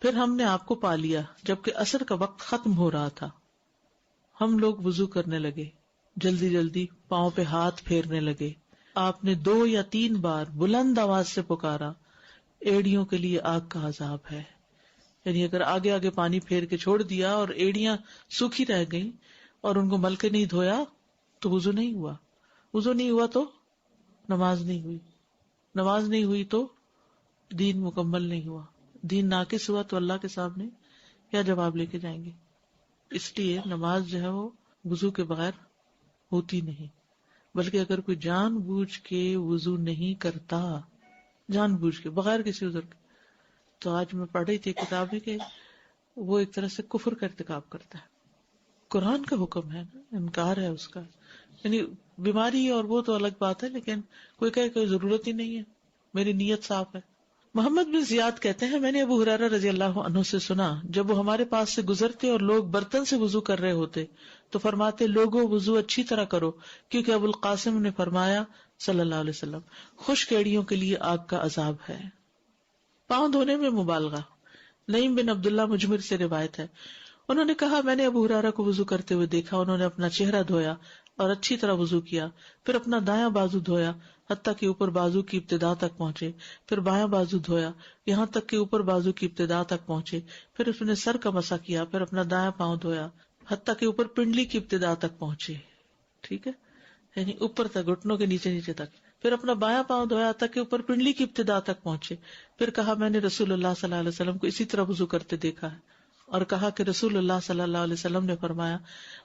پھر ہم نے آپ کو پا لیا جبکہ عصر کا وقت ختم ہو رہا تھا. ہم لوگ وضو کرنے لگے، جلدی جلدی پاؤں پہ ہاتھ پھیرنے لگے. آپ نے 2 یا 3 بار بلند آواز سے پکارا ایڑیوں کے لیے آگ کا عذاب ہے. یعنی اگر آگے آگے پانی پھیر کے چھوڑ دیا اور ایڑیاں سوکھی رہ گئیں اور ان کو مل کے نہیں دھویا تو وضو نہیں ہوا. وضو نہیں ہوا تو نماز نہیں ہوئی، نماز نہیں ہوئی تو دین مکمل نہیں ہوا. دین ناقص ہوا تو اللہ کے سامنے کیا جواب لے کے جائیں گے. اس لیے نماز جو ہے وہ وضو کے بغیر ہوتی نہیں، بلکہ اگر کوئی جان بوجھ کے وضو نہیں کرتا، جان بوجھ کے بغیر کسی عذر کے، تو آج میں پڑھ رہی تھی کتاب میں کہ وہ ایک طرح سے کفر کا ارتکاب کرتا ہے. قرآن کا حکم ہے نا، انکار ہے اس کا. یعنی بیماری ہے اور وہ تو الگ بات ہے، لیکن کوئی کہے کوئی ضرورت ہی نہیں ہے، میری نیت صاف ہے. محمد بن زیاد کہتے ہیں میں نے ابو ہریرہ رضی اللہ عنہ سے سنا جب وہ ہمارے پاس سے گزرتے اور لوگ برتن سے وضو کر رہے ہوتے تو فرماتے لوگوں وضو اچھی طرح کرو، کیونکہ ابو القاسم نے فرمایا صلی اللہ علیہ وسلم خشک ایڑیوں کے لیے آگ کا عذاب ہے. پاؤں دھونے میں مبالغہ. نعیم بن عبداللہ مجمر سے روایت ہے، انہوں نے کہا میں نے ابو ہریرہ کو وضو کرتے ہوئے دیکھا، انہوں نے اپنا چہرہ دھویا اور اچھی طرح وضو کیا، پھر اپنا دایاں بازو دھویا حتیٰ کہ اوپر بازو کی ابتدا تک پہنچے، پھر بایاں بازو دھویا یہاں تک کہ اوپر بازو کی ابتدا تک پہنچے، پھر اس نے سر کا مسح کیا، پھر اپنا دایاں پاؤں دھویا حتیٰ کہ اوپر پنڈلی کی ابتدا تک پہنچے. ٹھیک ہے، یعنی اوپر تک، گھٹنوں کے نیچے نیچے تک. پھر اپنا بایاں پاؤں دھویا تک کہ اوپر پنڈلی کی ابتدا تک پہنچے. پھر کہا میں نے رسول اللہ صلی اللہ علیہ وسلم کو اسی طرح وضو کرتے دیکھا ہے، اور کہا کہ رسول اللہ صلی اللہ علیہ وسلم نے فرمایا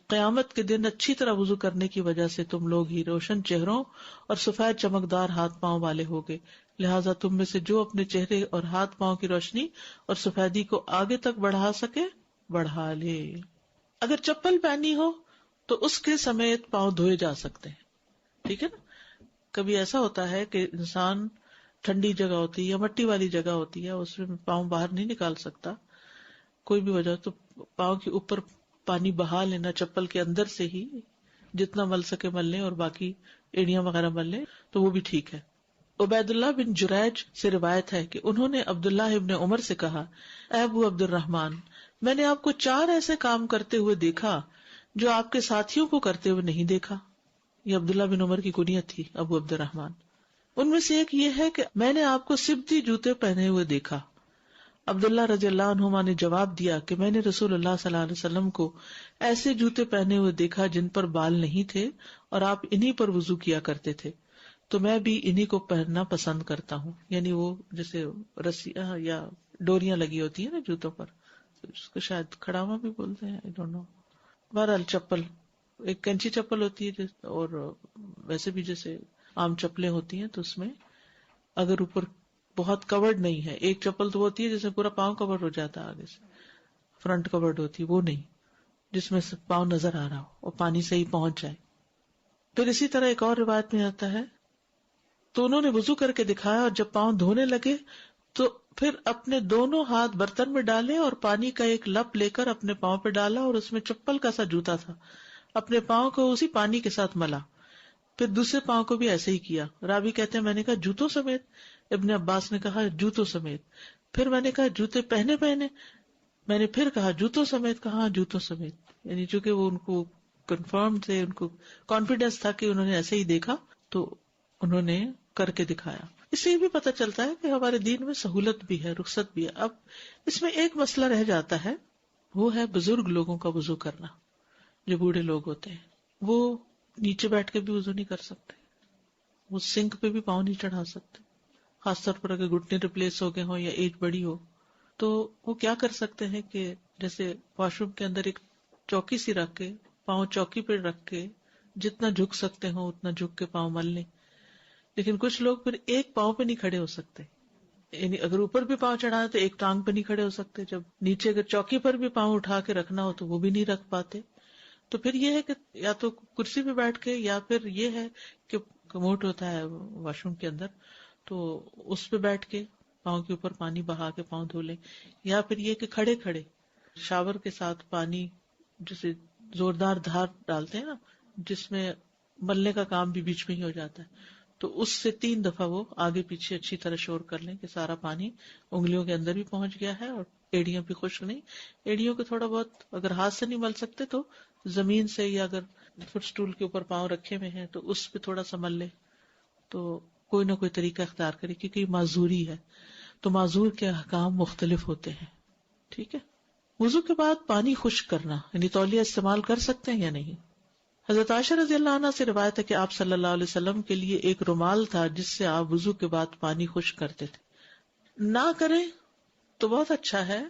قیامت کے دن اچھی طرح وضو کرنے کی وجہ سے تم لوگ ہی روشن چہروں اور سفید چمکدار ہاتھ پاؤں والے ہوگے، لہٰذا تم میں سے جو اپنے چہرے اور ہاتھ پاؤں کی روشنی اور سفیدی کو آگے تک بڑھا سکے بڑھا لے. اگر چپل پہنی ہو تو اس کے سمیت پاؤں دھوئے جا سکتے ہیں. ٹھیک ہے نا. کبھی ایسا ہوتا ہے کہ انسان ٹھنڈی جگہ ہوتی ہے یا مٹی والی جگہ ہوتی ہے، اس میں پاؤں باہر نہیں نکال سکتا کوئی بھی وجہ، تو پاؤں کے اوپر پانی بہا لینا چپل کے اندر سے ہی، جتنا مل سکے مل لیں اور باقی ایڑیاں وغیرہ مل لیں تو وہ بھی ٹھیک ہے. عبید اللہ بن جریج سے روایت ہے کہ انہوں نے عبداللہ ابن عمر سے کہا اے ابو عبد الرحمن، میں نے آپ کو 4 ایسے کام کرتے ہوئے دیکھا جو آپ کے ساتھیوں کو کرتے ہوئے نہیں دیکھا. یہ عبداللہ بن عمر کی کنیت تھی ابو عبد الرحمن. ان میں سے ایک یہ ہے کہ میں نے آپ کو سبتی جوتے پہنے ہوئے دیکھا. عبداللہ رضی اللہ عنہما نے جواب دیا کہ میں نے رسول اللہ صلی اللہ علیہ وسلم کو ایسے جوتے پہنے ہوئے دیکھا جن پر بال نہیں تھے اور آپ انہی پر وضو کیا کرتے تھے، تو میں بھی انہی کو پہننا پسند کرتا ہوں. یعنی وہ جیسے رسیاں یا ڈوریاں لگی ہوتی ہیں نا جوتوں پر، اس کو شاید کھڑاوا بھی بولتے ہیں، I don't know. بہرحال چپل، ایک کینچی چپل ہوتی ہے اور ویسے بھی جیسے عام چپلیں ہوتی ہیں، تو اس میں اگر اوپر بہت کورڈ نہیں ہے، ایک چپل تو ہوتی ہے جس میں پورا پاؤں کور ہو جاتا ہے، آگے سے فرنٹ کورڈ ہوتی ہے، وہ نہیں جس میں پاؤں نظر آ رہا ہو اور پانی سے ہی پہنچ جائے. پھر اسی طرح ایک اور روایت میں آتا ہے تو انہوں نے وضو کر کے دکھایا اور جب پاؤں دھونے لگے تو پھر اپنے دونوں ہاتھ برتن میں ڈالے اور پانی کا ایک لپ لے کر اپنے پاؤں پہ ڈالا اور اس میں چپل کا سا جوتا تھا، اپنے پاؤں کو اسی پانی کے ساتھ ملا. پھر دوسرے پاؤں کو بھی ایسے ہی کیا. راوی کہتے ہیں میں نے کہا جوتوں سمیت؟ ابن عباس نے کہا جوتوں سمیت. پھر میں نے کہا جوتے پہنے؟ میں نے پھر کہا جوتوں سمیت؟ کہا جوتوں سمیت. یعنی چونکہ وہ ان کو کنفرم تھے، ان کو کانفیڈینس تھا کہ انہوں نے ایسے ہی دیکھا تو انہوں نے کر کے دکھایا. اس سے یہ بھی پتہ چلتا ہے کہ ہمارے دین میں سہولت بھی ہے، رخصت بھی ہے. اب اس میں ایک مسئلہ رہ جاتا ہے، وہ ہے بزرگ لوگوں کا وضو کرنا. جو بوڑھے لوگ ہوتے ہیں وہ نیچے بیٹھ کے بھی وضو نہیں کر سکتے، وہ سنک پہ بھی پاؤں نہیں چڑھا سکتے، خاص طور پر اگر گھٹنے ریپلیس ہو گئے ہوں یا ایج بڑی ہو. تو وہ کیا کر سکتے ہیں کہ جیسے واش روم کے اندر ایک چوکی سی رکھ کے پاؤں چوکی پہ رکھ کے جتنا جھک سکتے ہوں اتنا جھک کے پاؤں مل لیں. لیکن کچھ لوگ پھر ایک پاؤں پہ نہیں کھڑے ہو سکتے، یعنی اگر اوپر بھی پاؤں چڑھانا تو ایک ٹانگ پہ نہیں کھڑے ہو سکتے، جب نیچے اگر چوکی پر بھی پاؤں اٹھا کے رکھنا ہو تو وہ بھی نہیں رکھ پاتے. تو پھر یہ ہے کہ یا تو کرسی پہ بیٹھ کے، یا پھر یہ ہے کہ کموڈ ہوتا ہے واش روم کے اندر تو اس پہ بیٹھ کے پاؤں کے اوپر پانی بہا کے پاؤں دھو لیں، یا پھر یہ کہ کھڑے کھڑے شاور کے ساتھ پانی جسے زوردار دھار ڈالتے ہیں نا جس میں ملنے کا کام بھی بیچ میں ہی ہو جاتا ہے، تو اس سے 3 دفعہ وہ آگے پیچھے اچھی طرح شور کر لیں کہ سارا پانی انگلیوں کے اندر بھی پہنچ گیا ہے اور ایڑیاں بھی خشک نہیں. ایڑیوں کو تھوڑا بہت اگر ہاتھ سے نہیں مل سکتے تو زمین سے، یا اگر فٹ سٹول کے اوپر پاؤں رکھے ہوئے ہیں تو اس پہ تھوڑا سا مل لے. تو کوئی نہ کوئی طریقہ اختیار کرے کیونکہ یہ معذوری ہے، تو معذور کے احکام مختلف ہوتے ہیں. ٹھیک ہے. وضو کے بعد پانی خشک کرنا، یعنی تولیہ استعمال کر سکتے ہیں یا نہیں؟ حضرت عائشہ رضی اللہ عنہ سے روایت ہے کہ آپ صلی اللہ علیہ وسلم کے لیے ایک رومال تھا جس سے آپ وضو کے بعد پانی خشک کرتے تھے. نہ کریں تو بہت اچھا ہے،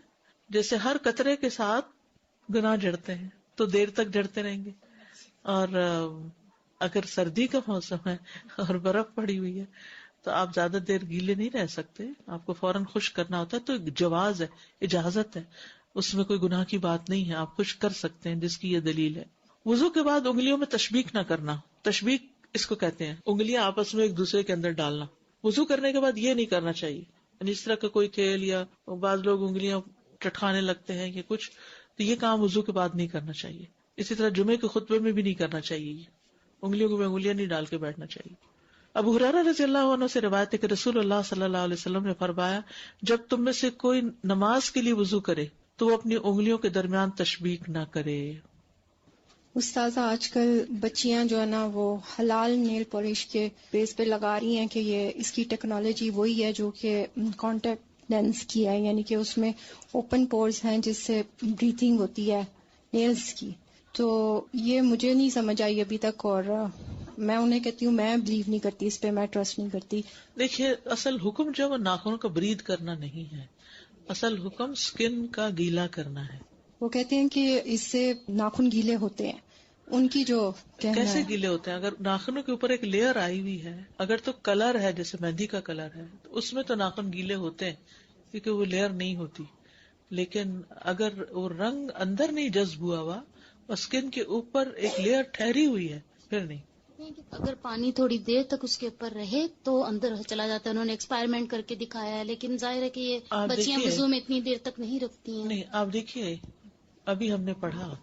جیسے ہر قطرے کے ساتھ گناہ جڑتے ہیں تو دیر تک جڑتے رہیں گے. اور اگر سردی کا موسم ہے اور برف پڑی ہوئی ہے تو آپ زیادہ دیر گیلے نہیں رہ سکتے، آپ کو فوراً خشک کرنا ہوتا ہے. تو ایک جواز ہے، اجازت ہے، اس میں کوئی گناہ کی بات نہیں ہے، آپ خشک کر سکتے ہیں، جس کی یہ دلیل ہے. وضو کے بعد انگلیوں میں تشبیک نہ کرنا. تشبیک اس کو کہتے ہیں انگلیاں آپس میں ایک دوسرے کے اندر ڈالنا. وضو کرنے کے بعد یہ نہیں کرنا چاہیے. یعنی اس طرح کا کوئی کھیل، یا بعض لوگ انگلیاں چٹکانے لگتے ہیں یا کچھ، تو یہ کام وضو کے بعد نہیں کرنا چاہیے. اسی طرح جمعے کے خطبے میں بھی نہیں کرنا چاہیے، انگلیوں کو انگلیاں نہیں ڈال کے بیٹھنا چاہیے. ابو ہریرہ رضی اللہ عنہ سے روایت ہے کہ رسول اللہ صلی اللہ علیہ وسلم نے فرمایا جب تم میں سے کوئی نماز کے لیے وضو کرے تو وہ اپنی انگلیوں کے درمیان تشبیک نہ کرے. استاذہ آج کل بچیاں جو ہے نا وہ حلال نیل پالش کے بیس پہ لگا رہی ہیں کہ یہ اس کی ٹیکنالوجی وہی ہے جو کہ کانٹیکٹ لینس کی ہے، یعنی کہ اس میں اوپن پورز ہیں جس سے بریتھنگ ہوتی ہے نیلز کی. تو یہ مجھے نہیں سمجھ آئی ابھی تک، اور میں انہیں کہتی ہوں میں بلیو نہیں کرتی اس پہ، میں ٹرسٹ نہیں کرتی. دیکھیے اصل حکم جو ہے ناخنوں کا برید کرنا نہیں ہے، اصل حکم سکن کا گیلا کرنا ہے. وہ کہتے ہیں کہ اس سے ناخن گیلے ہوتے ہیں، ان کی جو کہنا کیسے ہے. گیلے ہوتے ہیں؟ اگر ناخنوں کے اوپر ایک لیئر آئی ہوئی ہے، اگر تو کلر ہے جیسے مہندی کا کلر ہے تو اس میں تو ناخن گیلے ہوتے ہیں کیونکہ وہ لیئر نہیں ہوتی. لیکن اگر وہ رنگ اندر نہیں جذب ہوا ہوا اور اسکن کے اوپر ایک لیئر ٹھہری ہوئی ہے پھر نہیں. اگر پانی تھوڑی دیر تک اس کے اوپر رہے تو اندر چلا جاتا ہے. انہوں نے ایکسپائرمنٹ کر کے دکھایا ہے، لیکن ظاہر ہے کہ یہ بچیاں وضو میں اتنی دیر تک نہیں رکھتی ہیں. نہیں، آپ دیکھیے ابھی ہم نے پڑھا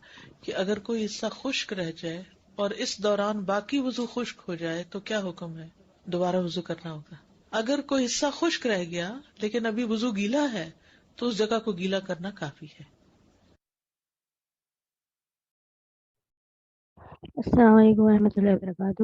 کہ اگر کوئی حصہ خشک رہ جائے اور اس دوران باقی وضو خشک ہو جائے تو کیا حکم ہے؟ دوبارہ وضو کرنا ہوگا. اگر کوئی حصہ خشک رہ گیا لیکن ابھی وضو گیلا ہے تو اس جگہ کو گیلا کرنا کافی ہے. السلام علیکم ورحمۃ اللہ وبرکاتہ.